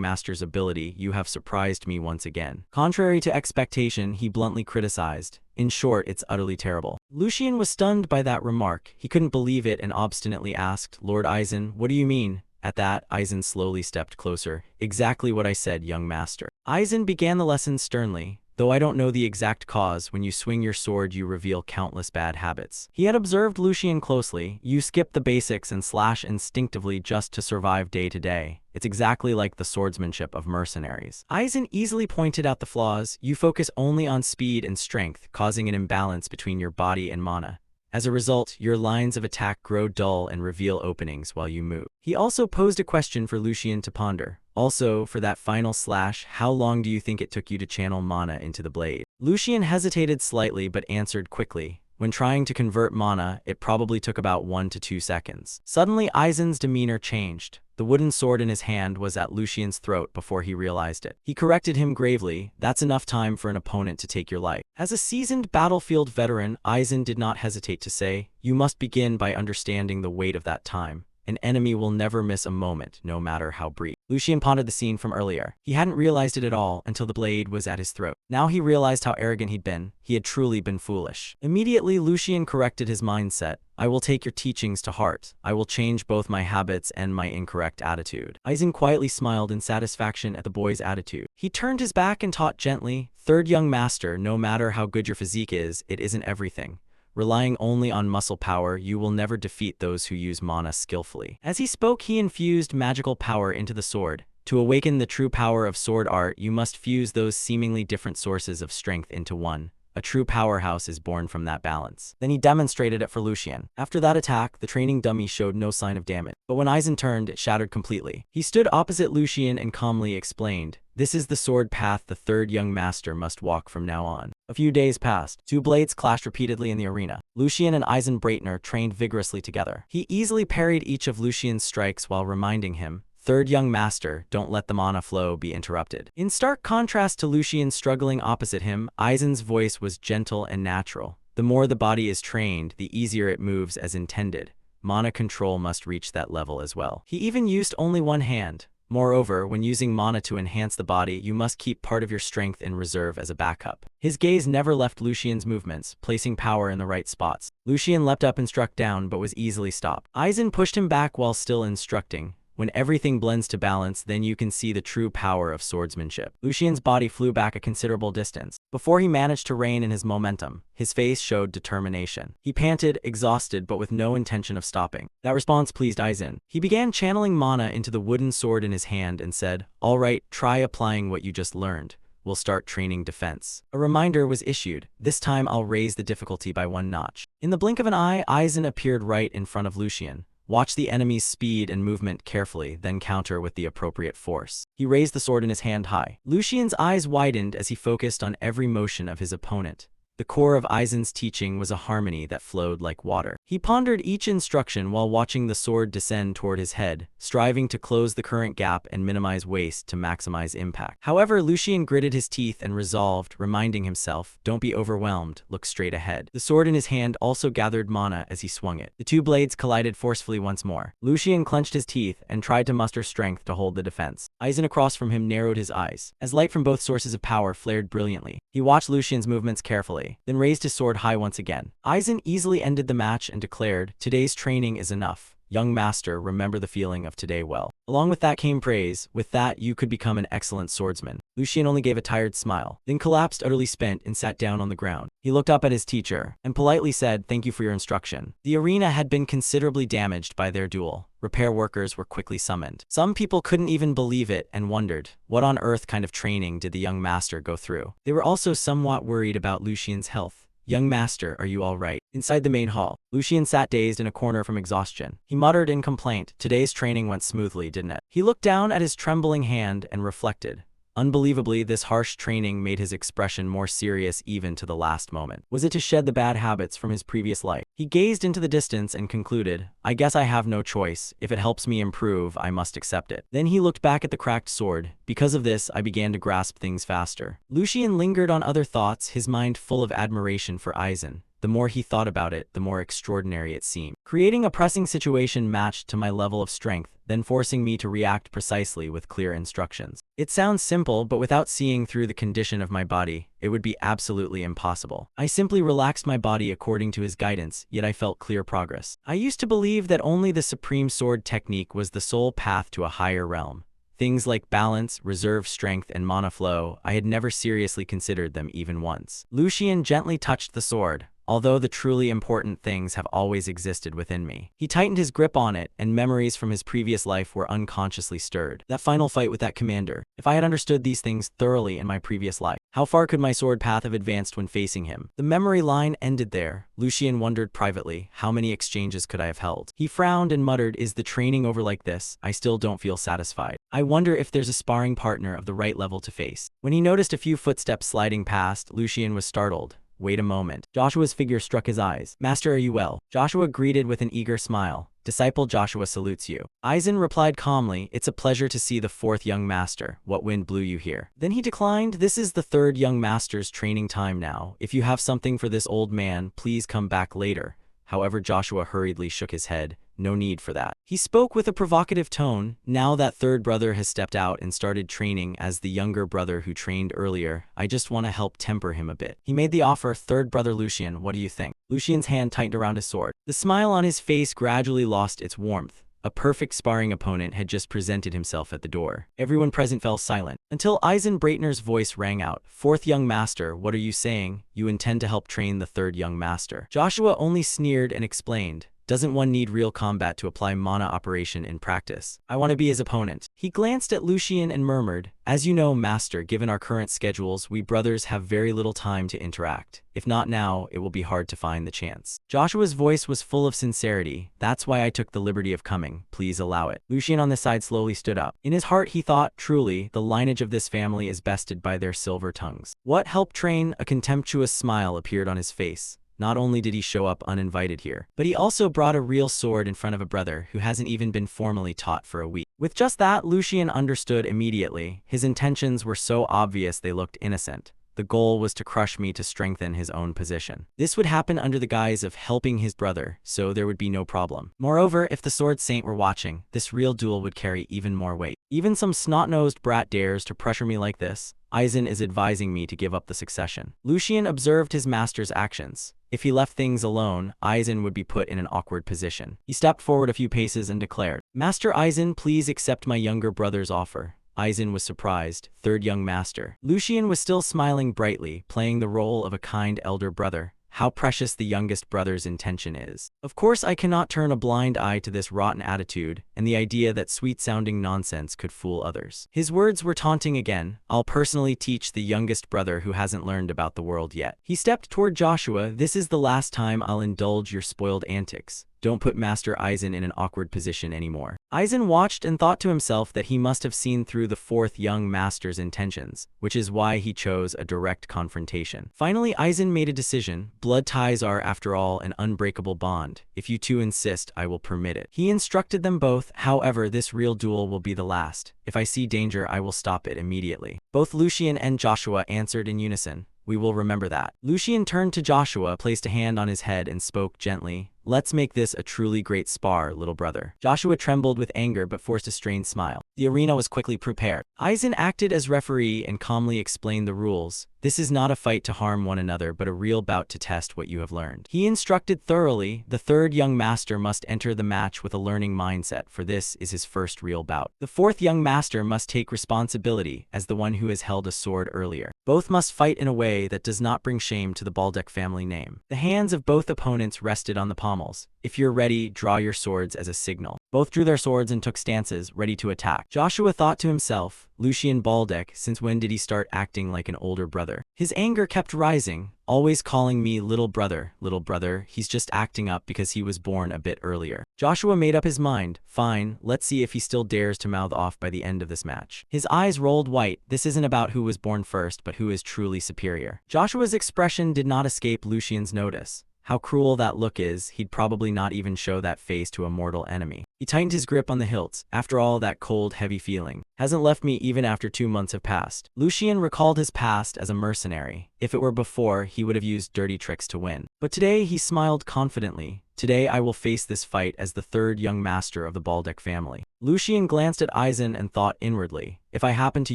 master's ability, you have surprised me once again." Contrary to expectation, he bluntly criticized. "In short, it's utterly terrible." Lucian was stunned by that remark. He couldn't believe it and obstinately asked, "Lord Eisen, what do you mean?" At that, Eisen slowly stepped closer. "Exactly what I said, young master." Eisen began the lesson sternly. though I don't know the exact cause. When you swing your sword, you reveal countless bad habits. He had observed Lucian closely. You skip the basics and slash instinctively just to survive day to day. It's exactly like the swordsmanship of mercenaries. Aizen easily pointed out the flaws. You focus only on speed and strength, causing an imbalance between your body and mana. As a result, your lines of attack grow dull and reveal openings while you move. He also posed a question for Lucian to ponder. Also, for that final slash, how long do you think it took you to channel mana into the blade? Lucian hesitated slightly but answered quickly. When trying to convert mana, it probably took about 1 to 2 seconds. Suddenly, Aizen's demeanor changed. The wooden sword in his hand was at Lucian's throat before he realized it. He corrected him gravely. That's enough time for an opponent to take your life. As a seasoned battlefield veteran, Aizen did not hesitate to say, you must begin by understanding the weight of that time. An enemy will never miss a moment, no matter how brief. Lucian pondered the scene from earlier. He hadn't realized it at all until the blade was at his throat. Now he realized how arrogant he'd been. He had truly been foolish. Immediately, Lucian corrected his mindset. I will take your teachings to heart. I will change both my habits and my incorrect attitude. Aizen quietly smiled in satisfaction at the boy's attitude. He turned his back and taught gently, Third young master, no matter how good your physique is, it isn't everything. Relying only on muscle power, you will never defeat those who use mana skillfully. As he spoke, he infused magical power into the sword. To awaken the true power of sword art, you must fuse those seemingly different sources of strength into one. A true powerhouse is born from that balance. Then he demonstrated it for Lucian. After that attack, the training dummy showed no sign of damage. But when Aizen turned, it shattered completely. He stood opposite Lucian and calmly explained, this is the sword path the third young master must walk from now on. A few days passed. Two blades clashed repeatedly in the arena. Lucian and Aizen Breitner trained vigorously together. He easily parried each of Lucian's strikes while reminding him, Third young master, don't let the mana flow be interrupted. In stark contrast to Lucian struggling opposite him, Aizen's voice was gentle and natural. The more the body is trained, the easier it moves as intended. Mana control must reach that level as well. He even used only one hand. Moreover, when using mana to enhance the body, you must keep part of your strength in reserve as a backup. His gaze never left Lucian's movements, placing power in the right spots. Lucian leapt up and struck down, but was easily stopped. Aizen pushed him back while still instructing. When everything blends to balance, then you can see the true power of swordsmanship. Lucian's body flew back a considerable distance. Before he managed to rein in his momentum, his face showed determination. He panted, exhausted, but with no intention of stopping. That response pleased Aizen. He began channeling mana into the wooden sword in his hand and said, all right, try applying what you just learned. We'll start training defense. A reminder was issued. This time I'll raise the difficulty by 1 notch. In the blink of an eye, Aizen appeared right in front of Lucian. Watch the enemy's speed and movement carefully, then counter with the appropriate force. He raised the sword in his hand high. Lucian's eyes widened as he focused on every motion of his opponent. The core of Aizen's teaching was a harmony that flowed like water. He pondered each instruction while watching the sword descend toward his head, striving to close the current gap and minimize waste to maximize impact. However, Lucian gritted his teeth and resolved, reminding himself, don't be overwhelmed, look straight ahead. The sword in his hand also gathered mana as he swung it. The two blades collided forcefully once more. Lucian clenched his teeth and tried to muster strength to hold the defense. Aizen across from him narrowed his eyes, as light from both sources of power flared brilliantly. He watched Lucian's movements carefully, then raised his sword high once again. Aizen easily ended the match and declared, today's training is enough. Young master, remember the feeling of today well. Along with that came praise. With that, you could become an excellent swordsman. Lucian only gave a tired smile, then collapsed utterly spent and sat down on the ground. He looked up at his teacher and politely said, thank you for your instruction. The arena had been considerably damaged by their duel. Repair workers were quickly summoned. Some people couldn't even believe it and wondered, what on earth kind of training did the young master go through? They were also somewhat worried about Lucian's health. Young master, are you all right? Inside the main hall, Lucian sat dazed in a corner from exhaustion. He muttered in complaint, today's training went smoothly, didn't it? He looked down at his trembling hand and reflected. Unbelievably, this harsh training made his expression more serious even to the last moment. Was it to shed the bad habits from his previous life? He gazed into the distance and concluded, I guess I have no choice. If it helps me improve, I must accept it. Then he looked back at the cracked sword. Because of this, I began to grasp things faster. Lucian lingered on other thoughts, his mind full of admiration for Aizen. The more he thought about it, the more extraordinary it seemed. Creating a pressing situation matched to my level of strength, then forcing me to react precisely with clear instructions. It sounds simple, but without seeing through the condition of my body, it would be absolutely impossible. I simply relaxed my body according to his guidance, yet I felt clear progress. I used to believe that only the supreme sword technique was the sole path to a higher realm, Things like balance, reserve strength, and mana flow, I had never seriously considered them even once. Lucian gently touched the sword, although the truly important things have always existed within me. He tightened his grip on it, and memories from his previous life were unconsciously stirred. That final fight with that commander. If I had understood these things thoroughly in my previous life, how far could my sword path have advanced when facing him? The memory line ended there. Lucian wondered privately, how many exchanges could I have held? He frowned and muttered, is the training over like this? I still don't feel satisfied. I wonder if there's a sparring partner of the right level to face. When he noticed a few footsteps sliding past, Lucian was startled. Wait a moment. Joshua's figure struck his eyes. Master, are you well? Joshua greeted with an eager smile. Disciple Joshua salutes you. Aizen replied calmly, it's a pleasure to see the fourth young master. What wind blew you here? Then he declined, this is the third young master's training time now. If you have something for this old man, please come back later. However, Joshua hurriedly shook his head. No need for that. He spoke with a provocative tone. Now that third brother has stepped out and started training as the younger brother who trained earlier, I just want to help temper him a bit. He made the offer. Third brother Lucian, what do you think? Lucian's hand tightened around his sword. The smile on his face gradually lost its warmth. A perfect sparring opponent had just presented himself at the door. Everyone present fell silent, until Aizen Breitner's voice rang out. Fourth young master, what are you saying? You intend to help train the third young master? Joshua only sneered and explained. Doesn't one need real combat to apply mana operation in practice? I want to be his opponent. He glanced at Lucian and murmured, as you know, master, given our current schedules, we brothers have very little time to interact. If not now, it will be hard to find the chance. Joshua's voice was full of sincerity. That's why I took the liberty of coming. Please allow it. Lucian on the side slowly stood up. In his heart, he thought, truly, the lineage of this family is bested by their silver tongues. What helped train? A contemptuous smile appeared on his face. Not only did he show up uninvited here, but he also brought a real sword in front of a brother who hasn't even been formally taught for a week. With just that, Lucian understood immediately. His intentions were so obvious they looked innocent. The goal was to crush me to strengthen his own position. This would happen under the guise of helping his brother, so there would be no problem. Moreover, if the Sword Saint were watching, this real duel would carry even more weight. Even some snot-nosed brat dares to pressure me like this. Aizen is advising me to give up the succession. Lucian observed his master's actions. If he left things alone, Aizen would be put in an awkward position. He stepped forward a few paces and declared, Master Aizen, please accept my younger brother's offer. Aizen was surprised. Third young master. Lucian was still smiling brightly, playing the role of a kind elder brother. How precious the youngest brother's intention is. Of course, I cannot turn a blind eye to this rotten attitude and the idea that sweet-sounding nonsense could fool others. His words were taunting again. I'll personally teach the youngest brother who hasn't learned about the world yet. He stepped toward Joshua. This is the last time I'll indulge your spoiled antics. Don't put Master Aizen in an awkward position anymore. Aizen watched and thought to himself that he must have seen through the fourth young master's intentions, which is why he chose a direct confrontation. Finally, Aizen made a decision. Blood ties are, after all, an unbreakable bond. If you two insist, I will permit it. He instructed them both. However, this real duel will be the last. If I see danger, I will stop it immediately. Both Lucian and Joshua answered in unison. We will remember that. Lucian turned to Joshua, placed a hand on his head, and spoke gently. Let's make this a truly great spar, little brother. Joshua trembled with anger but forced a strained smile. The arena was quickly prepared. Aizen acted as referee and calmly explained the rules. This is not a fight to harm one another, but a real bout to test what you have learned. He instructed thoroughly. The third young master must enter the match with a learning mindset, for this is his first real bout. The fourth young master must take responsibility as the one who has held a sword earlier. Both must fight in a way that does not bring shame to the Baldeck family name. The hands of both opponents rested on the pommels. If you're ready, draw your swords as a signal. Both drew their swords and took stances, ready to attack. Joshua thought to himself, Lucian Baldeck, since when did he start acting like an older brother? His anger kept rising, always calling me little brother, he's just acting up because he was born a bit earlier. Joshua made up his mind. Fine, let's see if he still dares to mouth off by the end of this match. His eyes rolled white. This isn't about who was born first, but who is truly superior. Joshua's expression did not escape Lucian's notice. How cruel that look is, he'd probably not even show that face to a mortal enemy. He tightened his grip on the hilts. After all, that cold, heavy feeling hasn't left me even after 2 months have passed. Lucian recalled his past as a mercenary. If it were before, he would have used dirty tricks to win. But today, he smiled confidently. Today, I will face this fight as the third young master of the Baldeck family. Lucian glanced at Aizen and thought inwardly, if I happened to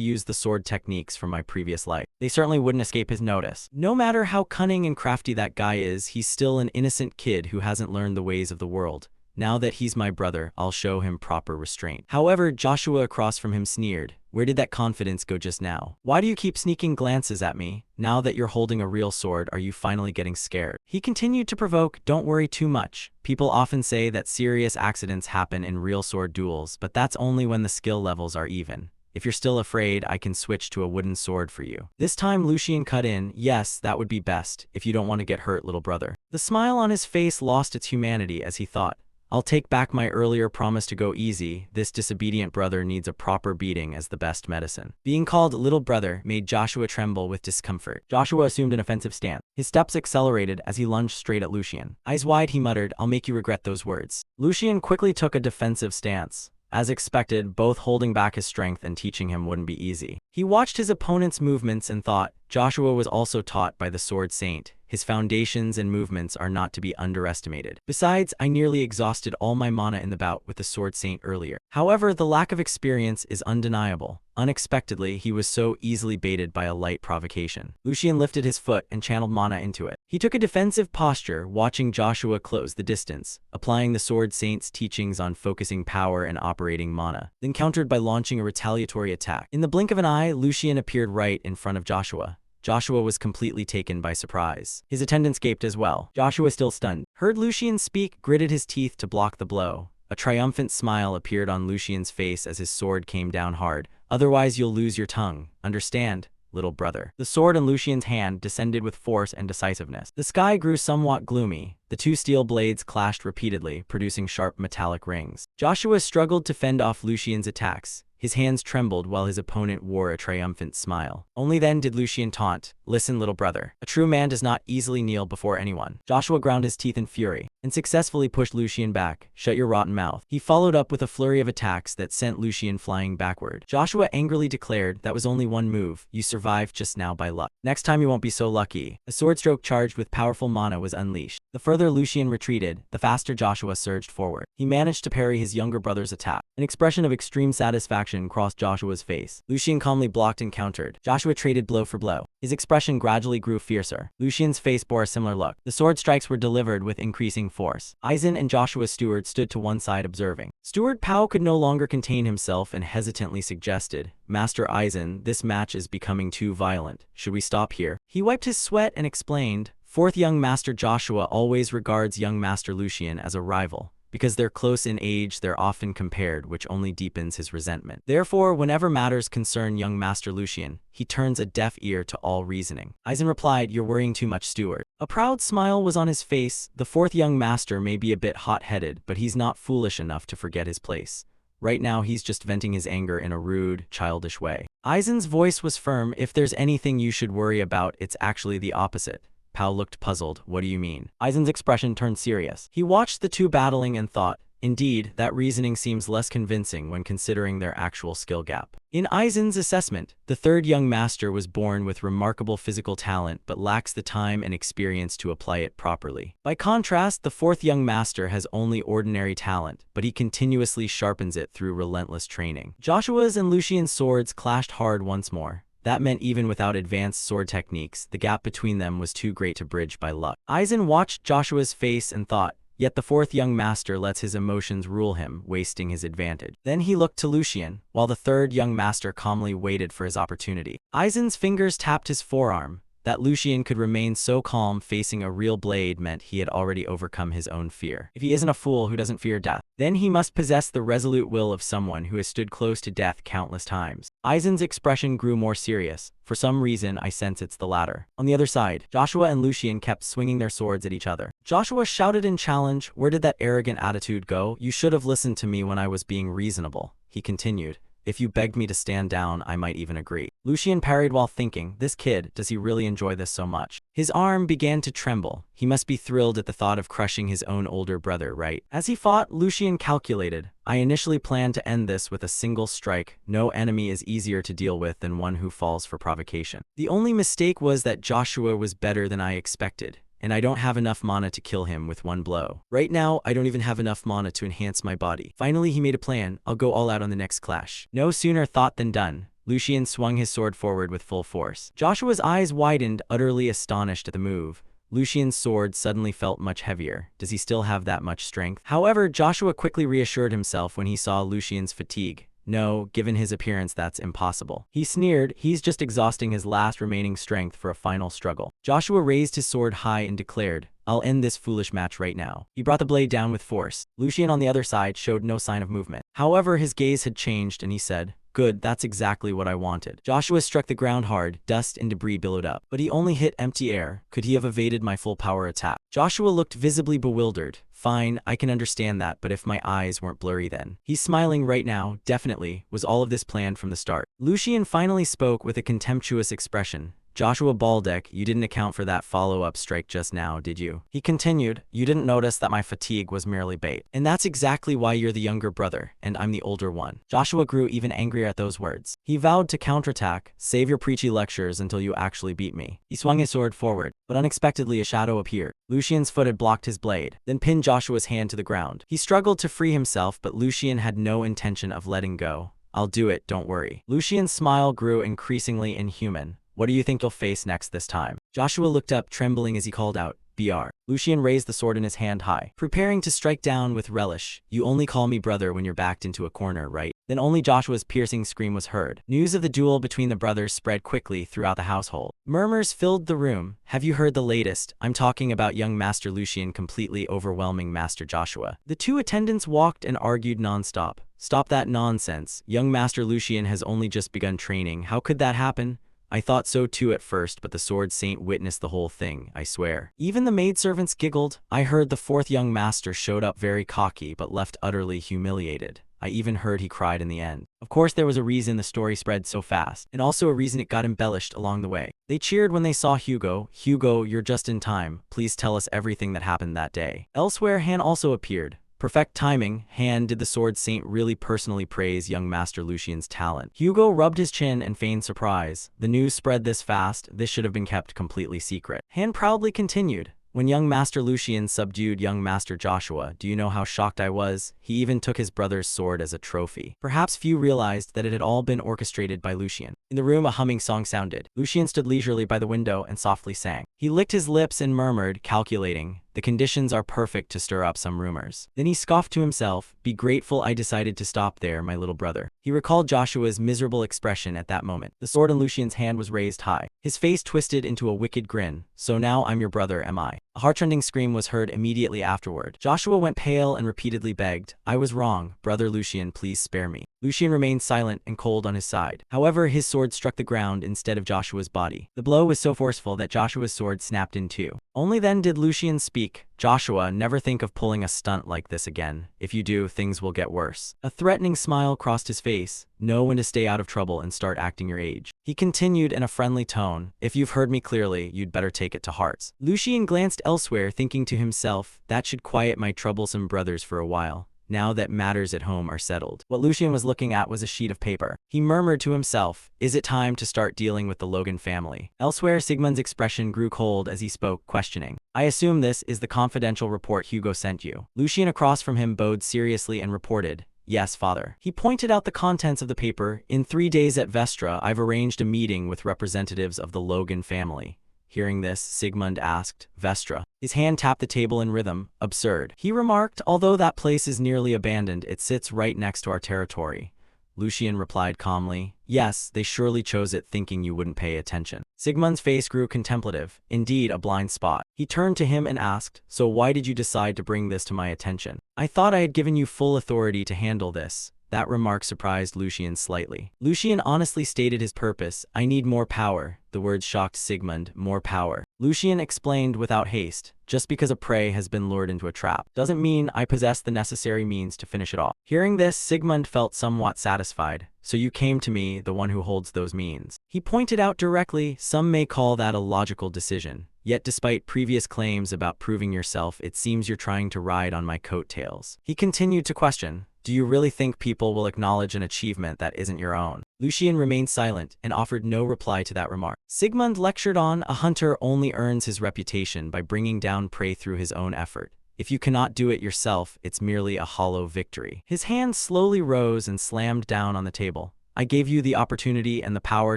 use the sword techniques from my previous life, they certainly wouldn't escape his notice. No matter how cunning and crafty that guy is, he's still an innocent kid who hasn't learned the ways of the world. Now that he's my brother, I'll show him proper restraint. However, Joshua across from him sneered. Where did that confidence go just now? Why do you keep sneaking glances at me? Now that you're holding a real sword, are you finally getting scared? He continued to provoke. Don't worry too much. People often say that serious accidents happen in real sword duels, but that's only when the skill levels are even. If you're still afraid, I can switch to a wooden sword for you. This time Lucian cut in. Yes, that would be best, if you don't want to get hurt, little brother. The smile on his face lost its humanity as he thought, I'll take back my earlier promise to go easy. This disobedient brother needs a proper beating as the best medicine. Being called little brother made Joshua tremble with discomfort. Joshua assumed an offensive stance. His steps accelerated as he lunged straight at Lucian. Eyes wide, he muttered, I'll make you regret those words. Lucian quickly took a defensive stance. As expected, both holding back his strength and teaching him wouldn't be easy. He watched his opponent's movements and thought, Joshua was also taught by the Sword Saint. His foundations and movements are not to be underestimated. Besides, I nearly exhausted all my mana in the bout with the Sword Saint earlier. However, the lack of experience is undeniable. Unexpectedly, he was so easily baited by a light provocation. Lucian lifted his foot and channeled mana into it. He took a defensive posture, watching Joshua close the distance, applying the Sword Saint's teachings on focusing power and operating mana, then countered by launching a retaliatory attack. In the blink of an eye, Lucian appeared right in front of Joshua. Joshua was completely taken by surprise. His attendants gaped as well. Joshua, still stunned, heard Lucian speak, gritted his teeth to block the blow. A triumphant smile appeared on Lucian's face as his sword came down hard. Otherwise, you'll lose your tongue. Understand, little brother? The sword in Lucian's hand descended with force and decisiveness. The sky grew somewhat gloomy. The two steel blades clashed repeatedly, producing sharp metallic rings. Joshua struggled to fend off Lucian's attacks. His hands trembled while his opponent wore a triumphant smile. Only then did Lucian taunt, listen, little brother. A true man does not easily kneel before anyone. Joshua ground his teeth in fury and successfully pushed Lucian back. Shut your rotten mouth. He followed up with a flurry of attacks that sent Lucian flying backward. Joshua angrily declared, that was only one move. You survived just now by luck. Next time you won't be so lucky. A sword stroke charged with powerful mana was unleashed. The further Lucian retreated, the faster Joshua surged forward. He managed to parry his younger brother's attack. An expression of extreme satisfaction crossed Joshua's face. Lucian calmly blocked and countered. Joshua traded blow for blow. His expression gradually grew fiercer. Lucian's face bore a similar look. The sword strikes were delivered with increasing force. Aizen and Joshua's steward stood to one side observing. Steward Pao could no longer contain himself and hesitantly suggested, Master Aizen, this match is becoming too violent. Should we stop here? He wiped his sweat and explained, Fourth young Master Joshua always regards young Master Lucian as a rival. Because they're close in age, they're often compared, which only deepens his resentment. Therefore, whenever matters concern young Master Lucian, he turns a deaf ear to all reasoning. Aizen replied, you're worrying too much, steward. A proud smile was on his face. The fourth young master may be a bit hot-headed, but he's not foolish enough to forget his place. Right now, he's just venting his anger in a rude, childish way. Aizen's voice was firm. If there's anything you should worry about, it's actually the opposite. Pao looked puzzled. What do you mean? Aizen's expression turned serious. He watched the two battling and thought, indeed, that reasoning seems less convincing when considering their actual skill gap. In Aizen's assessment, the third young master was born with remarkable physical talent but lacks the time and experience to apply it properly. By contrast, the fourth young master has only ordinary talent, but he continuously sharpens it through relentless training. Joshua's and Lucian's swords clashed hard once more. That meant even without advanced sword techniques, the gap between them was too great to bridge by luck. Aizen watched Joshua's face and thought, yet the fourth young master lets his emotions rule him, wasting his advantage. Then he looked to Lucian, while the third young master calmly waited for his opportunity. Aizen's fingers tapped his forearm. That Lucian could remain so calm facing a real blade meant he had already overcome his own fear. If he isn't a fool who doesn't fear death, then he must possess the resolute will of someone who has stood close to death countless times. Aizen's expression grew more serious. For some reason, I sense it's the latter. On the other side, Joshua and Lucian kept swinging their swords at each other. Joshua shouted in challenge, where did that arrogant attitude go? You should have listened to me when I was being reasonable. He continued. If you begged me to stand down, I might even agree. Lucian parried while thinking, this kid, does he really enjoy this so much? His arm began to tremble. He must be thrilled at the thought of crushing his own older brother, right? As he fought, Lucian calculated, I initially planned to end this with a single strike. No enemy is easier to deal with than one who falls for provocation. The only mistake was that Joshua was better than I expected. And I don't have enough mana to kill him with one blow. Right now, I don't even have enough mana to enhance my body. Finally, he made a plan. I'll go all out on the next clash. No sooner thought than done. Lucian swung his sword forward with full force. Joshua's eyes widened, utterly astonished at the move. Lucian's sword suddenly felt much heavier. Does he still have that much strength? However, Joshua quickly reassured himself when he saw Lucian's fatigue. No, given his appearance, that's impossible. He sneered, he's just exhausting his last remaining strength for a final struggle. Joshua raised his sword high and declared, I'll end this foolish match right now. He brought the blade down with force. Lucian on the other side showed no sign of movement. However, his gaze had changed and he said, Good, that's exactly what I wanted. Joshua struck the ground hard, dust and debris billowed up. But he only hit empty air. Could he have evaded my full power attack? Joshua looked visibly bewildered. Fine, I can understand that, but if my eyes weren't blurry then. He's smiling right now, definitely. Was all of this planned from the start? Lucian finally spoke with a contemptuous expression. Joshua Baldeck, you didn't account for that follow-up strike just now, did you? He continued, you didn't notice that my fatigue was merely bait. And that's exactly why you're the younger brother, and I'm the older one. Joshua grew even angrier at those words. He vowed to counterattack, save your preachy lectures until you actually beat me. He swung his sword forward, but unexpectedly a shadow appeared. Lucian's foot had blocked his blade, then pinned Joshua's hand to the ground. He struggled to free himself, but Lucian had no intention of letting go. I'll do it, don't worry. Lucian's smile grew increasingly inhuman. What do you think you'll face next this time? Joshua looked up, trembling as he called out, BR. Lucian raised the sword in his hand high, preparing to strike down with relish. You only call me brother when you're backed into a corner, right? Then only Joshua's piercing scream was heard. News of the duel between the brothers spread quickly throughout the household. Murmurs filled the room. Have you heard the latest? I'm talking about young Master Lucian completely overwhelming Master Joshua. The two attendants walked and argued non-stop. Stop that nonsense. Young Master Lucian has only just begun training. How could that happen? I thought so too at first, but the Sword Saint witnessed the whole thing, I swear. Even the maidservants giggled. I heard the fourth young master showed up very cocky, but left utterly humiliated. I even heard he cried in the end. Of course, there was a reason the story spread so fast, and also a reason it got embellished along the way. They cheered when they saw Hugo. Hugo, you're just in time. Please tell us everything that happened that day. Elsewhere, Han also appeared. Perfect timing. Han, did the Sword Saint really personally praise young Master Lucian's talent? Hugo rubbed his chin and feigned surprise. The news spread this fast, this should have been kept completely secret. Han proudly continued. When young Master Lucian subdued young Master Joshua, do you know how shocked I was? He even took his brother's sword as a trophy. Perhaps few realized that it had all been orchestrated by Lucian. In the room, a humming song sounded. Lucian stood leisurely by the window and softly sang. He licked his lips and murmured, calculating. The conditions are perfect to stir up some rumors. Then he scoffed to himself, be grateful I decided to stop there, my little brother. He recalled Joshua's miserable expression at that moment. The sword in Lucian's hand was raised high. His face twisted into a wicked grin. So now I'm your brother, am I? A heartrending scream was heard immediately afterward. Joshua went pale and repeatedly begged, I was wrong, brother Lucian, please spare me. Lucian remained silent and cold on his side. However, his sword struck the ground instead of Joshua's body. The blow was so forceful that Joshua's sword snapped in two. Only then did Lucian speak. Joshua, never think of pulling a stunt like this again. If you do, things will get worse. A threatening smile crossed his face. Know when to stay out of trouble and start acting your age. He continued in a friendly tone, if you've heard me clearly, you'd better take it to heart. Lucian glanced elsewhere, thinking to himself, that should quiet my troublesome brothers for a while. Now that matters at home are settled. What Lucian was looking at was a sheet of paper. He murmured to himself, is it time to start dealing with the Logan family? Elsewhere, Sigmund's expression grew cold as he spoke, questioning. I assume this is the confidential report Hugo sent you. Lucian across from him bowed seriously and reported, yes, father. He pointed out the contents of the paper. In 3 days at Vestra, I've arranged a meeting with representatives of the Logan family. Hearing this, Sigmund asked, Vestra. His hand tapped the table in rhythm. Absurd. He remarked, although that place is nearly abandoned, it sits right next to our territory. Lucian replied calmly, yes, they surely chose it thinking you wouldn't pay attention. Sigmund's face grew contemplative, indeed a blind spot. He turned to him and asked, so why did you decide to bring this to my attention? I thought I had given you full authority to handle this. That remark surprised Lucian slightly. Lucian honestly stated his purpose. I need more power. The words shocked Sigmund. More power. Lucian explained without haste. Just because a prey has been lured into a trap doesn't mean I possess the necessary means to finish it off. Hearing this, Sigmund felt somewhat satisfied. So you came to me, the one who holds those means. He pointed out directly, some may call that a logical decision. Yet despite previous claims about proving yourself, it seems you're trying to ride on my coattails. He continued to question. Do you really think people will acknowledge an achievement that isn't your own? Lucian remained silent and offered no reply to that remark. Sigmund lectured on, a hunter only earns his reputation by bringing down prey through his own effort. If you cannot do it yourself, it's merely a hollow victory. His hand slowly rose and slammed down on the table. I gave you the opportunity and the power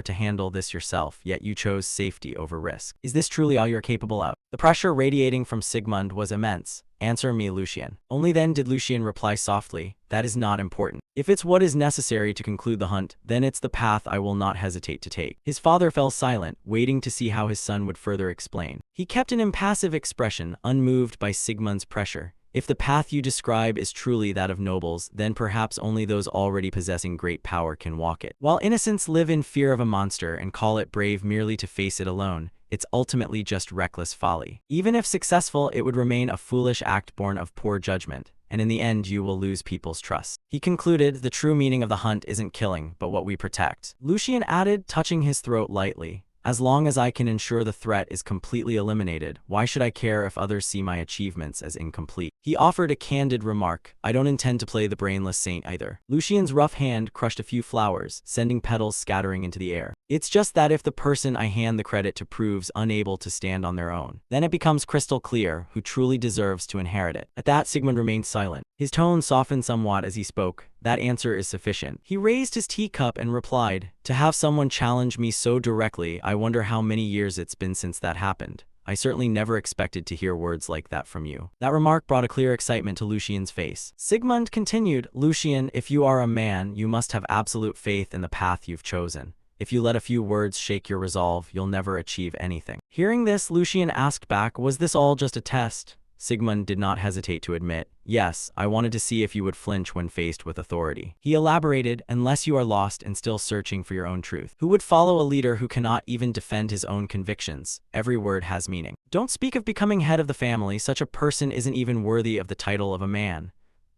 to handle this yourself, yet you chose safety over risk. Is this truly all you're capable of? The pressure radiating from Sigmund was immense. Answer me, Lucien. Only then did Lucien reply softly, that is not important. If it's what is necessary to conclude the hunt, then it's the path I will not hesitate to take. His father fell silent, waiting to see how his son would further explain. He kept an impassive expression, unmoved by Sigmund's pressure. If the path you describe is truly that of nobles, then perhaps only those already possessing great power can walk it. While innocents live in fear of a monster and call it brave merely to face it alone, it's ultimately just reckless folly. Even if successful, it would remain a foolish act born of poor judgment, and in the end you will lose people's trust. He concluded, the true meaning of the hunt isn't killing, but what we protect. Lucien added, touching his throat lightly. As long as I can ensure the threat is completely eliminated, why should I care if others see my achievements as incomplete? He offered a candid remark. I don't intend to play the brainless saint either. Lucien's rough hand crushed a few flowers, sending petals scattering into the air. It's just that if the person I hand the credit to proves unable to stand on their own, then it becomes crystal clear who truly deserves to inherit it. At that, Sigmund remained silent. His tone softened somewhat as he spoke. That answer is sufficient. He raised his teacup and replied, to have someone challenge me so directly, I wonder how many years it's been since that happened. I certainly never expected to hear words like that from you. That remark brought a clear excitement to Lucien's face. Sigmund continued, Lucien, if you are a man, you must have absolute faith in the path you've chosen. If you let a few words shake your resolve, you'll never achieve anything. Hearing this, Lucien asked back, was this all just a test? Sigmund did not hesitate to admit, yes, I wanted to see if you would flinch when faced with authority. He elaborated, unless you are lost and still searching for your own truth. Who would follow a leader who cannot even defend his own convictions? Every word has meaning. Don't speak of becoming head of the family, such a person isn't even worthy of the title of a man.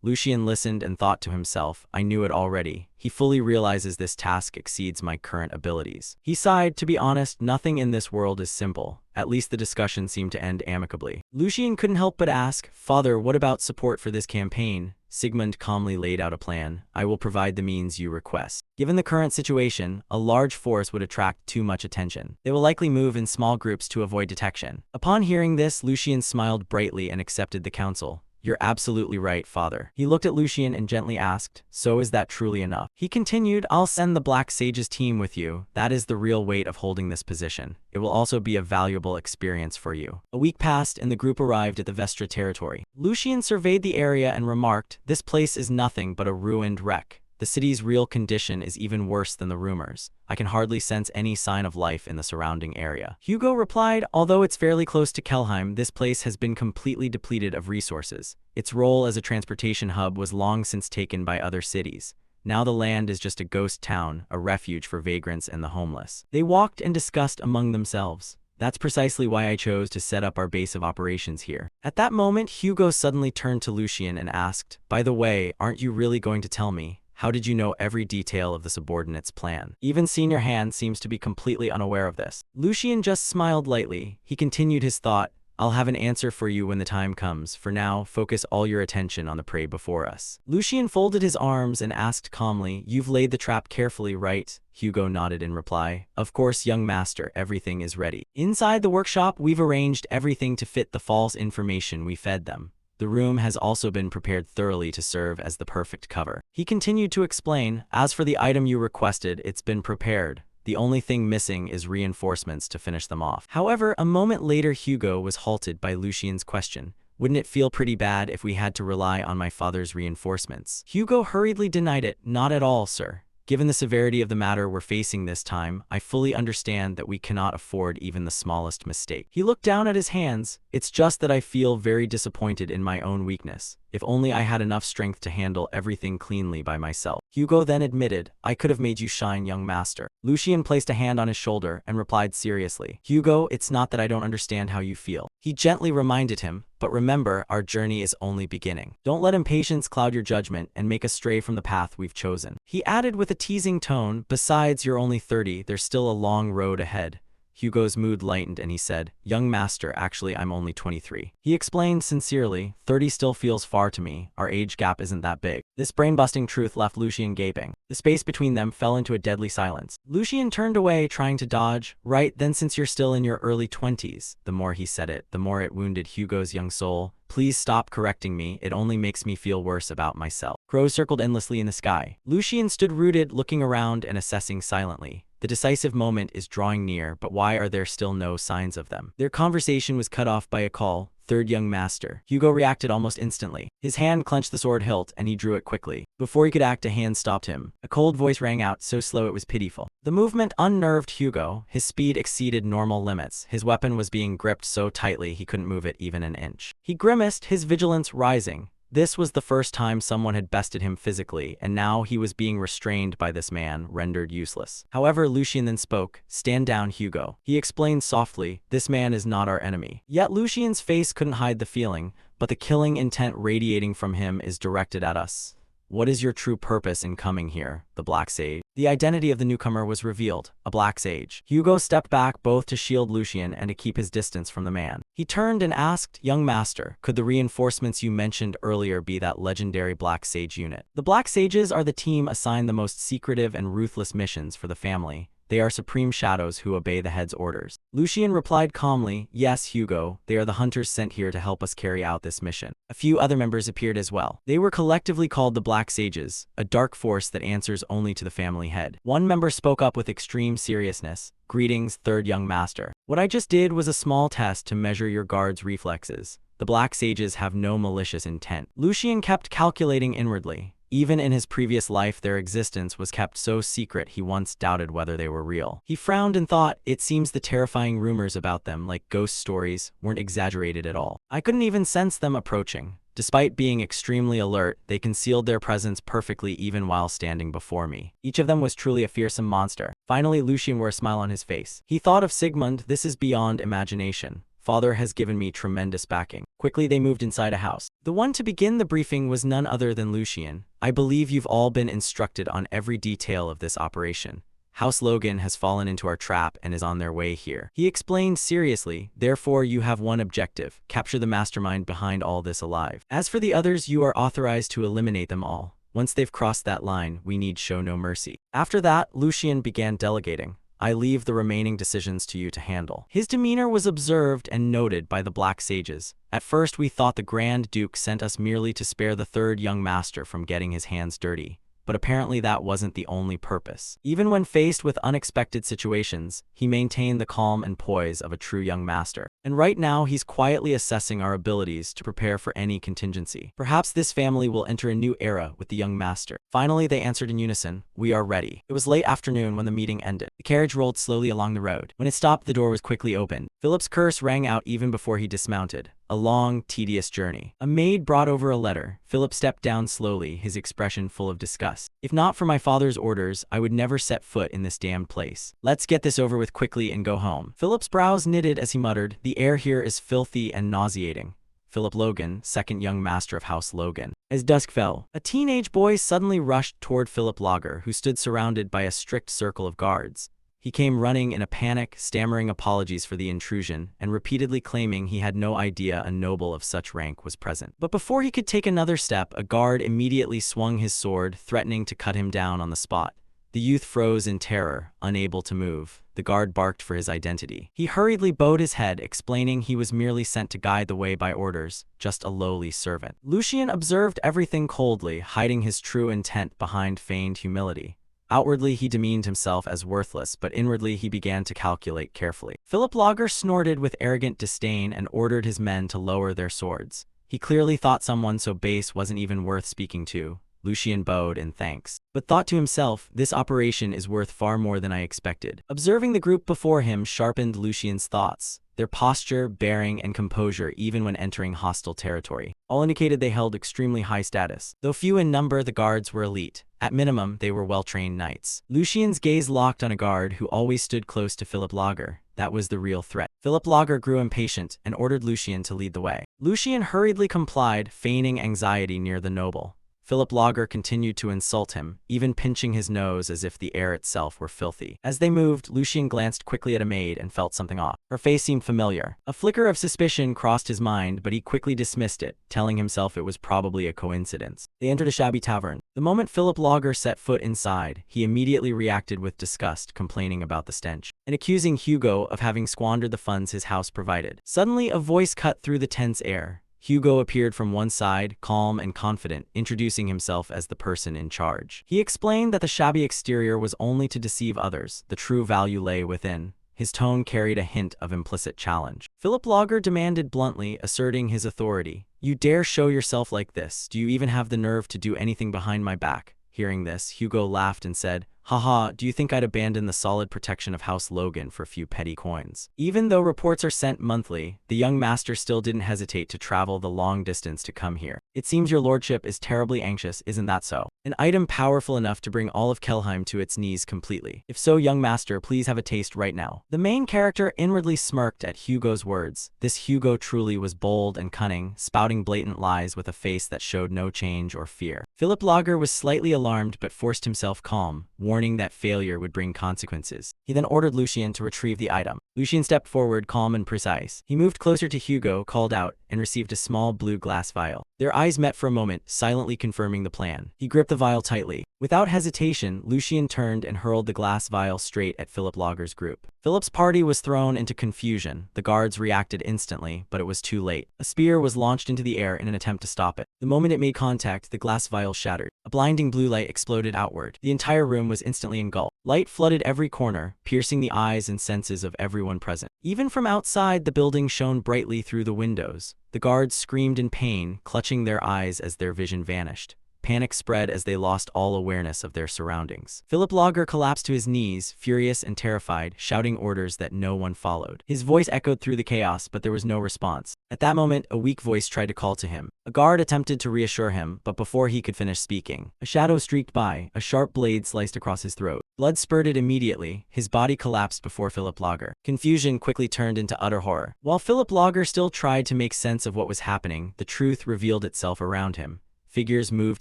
Lucien listened and thought to himself, I knew it already. He fully realizes this task exceeds my current abilities. He sighed, to be honest, nothing in this world is simple. At least the discussion seemed to end amicably. Lucien couldn't help but ask, Father, what about support for this campaign? Sigmund calmly laid out a plan. I will provide the means you request. Given the current situation, a large force would attract too much attention. They will likely move in small groups to avoid detection. Upon hearing this, Lucien smiled brightly and accepted the counsel. You're absolutely right, Father. He looked at Lucien and gently asked, so is that truly enough? He continued, I'll send the Black Sage's team with you. That is the real weight of holding this position. It will also be a valuable experience for you. A week passed and the group arrived at the Vestra territory. Lucien surveyed the area and remarked, this place is nothing but a ruined wreck. The city's real condition is even worse than the rumors. I can hardly sense any sign of life in the surrounding area. Hugo replied, although it's fairly close to Kelheim, this place has been completely depleted of resources. Its role as a transportation hub was long since taken by other cities. Now the land is just a ghost town, a refuge for vagrants and the homeless. They walked and discussed among themselves. That's precisely why I chose to set up our base of operations here. At that moment, Hugo suddenly turned to Lucien and asked, by the way, aren't you really going to tell me? How did you know every detail of the subordinate's plan? Even Senior Hand seems to be completely unaware of this. Lucien just smiled lightly. He continued his thought, I'll have an answer for you when the time comes. For now, focus all your attention on the prey before us. Lucien folded his arms and asked calmly, you've laid the trap carefully, right? Hugo nodded in reply. Of course, young master, everything is ready. Inside the workshop, we've arranged everything to fit the false information we fed them. The room has also been prepared thoroughly to serve as the perfect cover. He continued to explain, as for the item you requested, it's been prepared. The only thing missing is reinforcements to finish them off. However, a moment later Hugo was halted by Lucien's question. Wouldn't it feel pretty bad if we had to rely on my father's reinforcements? Hugo hurriedly denied it. Not at all, sir. Given the severity of the matter we're facing this time, I fully understand that we cannot afford even the smallest mistake. He looked down at his hands. It's just that I feel very disappointed in my own weakness. If only I had enough strength to handle everything cleanly by myself. Hugo then admitted, I could have made you shine, young master. Lucien placed a hand on his shoulder and replied seriously, Hugo, it's not that I don't understand how you feel. He gently reminded him, but remember, our journey is only beginning. Don't let impatience cloud your judgment and make us stray from the path we've chosen. He added with a teasing tone, besides, you're only 30, there's still a long road ahead. Hugo's mood lightened and he said, "Young master, actually I'm only 23. He explained sincerely, 30 still feels far to me, our age gap isn't that big. This brain-busting truth left Lucian gaping. The space between them fell into a deadly silence. Lucian turned away, trying to dodge. Right, then since you're still in your early 20s. The more he said it, the more it wounded Hugo's young soul. Please stop correcting me, it only makes me feel worse about myself. Crows circled endlessly in the sky. Lucian stood rooted, looking around and assessing silently. The decisive moment is drawing near, but why are there still no signs of them? Their conversation was cut off by a call. Third young master. Hugo reacted almost instantly. His hand clenched the sword hilt and he drew it quickly. Before he could act, a hand stopped him. A cold voice rang out, so slow it was pitiful. The movement unnerved Hugo. His speed exceeded normal limits. His weapon was being gripped so tightly he couldn't move it even an inch. He grimaced, his vigilance rising. This was the first time someone had bested him physically, and now he was being restrained by this man, rendered useless. However, Lucian then spoke. "Stand down, Hugo." He explained softly, "This man is not our enemy." Yet Lucian's face couldn't hide the feeling, but the killing intent radiating from him is directed at us. What is your true purpose in coming here? The Black Sage. The identity of the newcomer was revealed, a Black Sage. Hugo stepped back both to shield Lucian and to keep his distance from the man. He turned and asked, "Young master, could the reinforcements you mentioned earlier be that legendary Black Sage unit?" The Black Sages are the team assigned the most secretive and ruthless missions for the family. They are supreme shadows who obey the head's orders. Lucian replied calmly, "Yes, Hugo, they are the hunters sent here to help us carry out this mission." A few other members appeared as well. They were collectively called the Black Sages, a dark force that answers only to the family head. One member spoke up with extreme seriousness. "Greetings, third young master. What I just did was a small test to measure your guard's reflexes. The Black Sages have no malicious intent." Lucian kept calculating inwardly. Even in his previous life, their existence was kept so secret he once doubted whether they were real. He frowned and thought, it seems the terrifying rumors about them, like ghost stories, weren't exaggerated at all. I couldn't even sense them approaching. Despite being extremely alert, they concealed their presence perfectly even while standing before me. Each of them was truly a fearsome monster. Finally, Lucian wore a smile on his face. He thought of Sigmund. This is beyond imagination. Father has given me tremendous backing. Quickly, they moved inside a house. The one to begin the briefing was none other than Lucian. "I believe you've all been instructed on every detail of this operation. House Logan has fallen into our trap and is on their way here." He explained seriously, "Therefore, you have one objective: capture the mastermind behind all this alive. As for the others, you are authorized to eliminate them all. Once they've crossed that line, we need show no mercy." After that, Lucian began delegating. "I leave the remaining decisions to you to handle." His demeanor was observed and noted by the Black Sages. "At first we thought the Grand Duke sent us merely to spare the third young master from getting his hands dirty. But apparently that wasn't the only purpose." Even when faced with unexpected situations, he maintained the calm and poise of a true young master. "And right now he's quietly assessing our abilities to prepare for any contingency. Perhaps this family will enter a new era with the young master." Finally, they answered in unison, "We are ready." It was late afternoon when the meeting ended. The carriage rolled slowly along the road. When it stopped, the door was quickly opened. Philip's curse rang out even before he dismounted. A long, tedious journey. A maid brought over a letter. Philip stepped down slowly, his expression full of disgust. "If not for my father's orders, I would never set foot in this damned place. Let's get this over with quickly and go home." Philip's brows knitted as he muttered, "The air here is filthy and nauseating." Philip Logan, second young master of House Logan. As dusk fell, a teenage boy suddenly rushed toward Philip Lager, who stood surrounded by a strict circle of guards. He came running in a panic, stammering apologies for the intrusion, and repeatedly claiming he had no idea a noble of such rank was present. But before he could take another step, a guard immediately swung his sword, threatening to cut him down on the spot. The youth froze in terror, unable to move. The guard barked for his identity. He hurriedly bowed his head, explaining he was merely sent to guide the way by orders, just a lowly servant. Lucian observed everything coldly, hiding his true intent behind feigned humility. Outwardly, he demeaned himself as worthless, but inwardly he began to calculate carefully. Philip Lager snorted with arrogant disdain and ordered his men to lower their swords. He clearly thought someone so base wasn't even worth speaking to. Lucian bowed in thanks, but thought to himself, this operation is worth far more than I expected. Observing the group before him sharpened Lucian's thoughts. Their posture, bearing, and composure even when entering hostile territory all indicated they held extremely high status. Though few in number, the guards were elite. At minimum, they were well-trained knights. Lucian's gaze locked on a guard who always stood close to Philip Lager. That was the real threat. Philip Lager grew impatient and ordered Lucian to lead the way. Lucian hurriedly complied, feigning anxiety near the noble. Philip Lager continued to insult him, even pinching his nose as if the air itself were filthy. As they moved, Lucien glanced quickly at a maid and felt something off. Her face seemed familiar. A flicker of suspicion crossed his mind, but he quickly dismissed it, telling himself it was probably a coincidence. They entered a shabby tavern. The moment Philip Lager set foot inside, he immediately reacted with disgust, complaining about the stench, and accusing Hugo of having squandered the funds his house provided. Suddenly, a voice cut through the tense air. Hugo appeared from one side, calm and confident, introducing himself as the person in charge. He explained that the shabby exterior was only to deceive others. The true value lay within. His tone carried a hint of implicit challenge. Philip Lager demanded bluntly, asserting his authority. "You dare show yourself like this? Do you even have the nerve to do anything behind my back?" Hearing this, Hugo laughed and said, "Haha, do you think I'd abandon the solid protection of House Logan for a few petty coins?" Even though reports are sent monthly, the young master still didn't hesitate to travel the long distance to come here. "It seems your lordship is terribly anxious, isn't that so? An item powerful enough to bring all of Kelheim to its knees completely. If so, young master, please have a taste right now." The main character inwardly smirked at Hugo's words. This Hugo truly was bold and cunning, spouting blatant lies with a face that showed no change or fear. Philip Lager was slightly alarmed but forced himself calm, warning that failure would bring consequences. He then ordered Lucien to retrieve the item. Lucien stepped forward, calm and precise. He moved closer to Hugo, called out, and received a small blue glass vial. Their eyes met for a moment, silently confirming the plan. He gripped the vial tightly. Without hesitation, Lucien turned and hurled the glass vial straight at Philip Lager's group. Philip's party was thrown into confusion. The guards reacted instantly, but it was too late. A spear was launched into the air in an attempt to stop it. The moment it made contact, the glass vial shattered. A blinding blue light exploded outward. The entire room was instantly engulfed. Light flooded every corner, piercing the eyes and senses of everyone present. Even from outside, the building shone brightly through the windows. The guards screamed in pain, clutching their eyes as their vision vanished. Panic spread as they lost all awareness of their surroundings. Philip Lager collapsed to his knees, furious and terrified, shouting orders that no one followed. His voice echoed through the chaos, but there was no response. At that moment, a weak voice tried to call to him. A guard attempted to reassure him, but before he could finish speaking, a shadow streaked by. A sharp blade sliced across his throat. Blood spurted immediately. His body collapsed before Philip Lager. Confusion quickly turned into utter horror. While Philip Lager still tried to make sense of what was happening, the truth revealed itself around him. Figures moved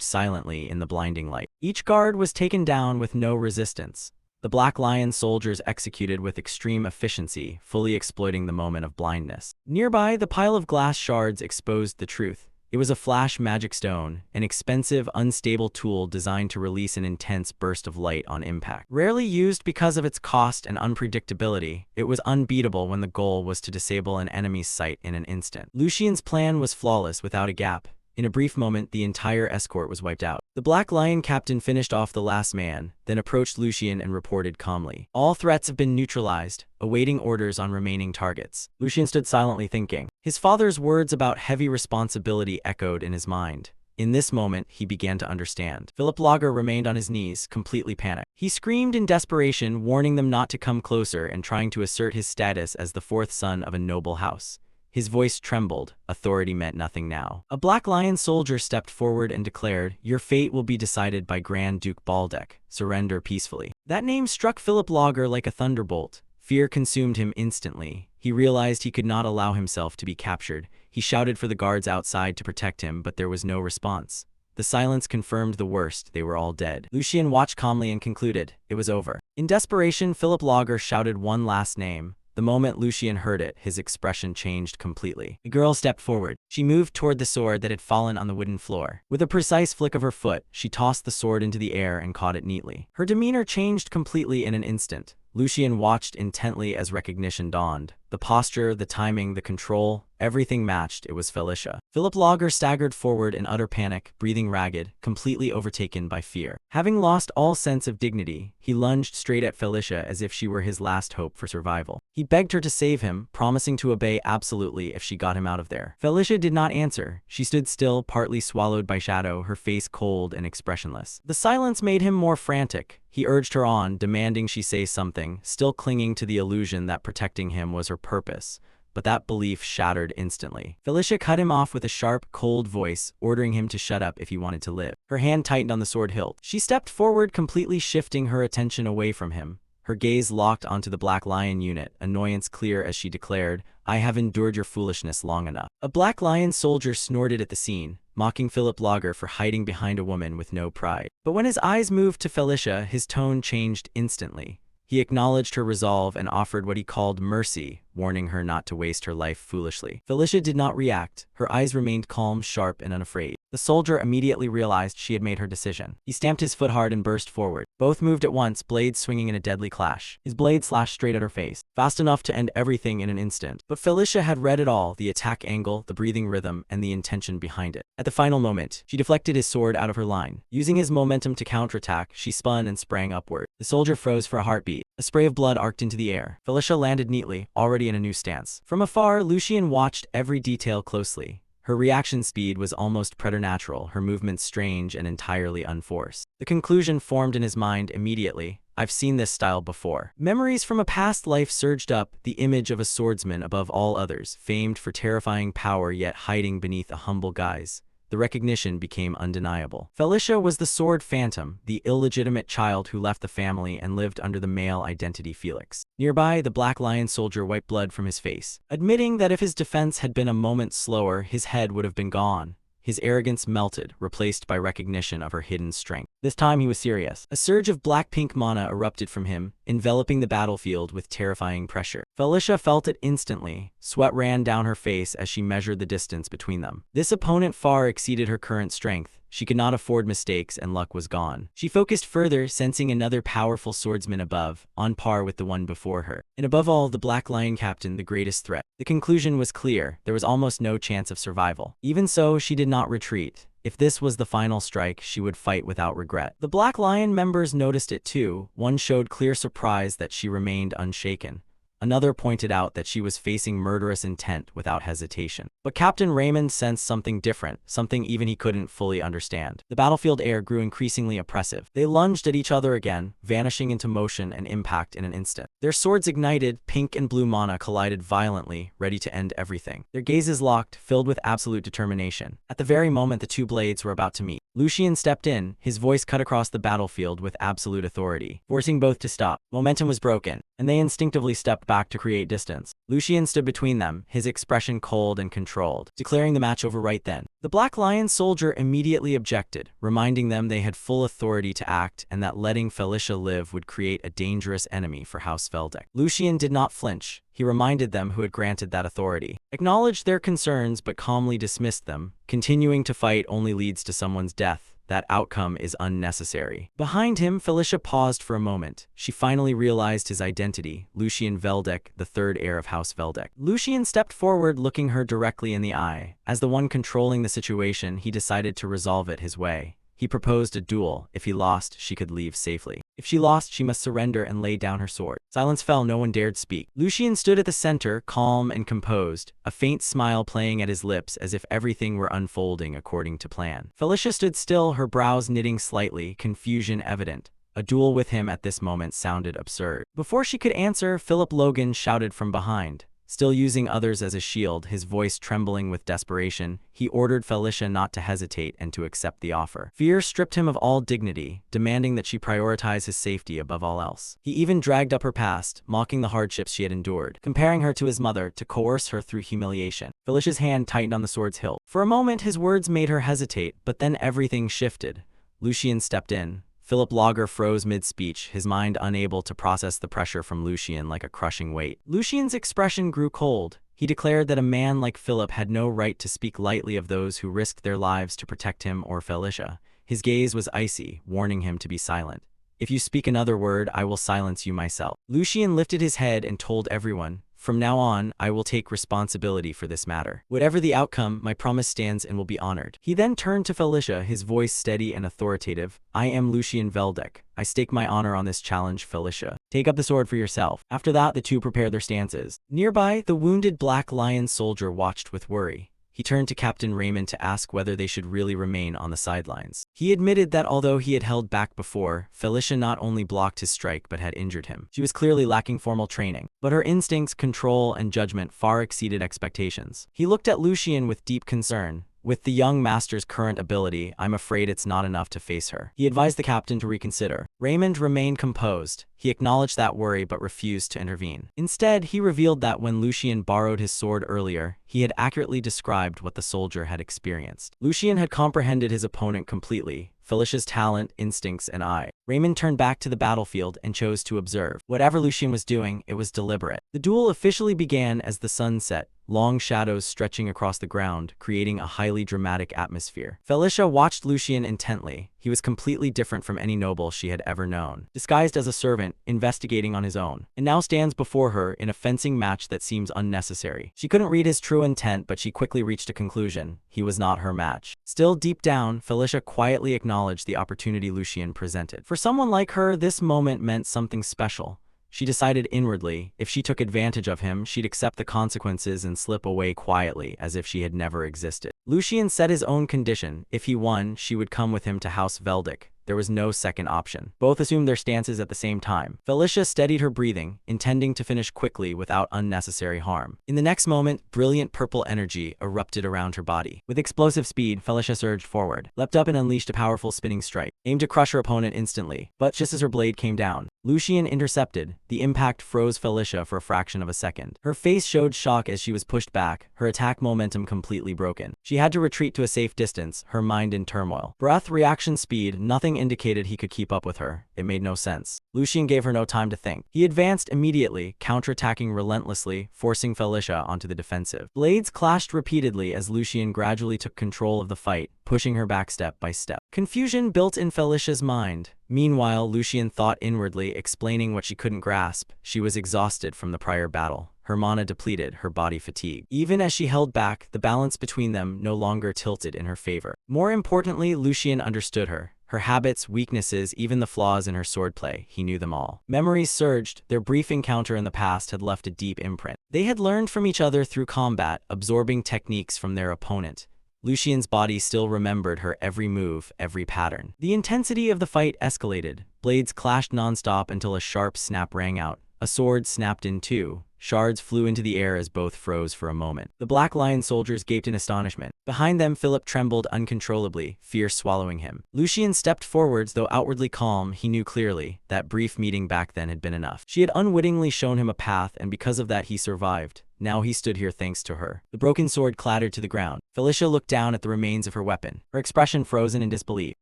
silently in the blinding light. Each guard was taken down with no resistance. The Black Lion soldiers executed with extreme efficiency, fully exploiting the moment of blindness. Nearby, the pile of glass shards exposed the truth. It was a flash magic stone, an expensive, unstable tool designed to release an intense burst of light on impact. Rarely used because of its cost and unpredictability, it was unbeatable when the goal was to disable an enemy's sight in an instant. Lucien's plan was flawless, without a gap. In a brief moment, the entire escort was wiped out. The Black Lion captain finished off the last man, then approached Lucien and reported calmly, "All threats have been neutralized, awaiting orders on remaining targets." Lucien stood silently thinking. His father's words about heavy responsibility echoed in his mind. In this moment, he began to understand. Philip Lager remained on his knees, completely panicked. He screamed in desperation, warning them not to come closer and trying to assert his status as the fourth son of a noble house. His voice trembled. Authority meant nothing now. A Black Lion soldier stepped forward and declared, "Your fate will be decided by Grand Duke Baldeck. Surrender peacefully." That name struck Philip Lager like a thunderbolt. Fear consumed him instantly. He realized he could not allow himself to be captured. He shouted for the guards outside to protect him, but there was no response. The silence confirmed the worst. They were all dead. Lucien watched calmly and concluded, it was over. In desperation, Philip Lager shouted one last name. The moment Lucien heard it, his expression changed completely. The girl stepped forward. She moved toward the sword that had fallen on the wooden floor. With a precise flick of her foot, she tossed the sword into the air and caught it neatly. Her demeanor changed completely in an instant. Lucien watched intently as recognition dawned. The posture, the timing, the control, everything matched. It was Felicia. Philip Lager staggered forward in utter panic, breathing ragged, completely overtaken by fear. Having lost all sense of dignity, he lunged straight at Felicia as if she were his last hope for survival. He begged her to save him, promising to obey absolutely if she got him out of there. Felicia did not answer. She stood still, partly swallowed by shadow, her face cold and expressionless. The silence made him more frantic. He urged her on, demanding she say something, still clinging to the illusion that protecting him was her purpose. But that belief shattered instantly. Felicia cut him off with a sharp, cold voice, ordering him to shut up if he wanted to live. Her hand tightened on the sword hilt. She stepped forward, completely shifting her attention away from him. her gaze locked onto the Black Lion unit, annoyance clear as she declared, "I have endured your foolishness long enough." A Black Lion soldier snorted at the scene, mocking Philip Lager for hiding behind a woman with no pride. But when his eyes moved to Felicia, his tone changed instantly. He acknowledged her resolve and offered what he called mercy, warning her not to waste her life foolishly. Felicia did not react. Her eyes remained calm, sharp, and unafraid. The soldier immediately realized she had made her decision. He stamped his foot hard and burst forward. Both moved at once, blades swinging in a deadly clash. His blade slashed straight at her face, fast enough to end everything in an instant. But Felicia had read it all, the attack angle, the breathing rhythm, and the intention behind it. At the final moment, she deflected his sword out of her line. Using his momentum to counterattack, she spun and sprang upward. The soldier froze for a heartbeat. A spray of blood arced into the air. Felicia landed neatly, already in a new stance. From afar, Lucien watched every detail closely. Her reaction speed was almost preternatural, her movements strange and entirely unforced. The conclusion formed in his mind immediately. I've seen this style before. Memories from a past life surged up, the image of a swordsman above all others, famed for terrifying power yet hiding beneath a humble guise. The recognition became undeniable. Felicia was the sword phantom, the illegitimate child who left the family and lived under the male identity Felix. Nearby, the Black Lion soldier wiped blood from his face, admitting that if his defense had been a moment slower, his head would have been gone. His arrogance melted, replaced by recognition of her hidden strength. This time he was serious. A surge of black-pink mana erupted from him, enveloping the battlefield with terrifying pressure. Felicia felt it instantly. Sweat ran down her face as she measured the distance between them. This opponent far exceeded her current strength. She could not afford mistakes, and luck was gone. She focused further, sensing another powerful swordsman above, on par with the one before her. And above all, the Black Lion captain, the greatest threat. The conclusion was clear. There was almost no chance of survival. Even so, she did not retreat. If this was the final strike, she would fight without regret. The Black Lion members noticed it too. One showed clear surprise that she remained unshaken. Another pointed out that she was facing murderous intent without hesitation. But Captain Raymond sensed something different, something even he couldn't fully understand. The battlefield air grew increasingly oppressive. They lunged at each other again, vanishing into motion and impact in an instant. Their swords ignited, pink and blue mana collided violently, ready to end everything. Their gazes locked, filled with absolute determination. At the very moment the two blades were about to meet, Lucien stepped in, his voice cut across the battlefield with absolute authority, forcing both to stop. Momentum was broken, and they instinctively stepped back to create distance. Lucien stood between them, his expression cold and controlled, declaring the match over right then. The Black Lion soldier immediately objected, reminding them they had full authority to act and that letting Felicia live would create a dangerous enemy for House Veldeck. Lucien did not flinch. He reminded them who had granted that authority, acknowledged their concerns but calmly dismissed them. Continuing to fight only leads to someone's death. That outcome is unnecessary. Behind him, Felicia paused for a moment. She finally realized his identity, Lucien Veldeck, the third heir of House Veldeck. Lucien stepped forward, looking her directly in the eye. As the one controlling the situation, he decided to resolve it his way. He proposed a duel. If he lost, she could leave safely. If she lost, she must surrender and lay down her sword. Silence fell, no one dared speak. Lucien stood at the center, calm and composed, a faint smile playing at his lips as if everything were unfolding according to plan. Felicia stood still, her brows knitting slightly, confusion evident. A duel with him at this moment sounded absurd. Before she could answer, Philip Logan shouted from behind. Still using others as a shield, his voice trembling with desperation, he ordered Felicia not to hesitate and to accept the offer. Fear stripped him of all dignity, demanding that she prioritize his safety above all else. He even dragged up her past, mocking the hardships she had endured, comparing her to his mother to coerce her through humiliation. Felicia's hand tightened on the sword's hilt. For a moment, his words made her hesitate, but then everything shifted. Lucien stepped in. Philip Lager froze mid-speech, his mind unable to process the pressure from Lucien like a crushing weight. Lucien's expression grew cold. He declared that a man like Philip had no right to speak lightly of those who risked their lives to protect him or Felicia. His gaze was icy, warning him to be silent. If you speak another word, I will silence you myself. Lucien lifted his head and told everyone, from now on, I will take responsibility for this matter. Whatever the outcome, my promise stands and will be honored. He then turned to Felicia, his voice steady and authoritative. I am Lucien Veldeck. I stake my honor on this challenge, Felicia. Take up the sword for yourself. After that, the two prepared their stances. Nearby, the wounded Black Lion soldier watched with worry. He turned to Captain Raymond to ask whether they should really remain on the sidelines. He admitted that although he had held back before, Felicia not only blocked his strike but had injured him. She was clearly lacking formal training, but her instincts, control, and judgment far exceeded expectations. He looked at Lucien with deep concern. With the young master's current ability, I'm afraid it's not enough to face her. He advised the captain to reconsider. Raymond remained composed. He acknowledged that worry but refused to intervene. Instead, he revealed that when Lucien borrowed his sword earlier, he had accurately described what the soldier had experienced. Lucien had comprehended his opponent completely, Felicia's talent, instincts, and eye. Raymond turned back to the battlefield and chose to observe. Whatever Lucien was doing, it was deliberate. The duel officially began as the sun set, long shadows stretching across the ground, creating a highly dramatic atmosphere. Felicia watched Lucien intently. He was completely different from any noble she had ever known. Disguised as a servant, investigating on his own, and now stands before her in a fencing match that seems unnecessary. She couldn't read his true intent, but she quickly reached a conclusion. He was not her match. Still deep down, Felicia quietly acknowledged the opportunity Lucien presented. For someone like her, this moment meant something special. She decided inwardly, if she took advantage of him, she'd accept the consequences and slip away quietly, as if she had never existed. Lucien set his own condition. If he won, she would come with him to House Veldic. There was no second option. Both assumed their stances at the same time. Felicia steadied her breathing, intending to finish quickly without unnecessary harm. In the next moment, brilliant purple energy erupted around her body. With explosive speed, Felicia surged forward, leapt up and unleashed a powerful spinning strike, aimed to crush her opponent instantly. But just as her blade came down, Lucien intercepted. The impact froze Felicia for a fraction of a second. Her face showed shock as she was pushed back, her attack momentum completely broken. She had to retreat to a safe distance, her mind in turmoil. Breath, reaction speed, nothing indicated he could keep up with her. It made no sense. Lucien gave her no time to think. He advanced immediately, counterattacking relentlessly, forcing Felicia onto the defensive. Blades clashed repeatedly as Lucien gradually took control of the fight, pushing her back step by step. Confusion built in Felicia's mind. Meanwhile, Lucien thought inwardly, explaining what she couldn't grasp. She was exhausted from the prior battle. Her mana depleted, her body fatigued. Even as she held back, the balance between them no longer tilted in her favor. More importantly, Lucien understood her. Her habits, weaknesses, even the flaws in her swordplay, he knew them all. Memories surged. Their brief encounter in the past had left a deep imprint. They had learned from each other through combat, absorbing techniques from their opponent. Lucien's body still remembered her every move, every pattern. The intensity of the fight escalated. Blades clashed nonstop until a sharp snap rang out. A sword snapped in two. Shards flew into the air as both froze for a moment. The Black Lion soldiers gaped in astonishment. Behind them, Philip trembled uncontrollably, fear swallowing him. Lucien stepped forwards, though outwardly calm. He knew clearly that brief meeting back then had been enough. She had unwittingly shown him a path, and because of that he survived. Now he stood here thanks to her. The broken sword clattered to the ground. Felicia looked down at the remains of her weapon, her expression frozen in disbelief.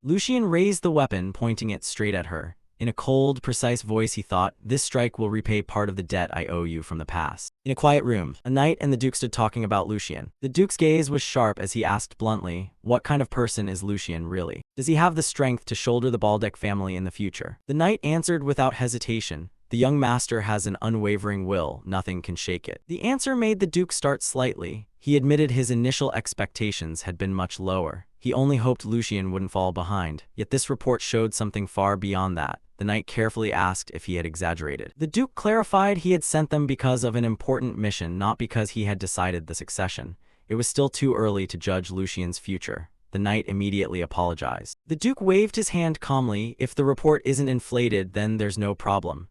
Lucien raised the weapon, pointing it straight at her. In a cold, precise voice he thought, "This strike will repay part of the debt I owe you from the past." In a quiet room, a knight and the duke stood talking about Lucien. The duke's gaze was sharp as he asked bluntly, "What kind of person is Lucien really? Does he have the strength to shoulder the Balbec family in the future?" The knight answered without hesitation, "The young master has an unwavering will, nothing can shake it." The answer made the duke start slightly. He admitted his initial expectations had been much lower. He only hoped Lucien wouldn't fall behind. Yet this report showed something far beyond that. The knight carefully asked if he had exaggerated. The duke clarified he had sent them because of an important mission, not because he had decided the succession. It was still too early to judge Lucien's future. The knight immediately apologized. The duke waved his hand calmly. "If the report isn't inflated, then there's no problem."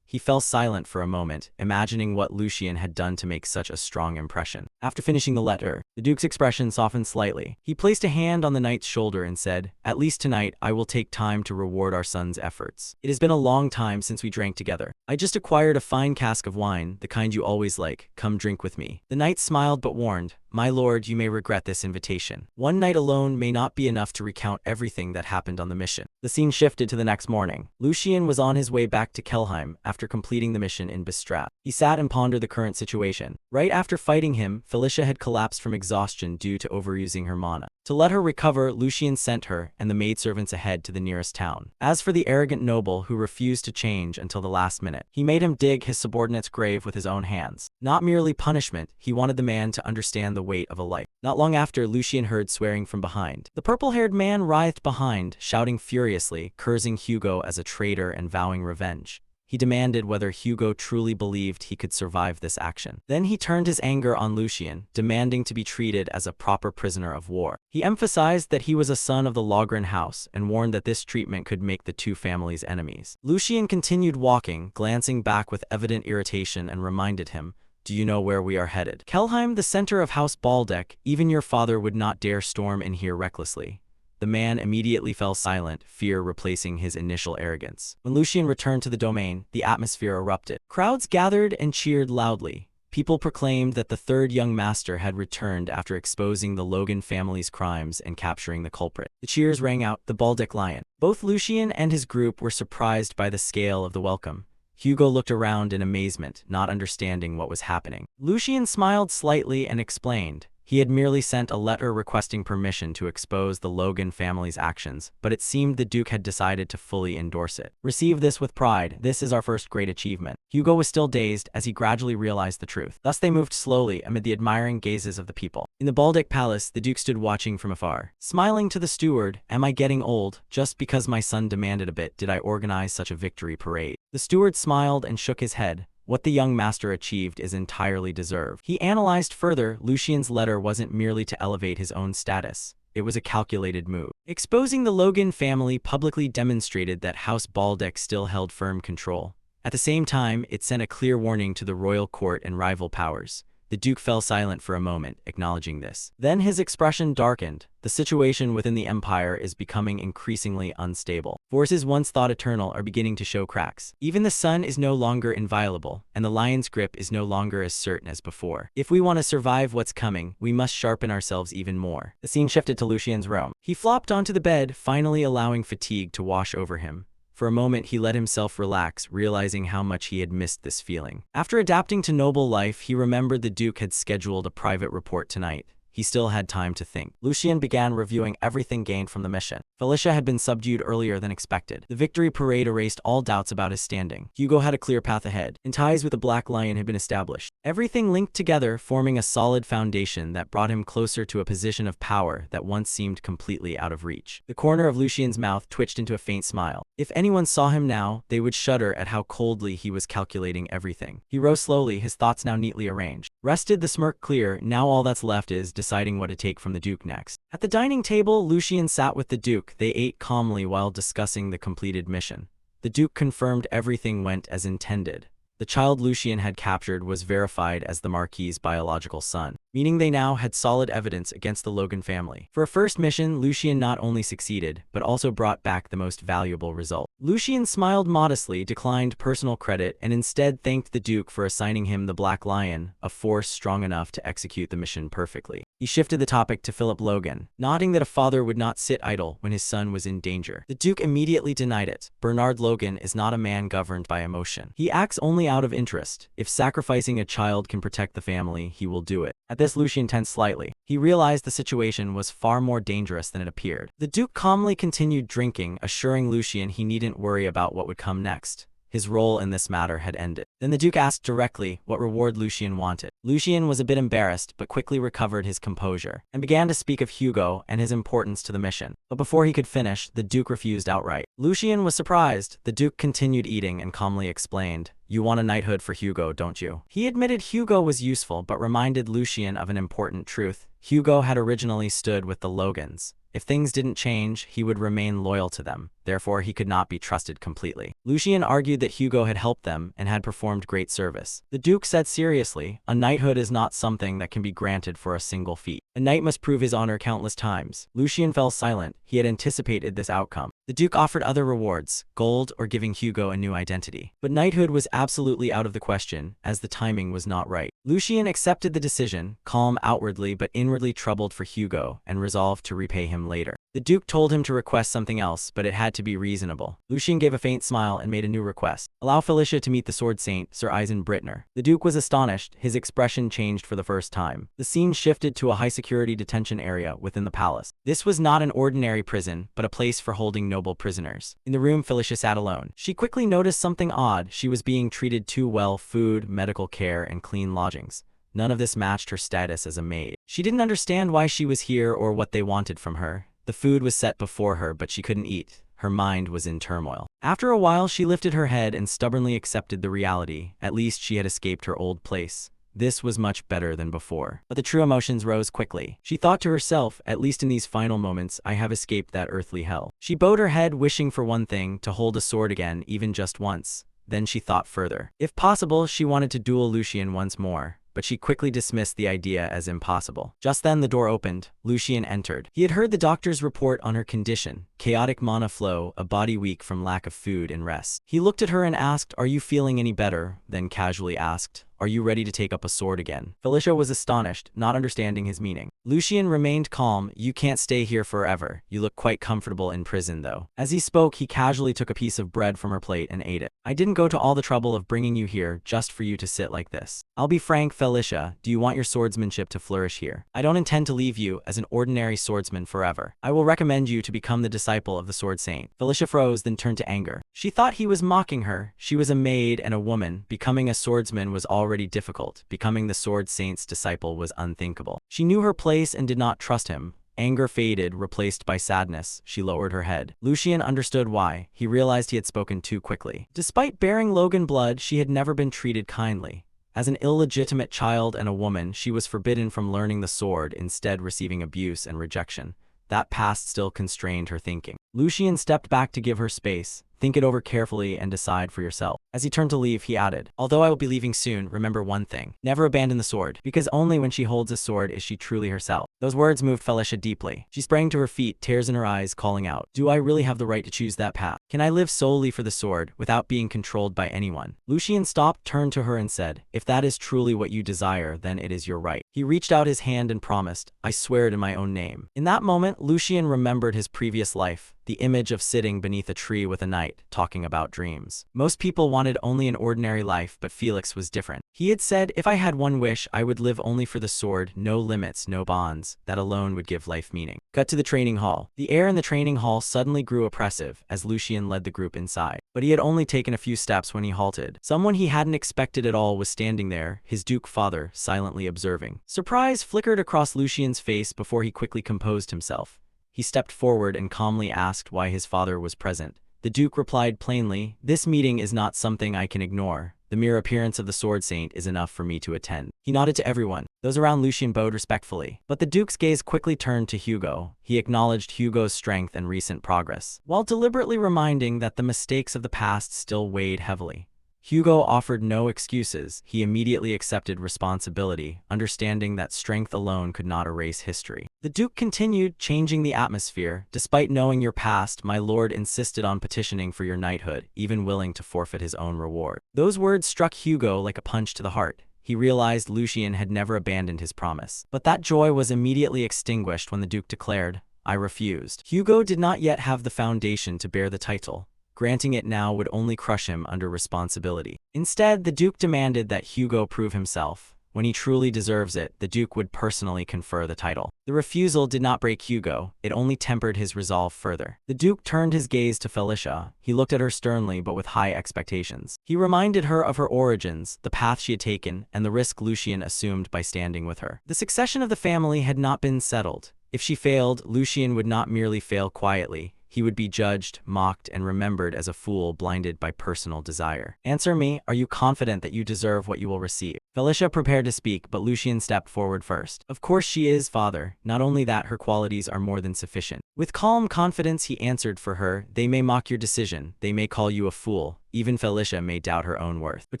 He fell silent for a moment, imagining what Lucien had done to make such a strong impression. After finishing the letter, the duke's expression softened slightly. He placed a hand on the knight's shoulder and said, "At least tonight, I will take time to reward our son's efforts. It has been a long time since we drank together. I just acquired a fine cask of wine, the kind you always like. Come drink with me." The knight smiled but warned, "My lord, you may regret this invitation. One night alone may not be enough to recount everything that happened on the mission." The scene shifted to the next morning. Lucien was on his way back to Kelheim after completing the mission in Bistrat. He sat and pondered the current situation. Right after fighting him, Felicia had collapsed from exhaustion due to overusing her mana. To let her recover, Lucien sent her and the maidservants ahead to the nearest town. As for the arrogant noble who refused to change until the last minute, he made him dig his subordinate's grave with his own hands. Not merely punishment, he wanted the man to understand the weight of a life. Not long after, Lucien heard swearing from behind. The purple-haired man writhed behind, shouting furiously, cursing Hugo as a traitor and vowing revenge. He demanded whether Hugo truly believed he could survive this action. Then he turned his anger on Lucien, demanding to be treated as a proper prisoner of war. He emphasized that he was a son of the Logren house and warned that this treatment could make the two families enemies. Lucien continued walking, glancing back with evident irritation, and reminded him, do you know where we are headed? Kelheim, the center of House Baldeck, even your father would not dare storm in here recklessly. The man immediately fell silent, fear replacing his initial arrogance. When Lucian returned to the domain, the atmosphere erupted. Crowds gathered and cheered loudly. People proclaimed that the third young master had returned after exposing the Logan family's crimes and capturing the culprit. The cheers rang out, the Baldeck Lion. Both Lucian and his group were surprised by the scale of the welcome. Hugo looked around in amazement, not understanding what was happening. Lucian smiled slightly and explained. He had merely sent a letter requesting permission to expose the Logan family's actions, but it seemed the Duke had decided to fully endorse it. Receive this with pride. This is our first great achievement. Hugo was still dazed as he gradually realized the truth. Thus they moved slowly amid the admiring gazes of the people. In the Baldeck Palace, the Duke stood watching from afar. Smiling to the steward, am I getting old? Just because my son demanded a bit, did I organize such a victory parade? The steward smiled and shook his head. What the young master achieved is entirely deserved. He analyzed further, Lucian's letter wasn't merely to elevate his own status. It was a calculated move. Exposing the Logan family publicly demonstrated that House Baldeck still held firm control. At the same time, it sent a clear warning to the royal court and rival powers. The Duke fell silent for a moment, acknowledging this. Then his expression darkened. The situation within the Empire is becoming increasingly unstable. Forces once thought eternal are beginning to show cracks. Even the sun is no longer inviolable, and the lion's grip is no longer as certain as before. If we want to survive what's coming, we must sharpen ourselves even more. The scene shifted to Lucian's room. He flopped onto the bed, finally allowing fatigue to wash over him. For a moment, he let himself relax, realizing how much he had missed this feeling. After adapting to noble life, he remembered the Duke had scheduled a private report tonight. He still had time to think. Lucian began reviewing everything gained from the mission. Felicia had been subdued earlier than expected. The victory parade erased all doubts about his standing. Hugo had a clear path ahead, and ties with the Black Lion had been established. Everything linked together, forming a solid foundation that brought him closer to a position of power that once seemed completely out of reach. The corner of Lucian's mouth twitched into a faint smile. If anyone saw him now, they would shudder at how coldly he was calculating everything. He rose slowly, his thoughts now neatly arranged. Rested, the smirk clear, now all that's left is deciding what to take from the Duke next. At the dining table, Lucian sat with the Duke. They ate calmly while discussing the completed mission. The Duke confirmed everything went as intended. The child Lucian had captured was verified as the Marquis's biological son, meaning they now had solid evidence against the Logan family. For a first mission, Lucian not only succeeded, but also brought back the most valuable result. Lucian smiled modestly, declined personal credit, and instead thanked the Duke for assigning him the Black Lion, a force strong enough to execute the mission perfectly. He shifted the topic to Philip Logan, nodding that a father would not sit idle when his son was in danger. The Duke immediately denied it. Bernard Logan is not a man governed by emotion. He acts only out of interest. If sacrificing a child can protect the family, he will do it. At this, Lucian tensed slightly. He realized the situation was far more dangerous than it appeared. The Duke calmly continued drinking, assuring Lucian he needn't worry about what would come next. His role in this matter had ended. Then the Duke asked directly what reward Lucian wanted. Lucian was a bit embarrassed, but quickly recovered his composure, and began to speak of Hugo and his importance to the mission. But before he could finish, the Duke refused outright. Lucian was surprised. The Duke continued eating and calmly explained, "You want a knighthood for Hugo, don't you?" He admitted Hugo was useful, but reminded Lucian of an important truth. Hugo had originally stood with the Logans. If things didn't change, he would remain loyal to them. Therefore, he could not be trusted completely. Lucian argued that Hugo had helped them and had performed great service. The Duke said seriously, a knighthood is not something that can be granted for a single feat. A knight must prove his honor countless times. Lucian fell silent. He had anticipated this outcome. The Duke offered other rewards, gold or giving Hugo a new identity. But knighthood was absolutely out of the question, as the timing was not right. Lucian accepted the decision, calm outwardly but inwardly troubled for Hugo, and resolved to repay him later. The Duke told him to request something else, but it had to be reasonable. Lucian gave a faint smile and made a new request. Allow Felicia to meet the Sword Saint, Sir Eisen Brittner. The Duke was astonished. His expression changed for the first time. The scene shifted to a high-security detention area within the palace. This was not an ordinary prison, but a place for holding noble prisoners. In the room, Felicia sat alone. She quickly noticed something odd. She was being treated too well: food, medical care, and clean lodgings. None of this matched her status as a maid. She didn't understand why she was here or what they wanted from her. The food was set before her, but she couldn't eat. Her mind was in turmoil. After a while, she lifted her head and stubbornly accepted the reality. At least she had escaped her old place. This was much better than before. But the true emotions rose quickly. She thought to herself, at least in these final moments, I have escaped that earthly hell. She bowed her head, wishing for one thing, to hold a sword again, even just once. Then she thought further. If possible, she wanted to duel Lucian once more, but she quickly dismissed the idea as impossible. Just then the door opened. Lucian entered. He had heard the doctor's report on her condition, chaotic mana flow, a body weak from lack of food and rest. He looked at her and asked, "Are you feeling any better?" Then casually asked, "Are you ready to take up a sword again?" Felicia was astonished, not understanding his meaning. Lucian remained calm. "You can't stay here forever. You look quite comfortable in prison, though." As he spoke, he casually took a piece of bread from her plate and ate it. "I didn't go to all the trouble of bringing you here just for you to sit like this. I'll be frank, Felicia, do you want your swordsmanship to flourish here? I don't intend to leave you as an ordinary swordsman forever. I will recommend you to become the disciple of the Sword Saint." Felicia froze, then turned to anger. She thought he was mocking her. She was a maid and a woman. Becoming a swordsman was already difficult. Becoming the Sword Saint's disciple was unthinkable. She knew her place and did not trust him. Anger faded, replaced by sadness. She lowered her head. Lucian understood why. He realized he had spoken too quickly. Despite bearing Logan blood, she had never been treated kindly. As an illegitimate child and a woman, she was forbidden from learning the sword, instead receiving abuse and rejection. That past still constrained her thinking. Lucian stepped back to give her space. "Think it over carefully and decide for yourself." As he turned to leave, he added, "Although I will be leaving soon, remember one thing. Never abandon the sword, because only when she holds a sword is she truly herself." Those words moved Felicia deeply. She sprang to her feet, tears in her eyes, calling out, "Do I really have the right to choose that path? Can I live solely for the sword, without being controlled by anyone?" Lucian stopped, turned to her and said, "If that is truly what you desire, then it is your right." He reached out his hand and promised, "I swear it in my own name." In that moment, Lucian remembered his previous life. The image of sitting beneath a tree with a knight, talking about dreams. Most people wanted only an ordinary life, but Felix was different. He had said, "If I had one wish, I would live only for the sword, no limits, no bonds. That alone would give life meaning." Cut to the training hall. The air in the training hall suddenly grew oppressive as Lucian led the group inside. But he had only taken a few steps when he halted. Someone he hadn't expected at all was standing there, his Duke father, silently observing. Surprise flickered across Lucian's face before he quickly composed himself. He stepped forward and calmly asked why his father was present. The Duke replied plainly, "This meeting is not something I can ignore. The mere appearance of the Sword Saint is enough for me to attend." He nodded to everyone. Those around Lucian bowed respectfully. But the Duke's gaze quickly turned to Hugo. He acknowledged Hugo's strength and recent progress, while deliberately reminding that the mistakes of the past still weighed heavily. Hugo offered no excuses. He immediately accepted responsibility, understanding that strength alone could not erase history. The Duke continued, changing the atmosphere. "Despite knowing your past, my lord insisted on petitioning for your knighthood, even willing to forfeit his own reward." Those words struck Hugo like a punch to the heart. He realized Lucian had never abandoned his promise. But that joy was immediately extinguished when the Duke declared, "I refused." Hugo did not yet have the foundation to bear the title. Granting it now would only crush him under responsibility. Instead, the Duke demanded that Hugo prove himself. When he truly deserves it, the Duke would personally confer the title. The refusal did not break Hugo, it only tempered his resolve further. The Duke turned his gaze to Felicia. He looked at her sternly but with high expectations. He reminded her of her origins, the path she had taken, and the risk Lucian assumed by standing with her. The succession of the family had not been settled. If she failed, Lucian would not merely fail quietly. He would be judged, mocked, and remembered as a fool blinded by personal desire. "Answer me, are you confident that you deserve what you will receive?" Felicia prepared to speak, but Lucian stepped forward first. "Of course she is, father. Not only that, her qualities are more than sufficient." With calm confidence he answered for her, "They may mock your decision, they may call you a fool. Even Felicia may doubt her own worth. But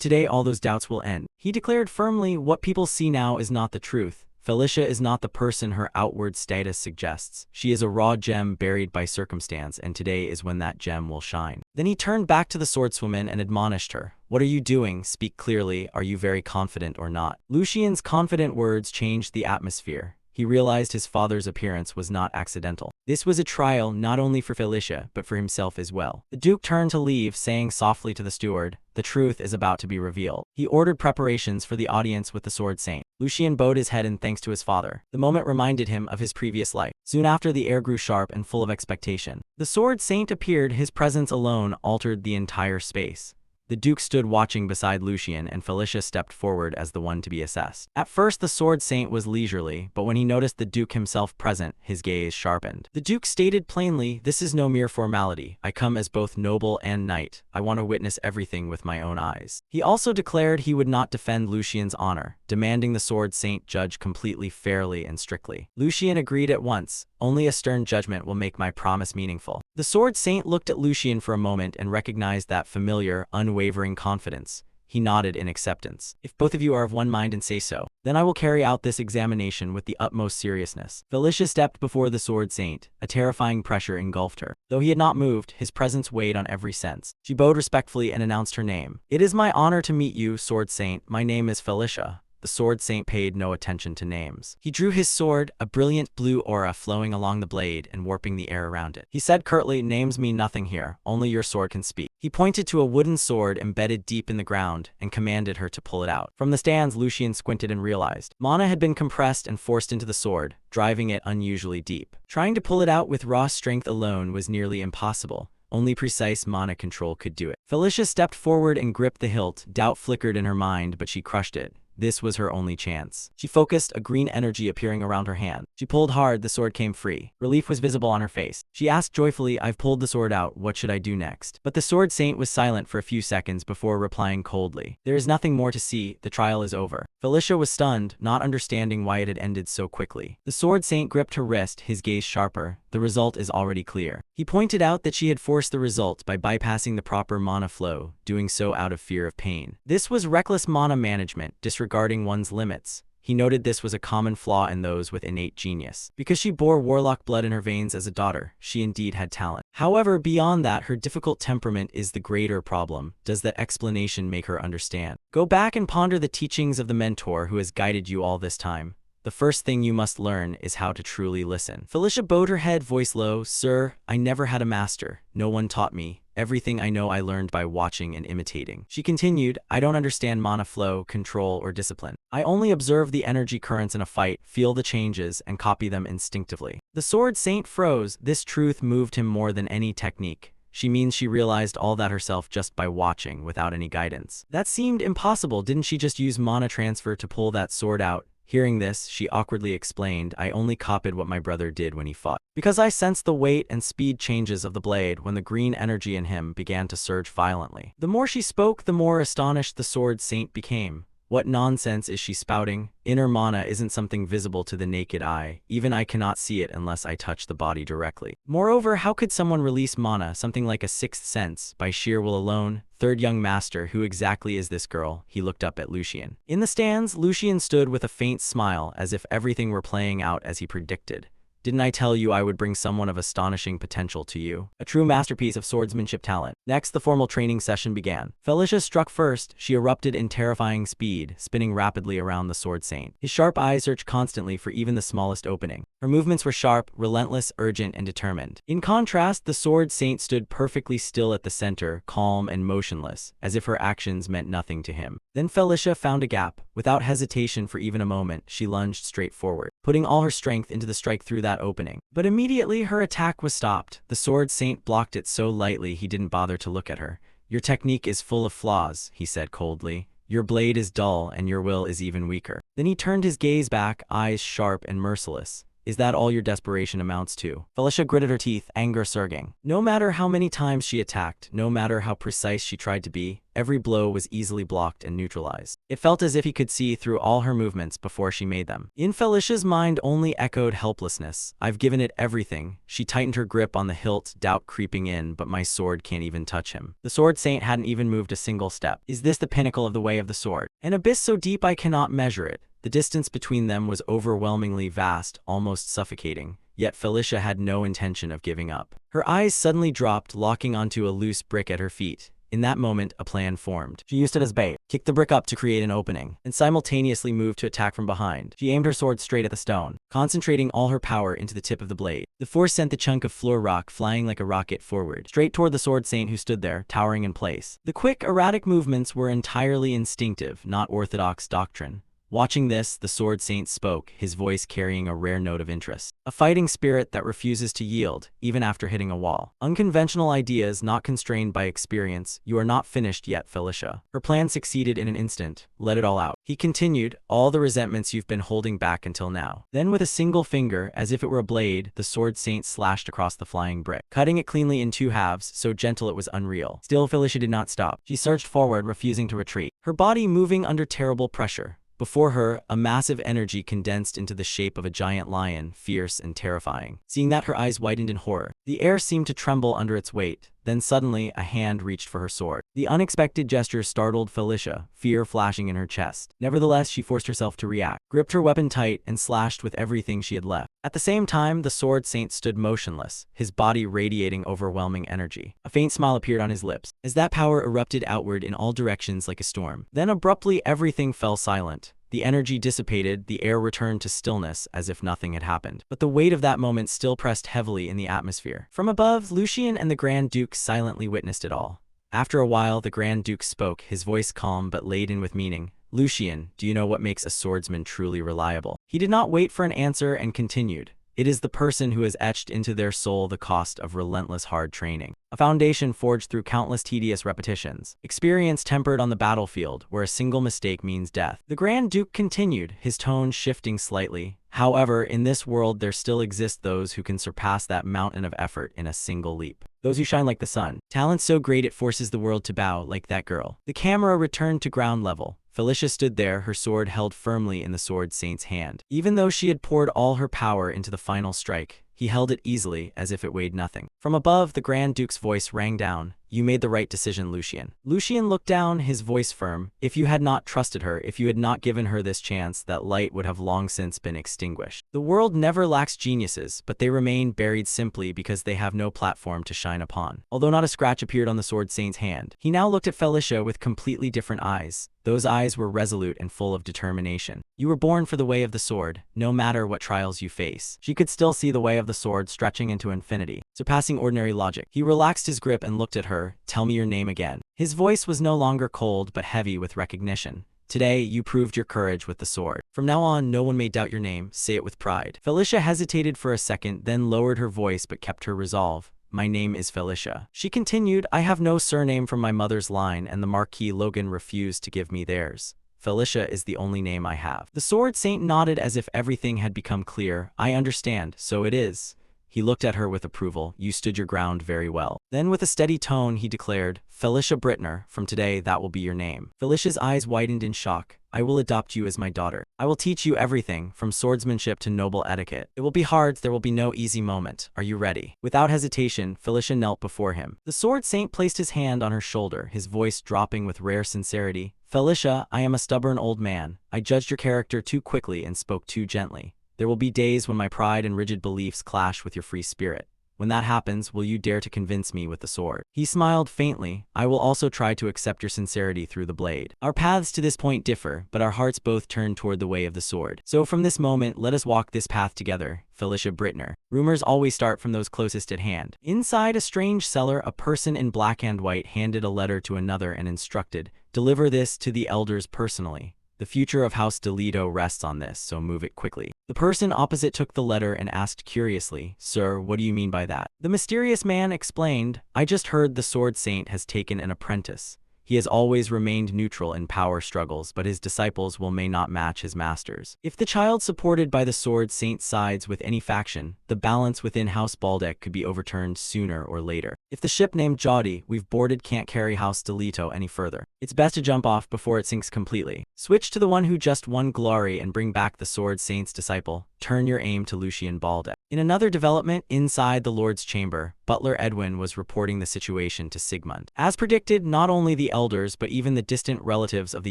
today all those doubts will end." He declared firmly, "What people see now is not the truth. Felicia is not the person her outward status suggests. She is a raw gem buried by circumstance, and today is when that gem will shine." Then he turned back to the swordswoman and admonished her. "What are you doing? Speak clearly. Are you very confident or not?" Lucian's confident words changed the atmosphere. He realized his father's appearance was not accidental. This was a trial not only for Felicia, but for himself as well. The Duke turned to leave, saying softly to the steward, "The truth is about to be revealed." He ordered preparations for the audience with the Sword Saint. Lucian bowed his head in thanks to his father. The moment reminded him of his previous life. Soon after, the air grew sharp and full of expectation. The Sword Saint appeared. His presence alone altered the entire space. The Duke stood watching beside Lucian, and Felicia stepped forward as the one to be assessed. At first, the Sword Saint was leisurely, but when he noticed the Duke himself present, his gaze sharpened. The Duke stated plainly, "This is no mere formality. I come as both noble and knight. I want to witness everything with my own eyes." He also declared he would not defend Lucian's honor, demanding the Sword Saint judge completely fairly and strictly. Lucian agreed at once. "Only a stern judgment will make my promise meaningful." The Sword Saint looked at Lucian for a moment and recognized that familiar, unwavering confidence. He nodded in acceptance. If both of you are of one mind and say so, then I will carry out this examination with the utmost seriousness. Felicia stepped before the Sword Saint. A terrifying pressure engulfed her. Though he had not moved, his presence weighed on every sense. She bowed respectfully and announced her name. It is my honor to meet you, Sword Saint. My name is Felicia. The Sword Saint paid no attention to names. He drew his sword, a brilliant blue aura flowing along the blade and warping the air around it. He said curtly, names mean nothing here, only your sword can speak. He pointed to a wooden sword embedded deep in the ground and commanded her to pull it out. From the stands, Lucian squinted and realized mana had been compressed and forced into the sword, driving it unusually deep. Trying to pull it out with raw strength alone was nearly impossible. Only precise mana control could do it. Felicia stepped forward and gripped the hilt. Doubt flickered in her mind, but she crushed it. This was her only chance. She focused, a green energy appearing around her hand. She pulled hard, the sword came free. Relief was visible on her face. She asked joyfully, I've pulled the sword out, what should I do next? But the Sword Saint was silent for a few seconds before replying coldly. There is nothing more to see, the trial is over. Felicia was stunned, not understanding why it had ended so quickly. The Sword Saint gripped her wrist, his gaze sharper. The result is already clear. He pointed out that she had forced the result by bypassing the proper mana flow, doing so out of fear of pain. This was reckless mana management, disregarding one's limits. He noted this was a common flaw in those with innate genius. Because she bore warlock blood in her veins as a daughter, she indeed had talent. However, beyond that, her difficult temperament is the greater problem. Does that explanation make her understand? Go back and ponder the teachings of the mentor who has guided you all this time. The first thing you must learn is how to truly listen. Felicia bowed her head, voice low. Sir, I never had a master. No one taught me. Everything I know I learned by watching and imitating. She continued, I don't understand mana flow, control, or discipline. I only observe the energy currents in a fight, feel the changes, and copy them instinctively. The Sword Saint froze. This truth moved him more than any technique. She means she realized all that herself just by watching, without any guidance. That seemed impossible. Didn't she just use mana transfer to pull that sword out? Hearing this, she awkwardly explained, I only copied what my brother did when he fought. Because I sensed the weight and speed changes of the blade when the green energy in him began to surge violently. The more she spoke, the more astonished the Sword Saint became. What nonsense is she spouting? Inner mana isn't something visible to the naked eye. Even I cannot see it unless I touch the body directly. Moreover, how could someone release mana, something like a sixth sense, by sheer will alone? Third young master, who exactly is this girl? He looked up at Lucian. In the stands, Lucian stood with a faint smile, as if everything were playing out as he predicted. Didn't I tell you I would bring someone of astonishing potential to you? A true masterpiece of swordsmanship talent. Next, the formal training session began. Felicia struck first. She erupted in terrifying speed, spinning rapidly around the Sword Saint. His sharp eyes searched constantly for even the smallest opening. Her movements were sharp, relentless, urgent, and determined. In contrast, the Sword Saint stood perfectly still at the center, calm and motionless, as if her actions meant nothing to him. Then Felicia found a gap. Without hesitation for even a moment, she lunged straight forward, putting all her strength into the strike through that opening. But immediately her attack was stopped. The Sword Saint blocked it so lightly he didn't bother to look at her. Your technique is full of flaws, he said coldly. Your blade is dull and your will is even weaker. Then he turned his gaze back, eyes sharp and merciless. Is that all your desperation amounts to? Felicia gritted her teeth, anger surging. No matter how many times she attacked, no matter how precise she tried to be, every blow was easily blocked and neutralized. It felt as if he could see through all her movements before she made them. In Felicia's mind only echoed helplessness. I've given it everything. She tightened her grip on the hilt, doubt creeping in, but my sword can't even touch him. The Sword Saint hadn't even moved a single step. Is this the pinnacle of the way of the sword? An abyss so deep I cannot measure it. The distance between them was overwhelmingly vast, almost suffocating, yet Felicia had no intention of giving up. Her eyes suddenly dropped, locking onto a loose brick at her feet. In that moment, a plan formed. She used it as bait, kicked the brick up to create an opening, and simultaneously moved to attack from behind. She aimed her sword straight at the stone, concentrating all her power into the tip of the blade. The force sent the chunk of floor rock flying like a rocket forward, straight toward the Sword Saint who stood there, towering in place. The quick, erratic movements were entirely instinctive, not orthodox doctrine. Watching this, the Sword Saint spoke, his voice carrying a rare note of interest. A fighting spirit that refuses to yield, even after hitting a wall. Unconventional ideas not constrained by experience. You are not finished yet, Felicia. Her plan succeeded in an instant. Let it all out. He continued, all the resentments you've been holding back until now. Then with a single finger, as if it were a blade, the Sword Saint slashed across the flying brick, cutting it cleanly in two halves, so gentle it was unreal. Still, Felicia did not stop. She surged forward, refusing to retreat, her body moving under terrible pressure. Before her, a massive energy condensed into the shape of a giant lion, fierce and terrifying. Seeing that, her eyes widened in horror. The air seemed to tremble under its weight. Then suddenly, a hand reached for her sword. The unexpected gesture startled Felicia, fear flashing in her chest. Nevertheless, she forced herself to react, gripped her weapon tight, and slashed with everything she had left. At the same time, the sword saint stood motionless, his body radiating overwhelming energy. A faint smile appeared on his lips, as that power erupted outward in all directions like a storm. Then abruptly, everything fell silent. The energy dissipated, the air returned to stillness as if nothing had happened. But the weight of that moment still pressed heavily in the atmosphere. From above, Lucian and the Grand Duke silently witnessed it all. After a while, the Grand Duke spoke, his voice calm but laden with meaning. Lucian, do you know what makes a swordsman truly reliable? He did not wait for an answer and continued. It is the person who has etched into their soul the cost of relentless hard training. A foundation forged through countless tedious repetitions. Experience tempered on the battlefield, where a single mistake means death. The Grand Duke continued, his tone shifting slightly. However, in this world there still exist those who can surpass that mountain of effort in a single leap. Those who shine like the sun. Talent so great it forces the world to bow, like that girl. The camera returned to ground level. Felicia stood there, her sword held firmly in the sword saint's hand. Even though she had poured all her power into the final strike, he held it easily, as if it weighed nothing. From above, the Grand Duke's voice rang down. You made the right decision, Lucian. Lucian looked down, his voice firm. If you had not trusted her, if you had not given her this chance, that light would have long since been extinguished. The world never lacks geniuses, but they remain buried simply because they have no platform to shine upon. Although not a scratch appeared on the sword saint's hand, he now looked at Felicia with completely different eyes. Those eyes were resolute and full of determination. You were born for the way of the sword, no matter what trials you face. She could still see the way of the sword stretching into infinity, surpassing ordinary logic. He relaxed his grip and looked at her. Tell me your name again. His voice was no longer cold but heavy with recognition. Today, you proved your courage with the sword. From now on, no one may doubt your name. Say it with pride. Felicia hesitated for a second, then lowered her voice but kept her resolve. My name is Felicia. She continued, I have no surname from my mother's line, and the Marquis Logan refused to give me theirs. Felicia is the only name I have. The sword saint nodded as if everything had become clear. I understand, so it is. He looked at her with approval. You stood your ground very well. Then with a steady tone, he declared, Felicia Brittner, from today that will be your name. Felicia's eyes widened in shock. I will adopt you as my daughter. I will teach you everything, from swordsmanship to noble etiquette. It will be hard, there will be no easy moment. Are you ready? Without hesitation, Felicia knelt before him. The sword saint placed his hand on her shoulder, his voice dropping with rare sincerity. Felicia, I am a stubborn old man. I judged your character too quickly and spoke too gently. There will be days when my pride and rigid beliefs clash with your free spirit. When that happens, will you dare to convince me with the sword? He smiled faintly. I will also try to accept your sincerity through the blade. Our paths to this point differ, but our hearts both turn toward the way of the sword. So from this moment, let us walk this path together. Felicia Brittner. Rumors always start from those closest at hand. Inside a strange cellar, a person in black and white handed a letter to another and instructed, deliver this to the elders personally. The future of House Delito rests on this, so move it quickly. The person opposite took the letter and asked curiously, Sir, what do you mean by that? The mysterious man explained, I just heard the sword saint has taken an apprentice. He has always remained neutral in power struggles, but his disciples may not match his masters. If the child supported by the sword saint sides with any faction, the balance within House Baldeck could be overturned sooner or later. If the ship named Jody we've boarded can't carry House Delito any further, it's best to jump off before it sinks completely. Switch to the one who just won glory and bring back the sword saint's disciple. Turn your aim to Lucian Baldeck. In another development, inside the Lord's chamber, Butler Edwin was reporting the situation to Sigmund. As predicted, not only the elders but even the distant relatives of the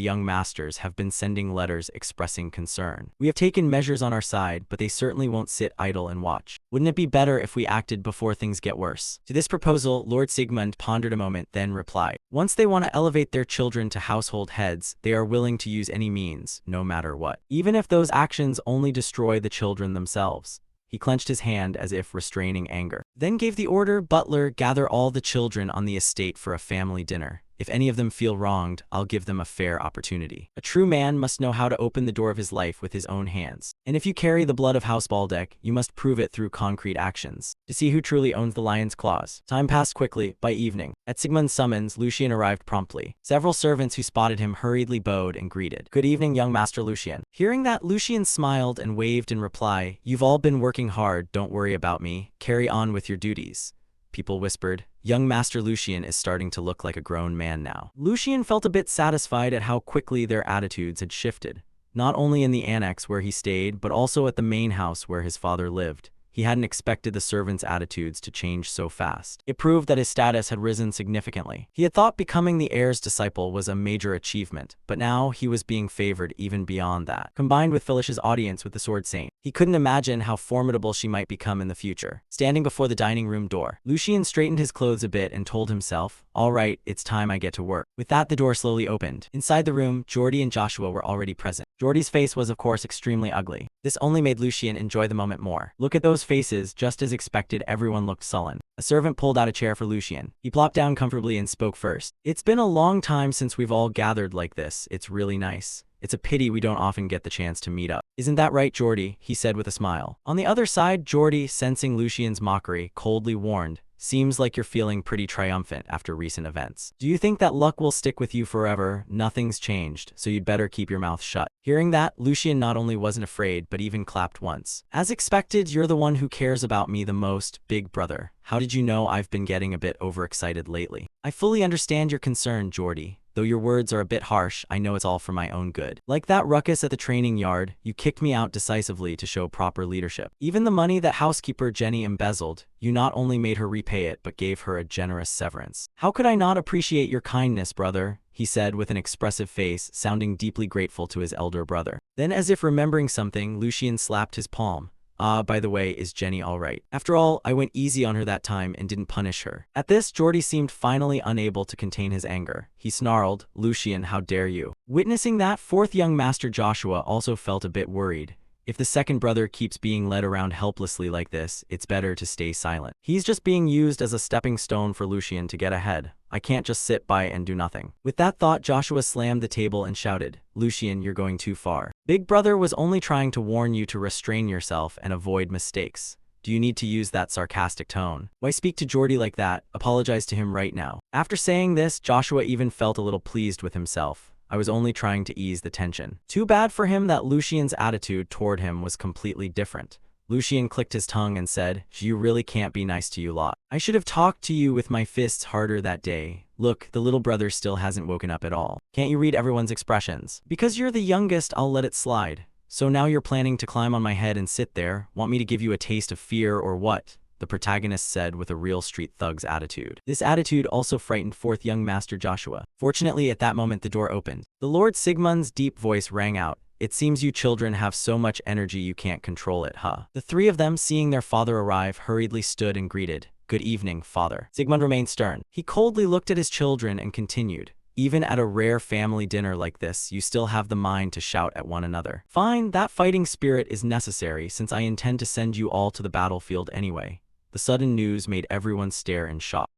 young masters have been sending letters expressing concern. We have taken measures on our side, but they certainly won't sit idle and watch. Wouldn't it be better if we acted before things get worse? To this proposal, Lord Sigmund pondered a moment, then replied, once they want to elevate their children to household heads, they are willing to use any means, no matter what. Even if those actions only destroy the children themselves. He clenched his hand as if restraining anger. Then gave the order, Butler, gather all the children on the estate for a family dinner. If any of them feel wronged, I'll give them a fair opportunity. A true man must know how to open the door of his life with his own hands. And if you carry the blood of House Baldeck, you must prove it through concrete actions. To see who truly owns the lion's claws. Time passed quickly. By evening, at Sigmund's summons, Lucian arrived promptly. Several servants who spotted him hurriedly bowed and greeted. Good evening, young Master Lucian. Hearing that, Lucian smiled and waved in reply. You've all been working hard, don't worry about me. Carry on with your duties. People whispered, young Master Lucian is starting to look like a grown man now. Lucian felt a bit satisfied at how quickly their attitudes had shifted. Not only in the annex where he stayed, but also at the main house where his father lived. He hadn't expected the servants' attitudes to change so fast. It proved that his status had risen significantly. He had thought becoming the heir's disciple was a major achievement, but now he was being favored even beyond that. Combined with Felicia's audience with the Sword Saint, he couldn't imagine how formidable she might become in the future. Standing before the dining room door, Lucien straightened his clothes a bit and told himself, "All right, it's time I get to work." With that, the door slowly opened. Inside the room, Jordy and Joshua were already present. Jordy's face was of course extremely ugly. This only made Lucien enjoy the moment more. Look at those faces, just as expected, everyone looked sullen. A servant pulled out a chair for Lucien. He plopped down comfortably and spoke first. "It's been a long time since we've all gathered like this. It's really nice. It's a pity we don't often get the chance to meet up." "Isn't that right, Jordy?" he said with a smile. On the other side, Jordy, sensing Lucien's mockery, coldly warned, "Seems like you're feeling pretty triumphant after recent events. Do you think that luck will stick with you forever? Nothing's changed, so you'd better keep your mouth shut." Hearing that, Lucien not only wasn't afraid, but even clapped once. "As expected, you're the one who cares about me the most, big brother. How did you know I've been getting a bit overexcited lately?" "I fully understand your concern, Jordy. Though your words are a bit harsh, I know it's all for my own good. Like that ruckus at the training yard, you kicked me out decisively to show proper leadership. Even the money that housekeeper Jenny embezzled, you not only made her repay it but gave her a generous severance. How could I not appreciate your kindness, brother?" he said with an expressive face, sounding deeply grateful to his elder brother. Then, as if remembering something, Lucien slapped his palm. "Ah, by the way, is Jenny all right? After all, I went easy on her that time and didn't punish her." At this, Jordy seemed finally unable to contain his anger. He snarled, "Lucien, how dare you?" Witnessing that, fourth young master Joshua also felt a bit worried. If the second brother keeps being led around helplessly like this, it's better to stay silent. He's just being used as a stepping stone for Lucien to get ahead. I can't just sit by and do nothing. With that thought, Joshua slammed the table and shouted, "Lucien, you're going too far. Big brother was only trying to warn you to restrain yourself and avoid mistakes. Do you need to use that sarcastic tone? Why speak to Jordy like that? Apologize to him right now." After saying this, Joshua even felt a little pleased with himself. "I was only trying to ease the tension." Too bad for him that Lucien's attitude toward him was completely different. Lucien clicked his tongue and said, "You really can't be nice to you lot. I should have talked to you with my fists harder that day. Look, the little brother still hasn't woken up at all. Can't you read everyone's expressions? Because you're the youngest, I'll let it slide. So now you're planning to climb on my head and sit there? Want me to give you a taste of fear or what?" the protagonist said with a real street thug's attitude. This attitude also frightened fourth young master Joshua. Fortunately, at that moment the door opened. The Lord Sigmund's deep voice rang out. "It seems you children have so much energy you can't control it, huh?" The three of them, seeing their father arrive, hurriedly stood and greeted. "Good evening, father." Sigmund remained stern. He coldly looked at his children and continued, "Even at a rare family dinner like this, you still have the mind to shout at one another. Fine, that fighting spirit is necessary since I intend to send you all to the battlefield anyway." The sudden news made everyone stare in shock.